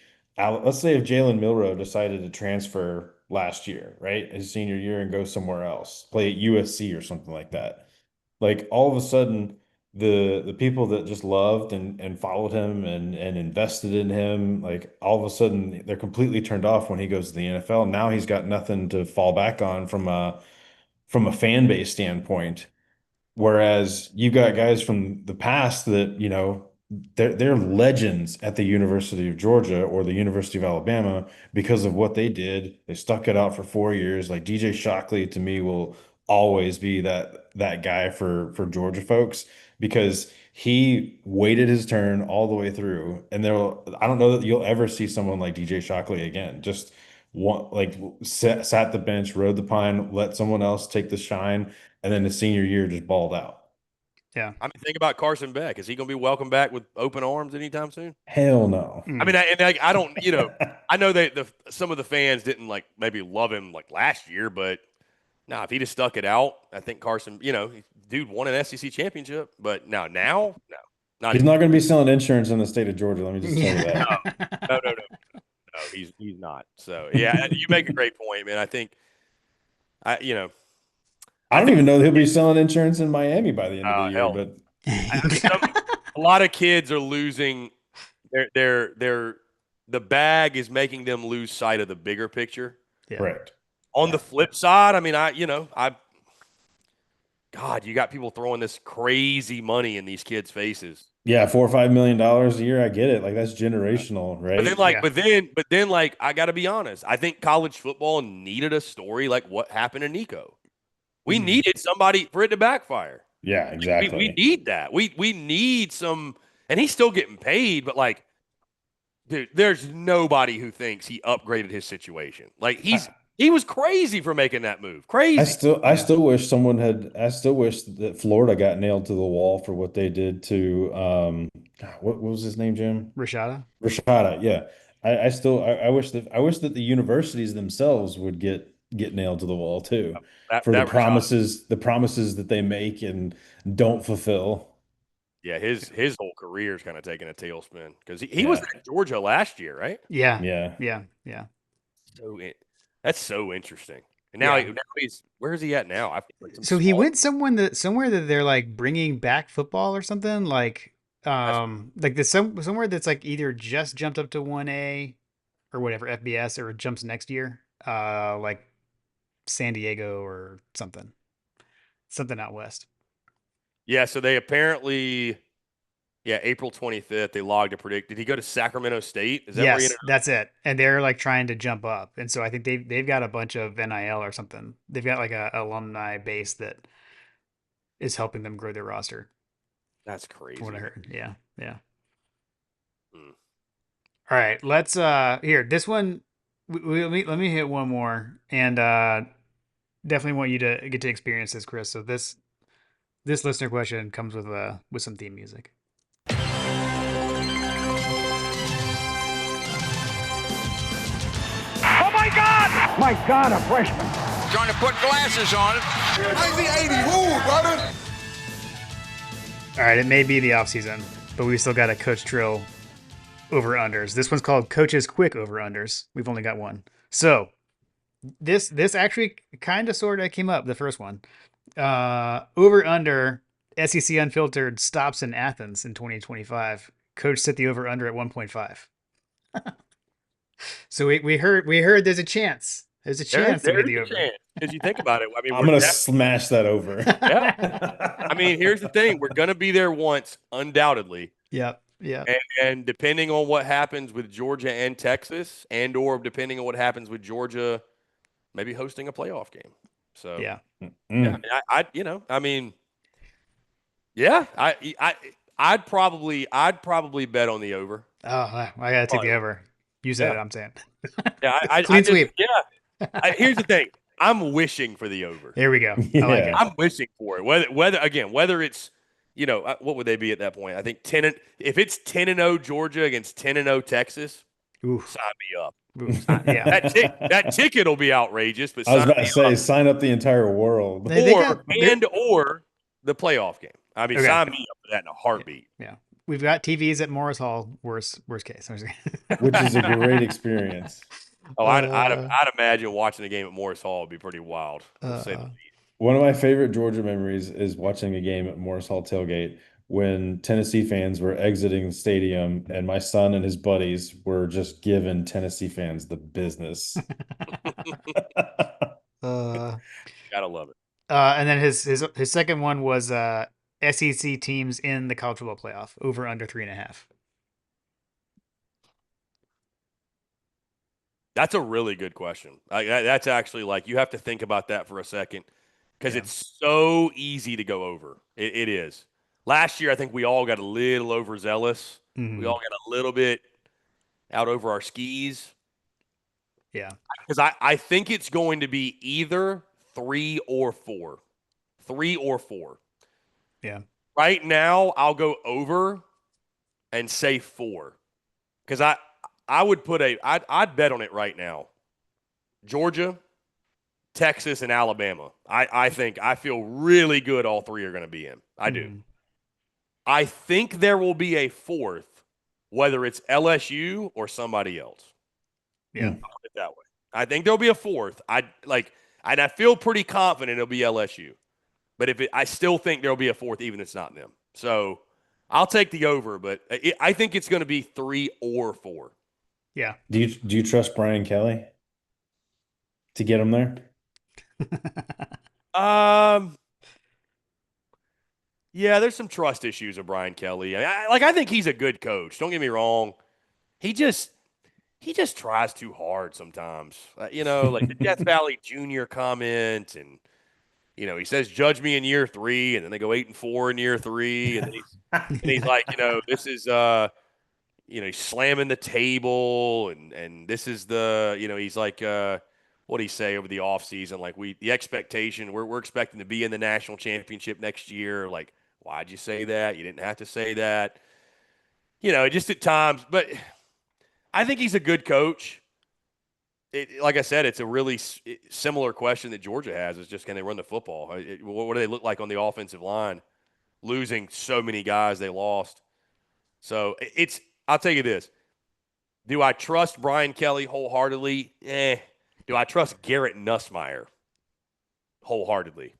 Speaker 3: let's say if Jalen Milroe decided to transfer last year, right, his senior year, and go somewhere else, play at USC or something like that. Like all of a sudden, the people that just loved and followed him and invested in him, like all of a sudden they're completely turned off when he goes to the NFL. Now he's got nothing to fall back on from a fan base standpoint. Whereas you got guys from the past that, they're legends at the University of Georgia or the University of Alabama because of what they did. They stuck it out for 4 years. Like DJ Shockley to me will always be that guy for Georgia folks because he waited his turn all the way through. And I don't know that you'll ever see someone like DJ Shockley again. Just one like sat the bench, rode the pine, let someone else take the shine, and then the senior year just balled out.
Speaker 2: Yeah.
Speaker 1: I mean, think about Carson Beck. Is he going to be welcome back with open arms anytime soon?
Speaker 3: Hell no.
Speaker 1: I
Speaker 2: Mm.
Speaker 1: mean, I don't, I know that some of the fans didn't like maybe love him like last year, but nah, if he just stuck it out, I think Carson, dude won an SEC championship, but now, no, not
Speaker 3: He's
Speaker 1: even.
Speaker 3: not going to be selling insurance in the state of Georgia. Let me just tell you
Speaker 2: Yeah.
Speaker 3: that.
Speaker 1: No, no, no, no. He's not. So yeah, you make a great point, man. I think I, you know,
Speaker 3: I
Speaker 1: I
Speaker 3: don't
Speaker 1: think
Speaker 3: even know that he'll be selling insurance in Miami by the end of the year,
Speaker 1: hell,
Speaker 3: but
Speaker 1: I mean, a lot of kids are losing their the bag is making them lose sight of the bigger picture.
Speaker 2: Yeah.
Speaker 3: correct.
Speaker 1: On the flip side, I mean, God, you got people throwing this crazy money in these kids' faces.
Speaker 3: Yeah, $4 or $5 million a year. I get it. Like that's generational,
Speaker 1: But then,
Speaker 3: right?
Speaker 1: like,
Speaker 2: Yeah.
Speaker 1: like, I got to be honest. I think college football needed a story like what happened to Nico. We
Speaker 2: Mhm.
Speaker 1: needed somebody for it to backfire.
Speaker 3: Yeah,
Speaker 1: We
Speaker 3: exactly.
Speaker 1: need that. We need some, and he's still getting paid, but like, dude, there's nobody who thinks he upgraded his situation. Like
Speaker 3: I,
Speaker 1: he was crazy for making that move.
Speaker 3: I
Speaker 1: Crazy.
Speaker 3: still I
Speaker 2: Yeah.
Speaker 3: still wish someone had I still wish that Florida got nailed to the wall for what they did to God, what was his name, Jim?
Speaker 2: Rashada.
Speaker 3: Rashada. Yeah. I wish that the universities themselves would get nailed to the wall too for
Speaker 1: That Rashad.
Speaker 3: the promises that they make and don't fulfill.
Speaker 1: Yeah, his whole career is kind of taking a tailspin because he was
Speaker 3: Yeah.
Speaker 1: at Georgia last year, right?
Speaker 2: Yeah.
Speaker 3: Yeah.
Speaker 2: Yeah. Yeah.
Speaker 1: So that's so interesting. And now,
Speaker 2: Yeah.
Speaker 1: now he's where is he at now? I feel like some
Speaker 2: So he
Speaker 1: small.
Speaker 2: went somewhere that they're like bringing back football or something
Speaker 1: That's,
Speaker 2: like this somewhere that's like either just jumped up to 1A or whatever FBS or jumps next year. Like San Diego or something out west.
Speaker 1: yeah. So they apparently, yeah, April 25th they logged a predict. Did he go to Sacramento State? Is that where he ended
Speaker 2: Yes,
Speaker 1: up?
Speaker 2: that's it. And they're like trying to jump up. And so I think they've got a bunch of NIL or something. They've got like a alumni base that is helping them grow their roster,
Speaker 1: That's
Speaker 2: from what I
Speaker 1: crazy.
Speaker 2: heard. Yeah. Yeah.
Speaker 1: Hmm.
Speaker 2: All right, let's here. This one let me hit one more and definitely want you to get to experience this, Chris. So this listener question comes with some theme music.
Speaker 4: Oh my God!
Speaker 5: My God, a freshman.
Speaker 4: Trying to put glasses on it.
Speaker 5: 1980, who, brother?
Speaker 2: All right, it may be the off season, but we still got a Coach Trill over unders. This one's called Coach's Quick over unders. We've only got one. So this actually kind of sort of came up, the first one. Over under SEC Unfiltered stops in Athens in 2025. Coach set the over under at 1.5. So we heard there's a chance. There's a chance to be
Speaker 1: There's
Speaker 2: the
Speaker 1: a
Speaker 2: over.
Speaker 1: chance because you think about it. I mean,
Speaker 3: I'm
Speaker 1: we're
Speaker 3: gonna
Speaker 1: definitely,
Speaker 3: smash that over.
Speaker 1: yeah. I mean, here's the thing: we're gonna be there once, undoubtedly.
Speaker 2: Yep. Yep.
Speaker 1: And depending on what happens with Georgia and Texas, and or depending on what happens with Georgia, maybe hosting a playoff game. So
Speaker 2: Yeah.
Speaker 1: yeah,
Speaker 3: Mm.
Speaker 1: I mean, yeah, I'd probably bet on the over.
Speaker 2: Oh, I gotta take the
Speaker 1: Probably.
Speaker 2: over. You said it.
Speaker 3: Yeah.
Speaker 2: I'm saying.
Speaker 1: Yeah, I
Speaker 2: Clean
Speaker 1: just
Speaker 2: sweep.
Speaker 1: here's the thing: I'm wishing for the over.
Speaker 2: There we go. I like it.
Speaker 3: Yeah.
Speaker 1: I'm wishing for it. Whether it's what would they be at that point? I think if it's 10-0 Georgia against 10-0 Texas,
Speaker 2: Oof.
Speaker 1: sign me up.
Speaker 2: Oof. Yeah.
Speaker 1: That ticket will be outrageous, but
Speaker 3: I was
Speaker 1: sign
Speaker 3: about to
Speaker 1: me
Speaker 3: say,
Speaker 1: up.
Speaker 3: sign up the entire world.
Speaker 2: They got they're
Speaker 1: Or the playoff game. I mean,
Speaker 2: okay.
Speaker 1: sign me up for that in a
Speaker 2: Yeah.
Speaker 1: heartbeat.
Speaker 2: Yeah. We've got TVs at Morris Hall. Worst case.
Speaker 3: Which is a great experience.
Speaker 1: Oh,
Speaker 2: uh,
Speaker 1: I'd imagine watching the game at Morris Hall would be pretty wild. To say the
Speaker 2: uh,
Speaker 3: One of my favorite Georgia memories is watching a game at Morris Hall tailgate when Tennessee fans were exiting the stadium and my son and his buddies were just giving Tennessee fans the business.
Speaker 2: uh,
Speaker 1: Gotta love it.
Speaker 2: and then his second one was SEC teams in the college football playoff over under 3.5.
Speaker 1: That's a really good question. That's actually like you have to think about that for a second because
Speaker 2: Yeah.
Speaker 1: it's so easy to go over. It is. Last year, I think we all got a little overzealous. We
Speaker 2: Hmm.
Speaker 1: all got a little bit out over our skis
Speaker 2: Yeah.
Speaker 1: because I think it's going to be either 3 or 4. 3 or 4.
Speaker 2: Yeah.
Speaker 1: Right now, I'll go over and say 4 because I would put I'd bet on it right now. Georgia, Texas, and Alabama. I think I feel really good all three are going to be in. I do.
Speaker 2: Hmm.
Speaker 1: I think there will be a fourth, whether it's LSU or somebody else.
Speaker 2: Yeah.
Speaker 3: Hmm.
Speaker 1: I'll put it that way. I think there'll be a fourth. And I feel pretty confident it'll be LSU. But I still think there'll be a fourth, even if it's not them. So I'll take the over, but I think it's going to be 3 or 4.
Speaker 2: Yeah.
Speaker 3: Do you trust Brian Kelly to get him there?
Speaker 1: Um, yeah, there's some trust issues with Brian Kelly. I think he's a good coach. Don't get me wrong. He just he just tries too hard sometimes. Like the Death Valley Junior comment, and he says, "Judge me in year 3," and then they go 8-4 in year 3, and then he's like, this is he's slamming the table, and this is he's like, what did he say over the offseason? Like the expectation, we're expecting to be in the national championship next year. Like, why'd you say that? You didn't have to say that. Just at times, but I think he's a good coach. Like I said, it's a really similar question that Georgia has is just, can they run the football? What do they look like on the offensive line, losing so many guys they lost? So I'll tell you this. Do I trust Brian Kelly wholeheartedly? Do I trust Garrett Nussmeier wholeheartedly?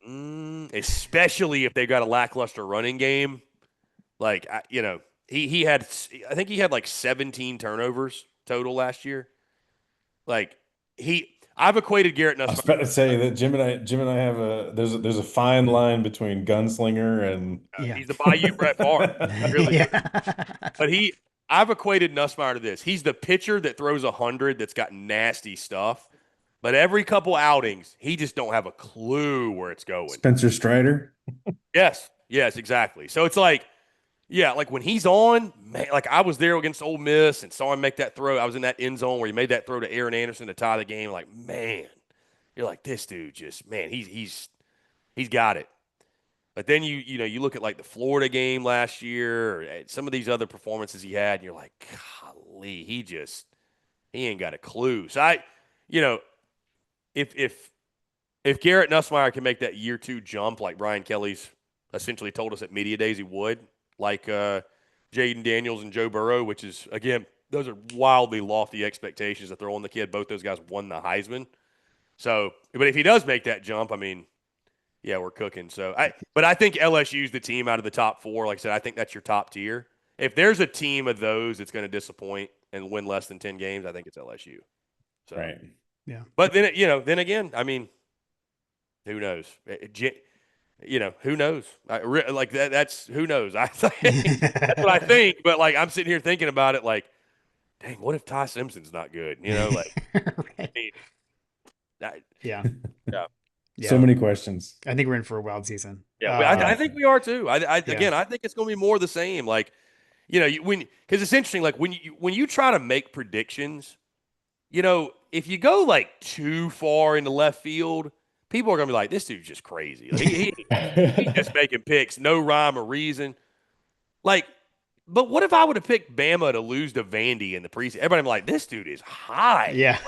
Speaker 2: Hmm.
Speaker 1: Especially if they've got a lackluster running game. Like, I think he had like 17 turnovers total last year. Like, I've equated Garrett
Speaker 3: I was
Speaker 1: Nussmeier.
Speaker 3: about to say that Jim and I have there's a fine line between gunslinger and
Speaker 2: Yeah.
Speaker 1: He's the Bayou Brett Favre. He really is.
Speaker 2: Yeah.
Speaker 1: But I've equated Nussmeier to this. He's the pitcher that throws 100 that's got nasty stuff. But every couple outings, he just don't have a clue where it's going.
Speaker 3: Spencer Strider.
Speaker 1: Yes, exactly. So it's like, yeah, like when he's on, man, like I was there against Ole Miss and saw him make that throw. I was in that end zone where he made that throw to Aaron Anderson to tie the game. Like, man, you're like, this dude just, man, he's got it. But then you look at like the Florida game last year, or some of these other performances he had, and you're like, golly, he ain't got a clue. So you know, if Garrett Nussmeier can make that year 2 jump like Brian Kelly's essentially told us at media days he would, like Jaden Daniels and Joe Burrow, which is, again, those are wildly lofty expectations to throw on the kid. Both those guys won the Heisman. So, but if he does make that jump, I mean, yeah, we're cooking. But I think LSU's the team out of the top 4. Like I said, I think that's your top tier. If there's a team of those that's going to disappoint and win less than 10 games, I think it's LSU. So,
Speaker 3: Right.
Speaker 2: Yeah.
Speaker 1: but then again, I mean, who knows? Who knows? Like that's who knows. I think that's what I think. But like, I'm sitting here thinking about it. Like, dang, what if Ty Simpson's not good? Like, I
Speaker 2: Right.
Speaker 1: mean,
Speaker 2: Yeah.
Speaker 1: yeah,
Speaker 3: So
Speaker 2: Yeah.
Speaker 3: many questions.
Speaker 2: I think we're in for a wild season.
Speaker 1: yeah. I think we are too.
Speaker 2: Yeah.
Speaker 1: Again, I think it's going to be more of the same. Like, because it's interesting. Like when you try to make predictions, if you go like too far into left field, people are going to be like, this dude's just crazy. Like, he's just making picks, no rhyme or reason. Like, but what if I would have picked Bama to lose to Vandy in the preseason? Everybody be like, this dude is high.
Speaker 2: Yeah.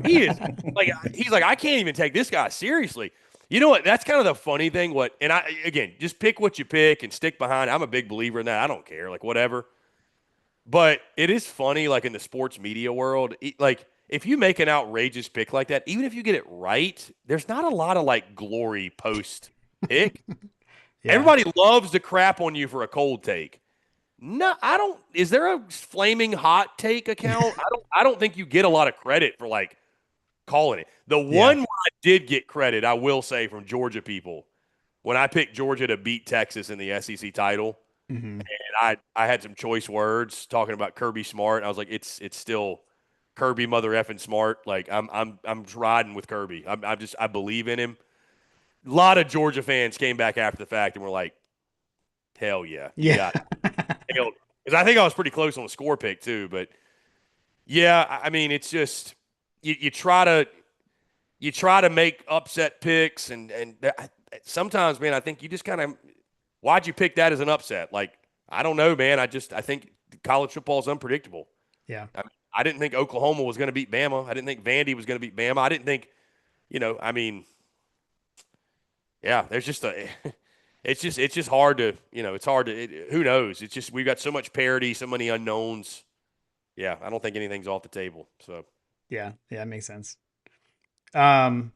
Speaker 1: He is like, he's like, I can't even take this guy seriously. You know what? That's kind of the funny thing. And again, just pick what you pick and stick behind. I'm a big believer in that. I don't care, like whatever. But it is funny, like in the sports media world, like if you make an outrageous pick like that, even if you get it right, there's not a lot of like glory post pick.
Speaker 2: Yeah.
Speaker 1: Everybody loves to crap on you for a cold take. No, I don't. Is there a flaming hot take account? I don't think you get a lot of credit for like calling it. The
Speaker 2: Yeah.
Speaker 1: one where I did get credit, I will say, from Georgia people, when I picked Georgia to beat Texas in the SEC title,
Speaker 2: Hmm.
Speaker 1: and I had some choice words talking about Kirby Smart. I was like, it's still Kirby mother effing Smart. Like I'm riding with Kirby. I believe in him. lot of Georgia fans came back after the fact and were like, hell yeah, you
Speaker 2: Yeah.
Speaker 1: got nailed. Because I think I was pretty close on the score pick too. But yeah, I mean, it's just you try to make upset picks, and sometimes, man, I think you just kind of why'd you pick that as an upset? Like, I don't know, man. I think college football is unpredictable.
Speaker 2: Yeah.
Speaker 1: I didn't think Oklahoma was going to beat Bama. I didn't think Vandy was going to beat Bama. I didn't think, I mean, yeah, there's just a, it's just hard to, it's hard to, who knows? It's just, we've got so much parity, so many unknowns. Yeah, I don't think anything's off the table. So,
Speaker 2: Yeah. Yeah. It makes sense. Um,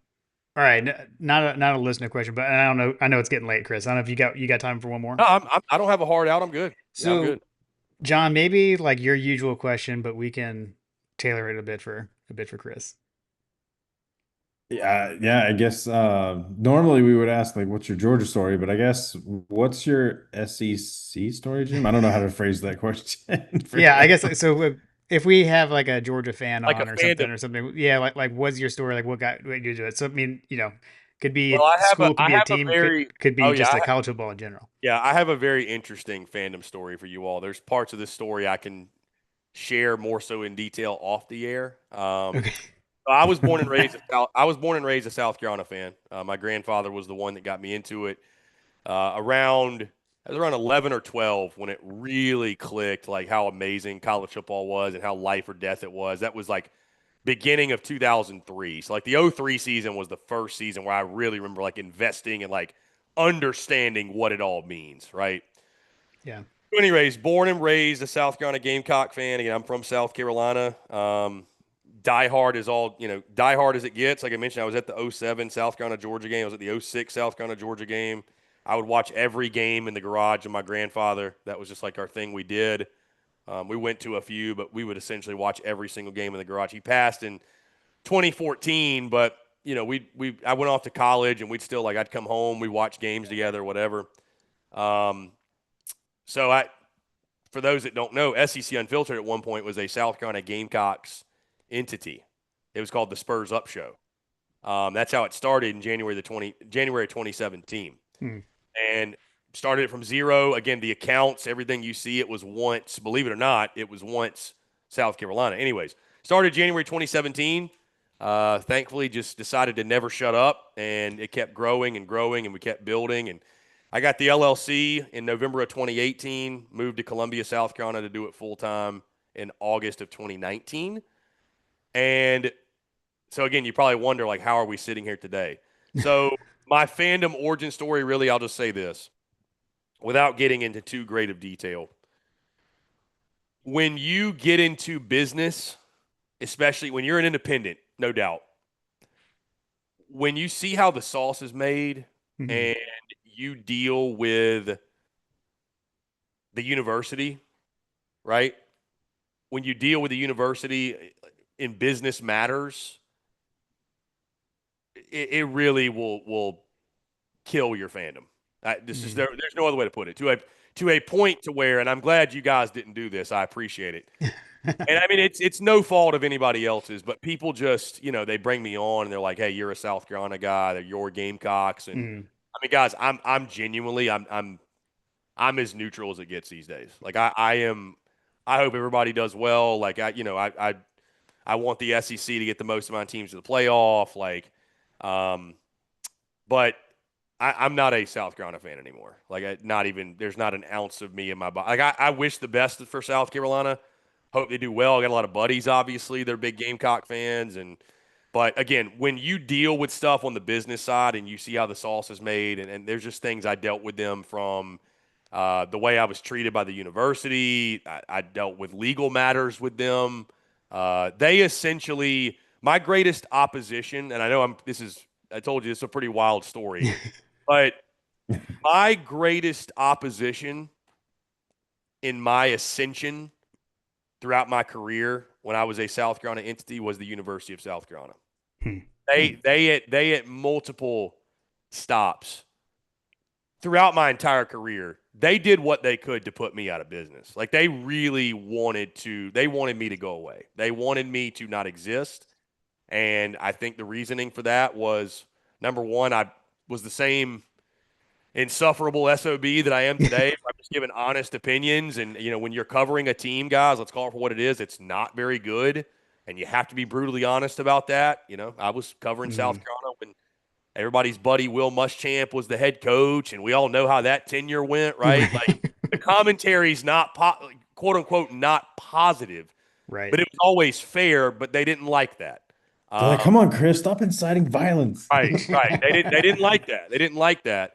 Speaker 2: all right. Not a listener question, but I don't know. I know it's getting late, Chris. I don't know if you got time for one more.
Speaker 1: no, I don't have a hard out. I'm good. Yeah, I'm
Speaker 2: So,
Speaker 1: good.
Speaker 2: John, maybe like your usual question, but we can tailor it a bit for Chris.
Speaker 3: Yeah, yeah, I guess normally we would ask like what's your Georgia story, but I guess what's your SEC story, Jim? I don't know how to phrase that question for
Speaker 2: Yeah, I
Speaker 3: him.
Speaker 2: guess so. If we have like a Georgia fan
Speaker 1: Like a
Speaker 2: on
Speaker 1: fandom.
Speaker 2: or something, yeah, like what's your story? Like what you do it? So I mean, could
Speaker 1: Well,
Speaker 2: be school, could
Speaker 1: I
Speaker 2: be a
Speaker 1: have a
Speaker 2: team,
Speaker 1: very,
Speaker 2: could
Speaker 1: oh
Speaker 2: be
Speaker 1: yeah,
Speaker 2: just a college football in general.
Speaker 1: yeah, I have a very interesting fandom story for you all. There's parts of this story I can share more so in detail off the air.
Speaker 2: Okay.
Speaker 1: I was born and raised I was born and raised a South Carolina fan. My grandfather was the one that got me into it. Around I was around 11 or 12 when it really clicked, like how amazing college football was and how life or death it was. That was like beginning of 2003. So like the '03 season was the first season where I really remember like investing and like understanding what it all means, right?
Speaker 2: Yeah.
Speaker 1: Anyways, born and raised a South Carolina Gamecock fan. Again, I'm from South Carolina. Diehard is all, diehard as it gets. Like I mentioned, I was at the '07 South Carolina Georgia game. I was at the '06 South Carolina Georgia game. I would watch every game in the garage of my grandfather. That was just like our thing we did. We went to a few, but we would essentially watch every single game in the garage. He passed in 2014, but I went off to college and we'd still like I'd come home, we watch games together, whatever. Um, so for those that don't know, SEC Unfiltered at one point was a South Carolina Gamecocks entity. It was called the Spurs Up Show. That's how it started in January 2017,
Speaker 2: Hmm.
Speaker 1: and started it from zero. Again, the accounts, everything you see, it was once, believe it or not, it was once South Carolina. Anyways, started January 2017. Thankfully, just decided to never shut up, and it kept growing and growing, and we kept building. And I got the LLC in November of 2018, moved to Columbia, South Carolina to do it full time in August of 2019. And so again, you probably wonder like, how are we sitting here today? So my fandom origin story, really, I'll just say this without getting into too great of detail. When you get into business, especially when you're an independent, no doubt, when you see how the sauce is made
Speaker 2: Mhm.
Speaker 1: and you deal with the university, right? When you deal with the university in business matters, it really will kill your fandom. This is
Speaker 2: Mhm.
Speaker 1: there's no other way to put it. To a point to where, and I'm glad you guys didn't do this. I appreciate it. And I mean, it's no fault of anybody else's, but people just, they bring me on and they're like, "Hey, you're a South Carolina guy. They're your Gamecocks." And
Speaker 2: Mhm.
Speaker 1: I mean, guys, I'm genuinely, I'm as neutral as it gets these days. Like I am. I hope everybody does well. Like I want the SEC to get the most amount of teams to the playoff. Like, um, but I'm not a South Carolina fan anymore. Like, not even there's not an ounce of me in my body. Like, I wish the best for South Carolina. Hope they do well. I got a lot of buddies, obviously. They're big Gamecock fans, but again, when you deal with stuff on the business side and you see how the sauce is made, and there's just things I dealt with them from the way I was treated by the university. I dealt with legal matters with them. They essentially, my greatest opposition, and I know I told you this is a pretty wild story, but my greatest opposition in my ascension throughout my career when I was a South Carolina entity was the University of South Carolina.
Speaker 2: Hmm.
Speaker 1: They at multiple stops throughout my entire career, they did what they could to put me out of business. Like they really they wanted me to go away. They wanted me to not exist. And I think the reasoning for that was number one, was the same insufferable SOB that I am today. I'm just giving honest opinions. And, when you're covering a team, guys, let's call it for what it is. It's not very good. And you have to be brutally honest about that. I was covering South Carolina when everybody's buddy Will Muschamp was the head coach. And we all know how that tenure went, right? Like the commentary's not, quote unquote, not positive,
Speaker 2: Right.
Speaker 1: but it was always fair, but they didn't like that.
Speaker 3: They're like, come on, Chris, stop inciting violence.
Speaker 1: Right. They didn't like that. They didn't like that.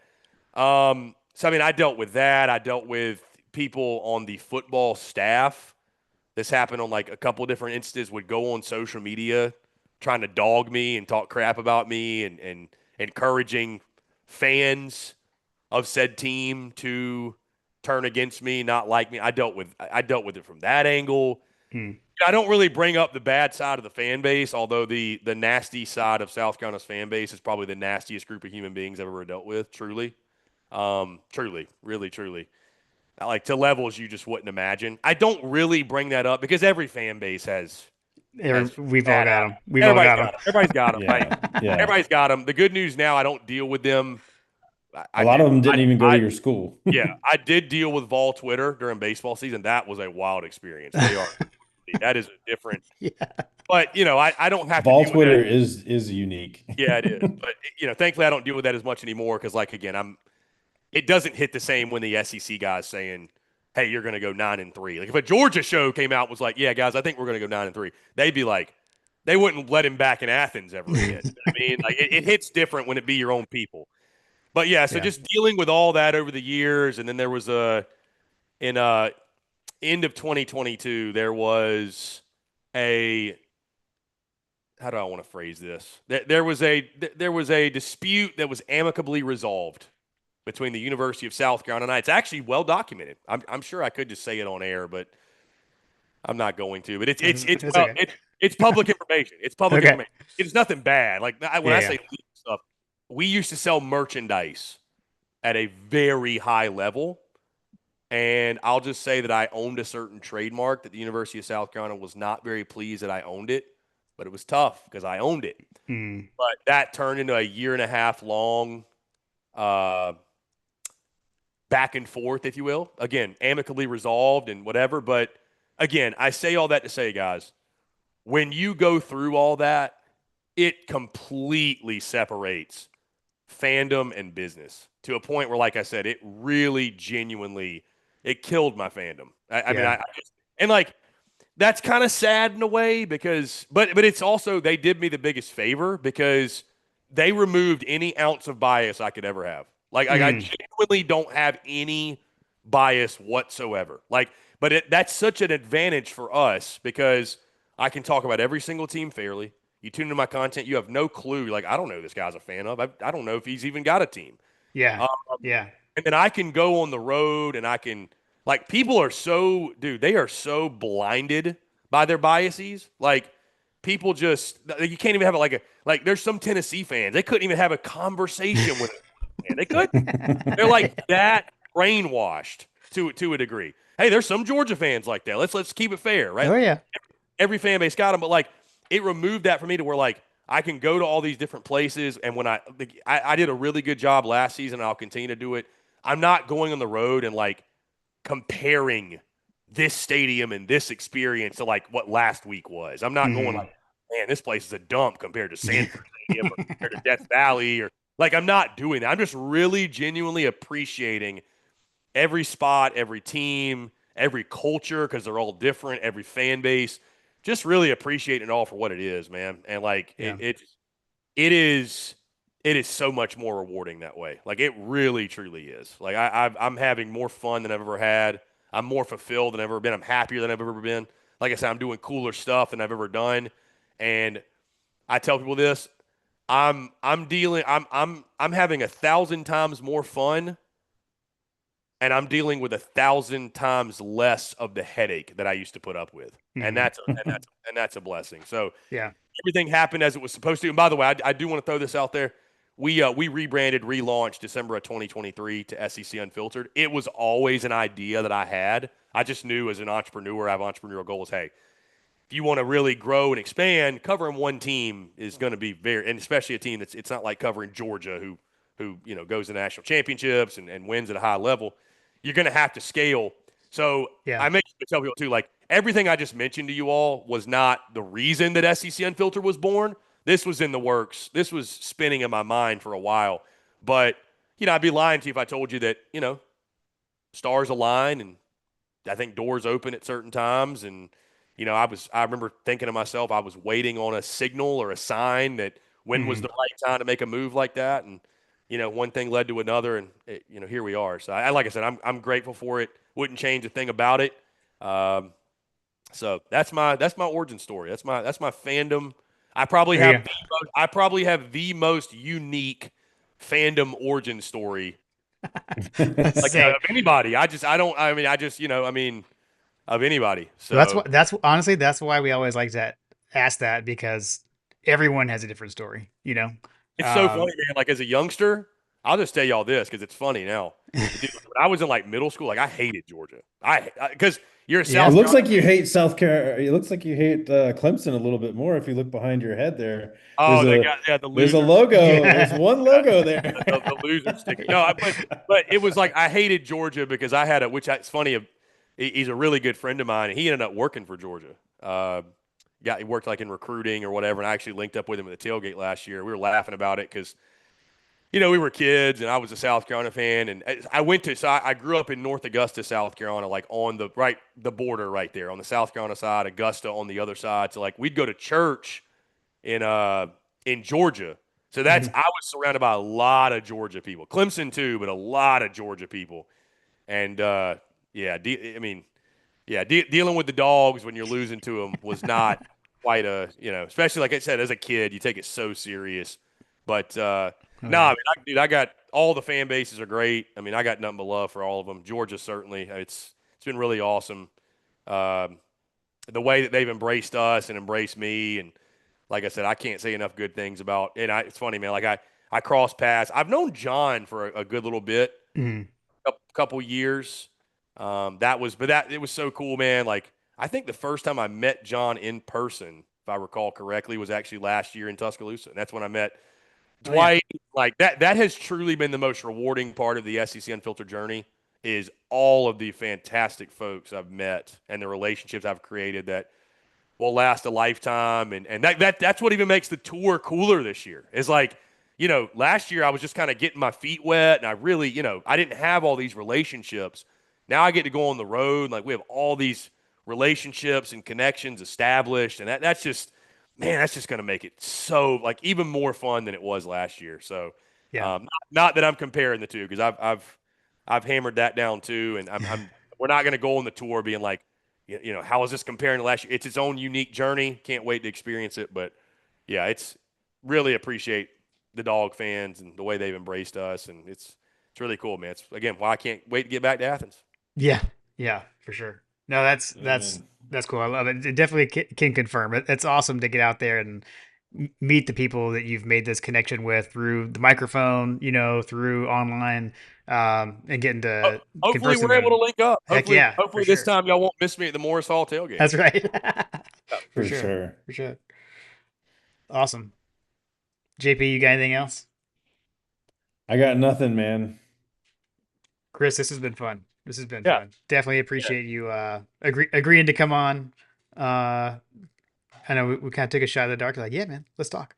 Speaker 1: So, I mean, I dealt with that. I dealt with people on the football staff. This happened on like a couple of different instances, would go on social media trying to dog me and talk crap about me and encouraging fans of said team to turn against me, not like me. I dealt with it from that angle. I don't really bring up the bad side of the fan base, although the nasty side of South Carolina's fan base is probably the nastiest group of human beings I've ever dealt with, truly. Truly, really, truly. Like to levels you just wouldn't imagine. I don't really bring that up because every fan base has
Speaker 2: We've all got them.
Speaker 1: Everybody's got them.
Speaker 3: Yeah,
Speaker 1: Right?
Speaker 3: yeah.
Speaker 1: Everybody's got them. The good news now, I don't deal with them.
Speaker 3: A lot of them didn't even go to your school.
Speaker 1: Yeah, I did deal with Vol Twitter during baseball season. That was a wild experience. They are. That is a different.
Speaker 2: Yeah.
Speaker 1: But I don't have
Speaker 3: Vol
Speaker 1: to.
Speaker 3: Twitter is unique.
Speaker 1: Yeah, it is. But thankfully, I don't deal with that as much anymore because, like, again, It doesn't hit the same when the SEC guys saying, "Hey, you're going to go 9-3." Like if a Georgia show came out and was like, "Yeah, guys, I think we're going to go 9-3," they'd be like, they wouldn't let him back in Athens ever again. You know what I mean, like it hits different when it be your own people. But yeah, so just dealing with all that over the years, and then there was in end of 2022, there was how do I want to phrase this? There was a dispute that was amicably resolved between the University of South Carolina. It's actually well documented. I'm sure I could just say it on air, but I'm not going to. But it's public information. It's public information. It's nothing bad. Like when I say stuff, we used to sell merchandise at a very high level. And I'll just say that I owned a certain trademark that the University of South Carolina was not very pleased that I owned it, but it was tough because I owned it. But that turned into a 1.5 year long back and forth, if you will. Again, amicably resolved and whatever. But again, I say all that to say, guys, when you go through all that, it completely separates fandom and business to a point where, like I said, it really genuinely it killed my fandom. I mean, that's kind of sad in a way because, but it's also they did me the biggest favor because they removed any ounce of bias I could ever have. Like I genuinely don't have any bias whatsoever. But that's such an advantage for us because I can talk about every single team fairly. You tune into my content, you have no clue. Like, I don't know who this guy's a fan of. I don't know if he's even got a team.
Speaker 2: Yeah.
Speaker 1: And then I can go on the road and I can, like, people are so, dude, they are so blinded by their biases. Like, people just, you can't even have like, there's some Tennessee fans. They couldn't even have a conversation with it. Man, they couldn't. They're like that brainwashed to a degree. Hey, there's some Georgia fans like that. Let's keep it fair, right?
Speaker 2: Oh, yeah.
Speaker 1: Every fan base got them, but, like, it removed that for me to where, like, I can go to all these different places, and when I did a really good job last season, and I'll continue to do it. I'm not going on the road and, like, comparing this stadium and this experience to, like, what last week was. I'm not going like, man, this place is a dump compared to Sanford Stadium or compared to Death Valley. Or like, I'm not doing that. I'm just really genuinely appreciating every spot, every team, every culture because they're all different, every fan base. Just really appreciating it all for what it is, man. And, like, it is so much more rewarding that way. Like, it really, truly is. Like, I'm having more fun than I've ever had. I'm more fulfilled than I've ever been. I'm happier than I've ever been. Like I said, I'm doing cooler stuff than I've ever done. And I tell people this: I'm having 1,000 times more fun, and I'm dealing with 1,000 times less of the headache that I used to put up with. And that's a blessing. So
Speaker 2: Yeah.
Speaker 1: everything happened as it was supposed to. And by the way, I do want to throw this out there. We rebranded, relaunched December of 2023 to SEC Unfiltered. It was always an idea that I had. I just knew as an entrepreneur, I have entrepreneurial goals. Hey, if you want to really grow and expand, covering one team is going to be and especially a team it's not like covering Georgia, who who goes to national championships and wins at a high level, you're going to have to scale. So
Speaker 2: Yeah.
Speaker 1: I make sure to tell people too, like everything I just mentioned to you all was not the reason that SEC Unfiltered was born. This was in the works. This was spinning in my mind for a while. But I'd be lying to you if I told you that stars align and I think doors open at certain times. And I remember thinking to myself, I was waiting on a signal or a sign that when was the right time to make a move like that. And one thing led to another, and here we are. So like I said, I'm grateful for it. Wouldn't change a thing about it. So that's my origin story. That's my fandom.
Speaker 2: There you go.
Speaker 1: I probably have the most unique fandom origin story like
Speaker 2: Say,
Speaker 1: of anybody. Of anybody.
Speaker 2: that's
Speaker 1: So
Speaker 2: what that's honestly that's why we always like to ask that, because everyone has a different story,
Speaker 1: it's so funny, man. Like as a youngster, I'll just tell y'all this because it's funny now. Dude, when I was in like middle school, like I hated Georgia. Because you're a
Speaker 2: Yeah.
Speaker 3: It
Speaker 1: South
Speaker 3: looks
Speaker 1: Carolina.
Speaker 3: like you hate South Carolina. It looks like you hate Clemson a little bit more if you look behind your head there.
Speaker 1: Oh,
Speaker 3: There's
Speaker 1: they
Speaker 3: a
Speaker 1: got the
Speaker 3: there's a
Speaker 1: loser.
Speaker 3: logo. There's
Speaker 2: Yeah.
Speaker 3: one logo there.
Speaker 1: The loser sticker. No, but it was like I hated Georgia because I had it's funny. He's a really good friend of mine, and he ended up working for Georgia. He worked like in recruiting or whatever, and I actually linked up with him at the tailgate last year. We were laughing about it because we were kids, and I was a South Carolina fan, and I grew up in North Augusta, South Carolina, like on the border right there on the South Carolina side, Augusta on the other side. So like we'd go to church in Georgia. So I was surrounded by a lot of Georgia people, Clemson too, but a lot of Georgia people. And yeah, dealing with the dogs when you're losing to them was not quite especially like I said, as a kid, you take it so serious. But
Speaker 2: Oh,
Speaker 1: no,
Speaker 2: yeah.
Speaker 1: dude, I got all the fan bases are great. I mean, I got nothing but love for all of them. Georgia certainly, it's been really awesome. Um, the way that they've embraced us and embraced me, and like I said, I can't say enough good things about. And it's funny, man. Like I cross paths. I've known John for a good little bit,
Speaker 2: Mhm.
Speaker 1: a couple years. It was so cool, man. Like I think the first time I met John in person, if I recall correctly, was actually last year in Tuscaloosa, and that's when I met
Speaker 2: Oh, yeah.
Speaker 1: Dwight. Like that has truly been the most rewarding part of the SEC Unfiltered journey. Is all of the fantastic folks I've met and the relationships I've created that will last a lifetime. And that's what even makes the tour cooler this year. Is like, last year I was just kind of getting my feet wet and I really, I didn't have all these relationships. Now I get to go on the road. Like we have all these relationships and connections established. And that's just, man, that's just going to make it so like even more fun than it was last year. So
Speaker 2: Yeah.
Speaker 1: not that I'm comparing the two because I've hammered that down too. And we're not going to go on the tour being like, how is this comparing to last year? It's its own unique journey. Can't wait to experience it. But yeah, it's really appreciate the dog fans and the way they've embraced us, and it's really cool, man. It's again why I can't wait to get back to Athens.
Speaker 2: Yeah. Yeah, for sure. No,
Speaker 3: Amen.
Speaker 2: that's cool. I love it. It definitely can confirm it. It's awesome to get out there and meet the people that you've made this connection with through the microphone, through online, and getting to
Speaker 1: Hopefully
Speaker 2: converse with
Speaker 1: we're able to
Speaker 2: them.
Speaker 1: link up.
Speaker 2: Heck
Speaker 1: Hopefully,
Speaker 2: yeah, for
Speaker 1: hopefully this
Speaker 2: sure.
Speaker 1: time y'all won't miss me at the Morris Hall tailgate.
Speaker 2: That's right. For
Speaker 3: For
Speaker 2: sure.
Speaker 3: sure.
Speaker 2: For sure. Awesome. JP, you got anything else?
Speaker 3: I got nothing, man.
Speaker 2: Chris, this has been fun. This has been
Speaker 1: Yeah,
Speaker 2: fun. Definitely
Speaker 1: yeah,
Speaker 2: appreciate you agreeing to come on. Uh I know we kind of took a shot in the dark. Like, yeah, man, let's talk.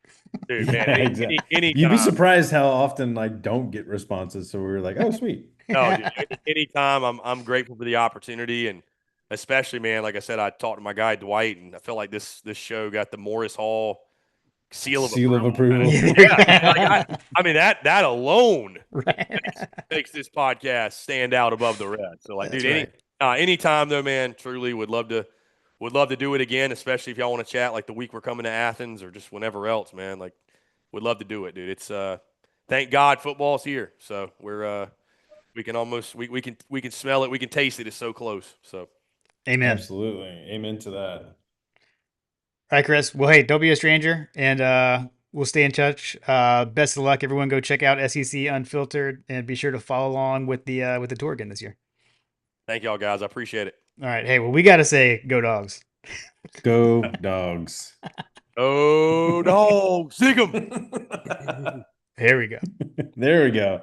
Speaker 1: dude, man.
Speaker 3: Yeah, exactly. You'd be
Speaker 1: Anytime.
Speaker 3: surprised how often I don't get responses. So we were like, oh, sweet.
Speaker 1: No, dude. Anytime. I'm grateful for the opportunity, and especially, man. Like I said, I talked to my guy Dwight, and I feel like this show got the Morris Hall seal of
Speaker 3: Seal of
Speaker 1: approval.
Speaker 3: approval.
Speaker 2: Yeah, there
Speaker 1: Yeah,
Speaker 2: you
Speaker 1: man. Like
Speaker 2: go.
Speaker 1: I mean that alone
Speaker 2: Right.
Speaker 1: makes this podcast stand out above the rest. So like,
Speaker 2: That's
Speaker 1: dude,
Speaker 2: right.
Speaker 1: anytime though, man, truly would love to do it again, especially if y'all want to chat like the week we're coming to Athens or just whenever else, man. Like, would love to do it, dude. It's thank God football's here. So we can almost we can smell it, we can taste it. It's so close. So
Speaker 2: Amen.
Speaker 3: Absolutely. Amen to that.
Speaker 2: All right, Chris. Well, hey, don't be a stranger, and we'll stay in touch. Best of luck, everyone. Go check out SEC Unfiltered, and be sure to follow along with the tour again this year.
Speaker 1: thank y'all guys. I appreciate it.
Speaker 2: All right. Hey, well, we got to say, go dogs.
Speaker 3: Go dogs.
Speaker 1: Oh, dog, sick 'em.
Speaker 2: Here we go.
Speaker 3: There we go.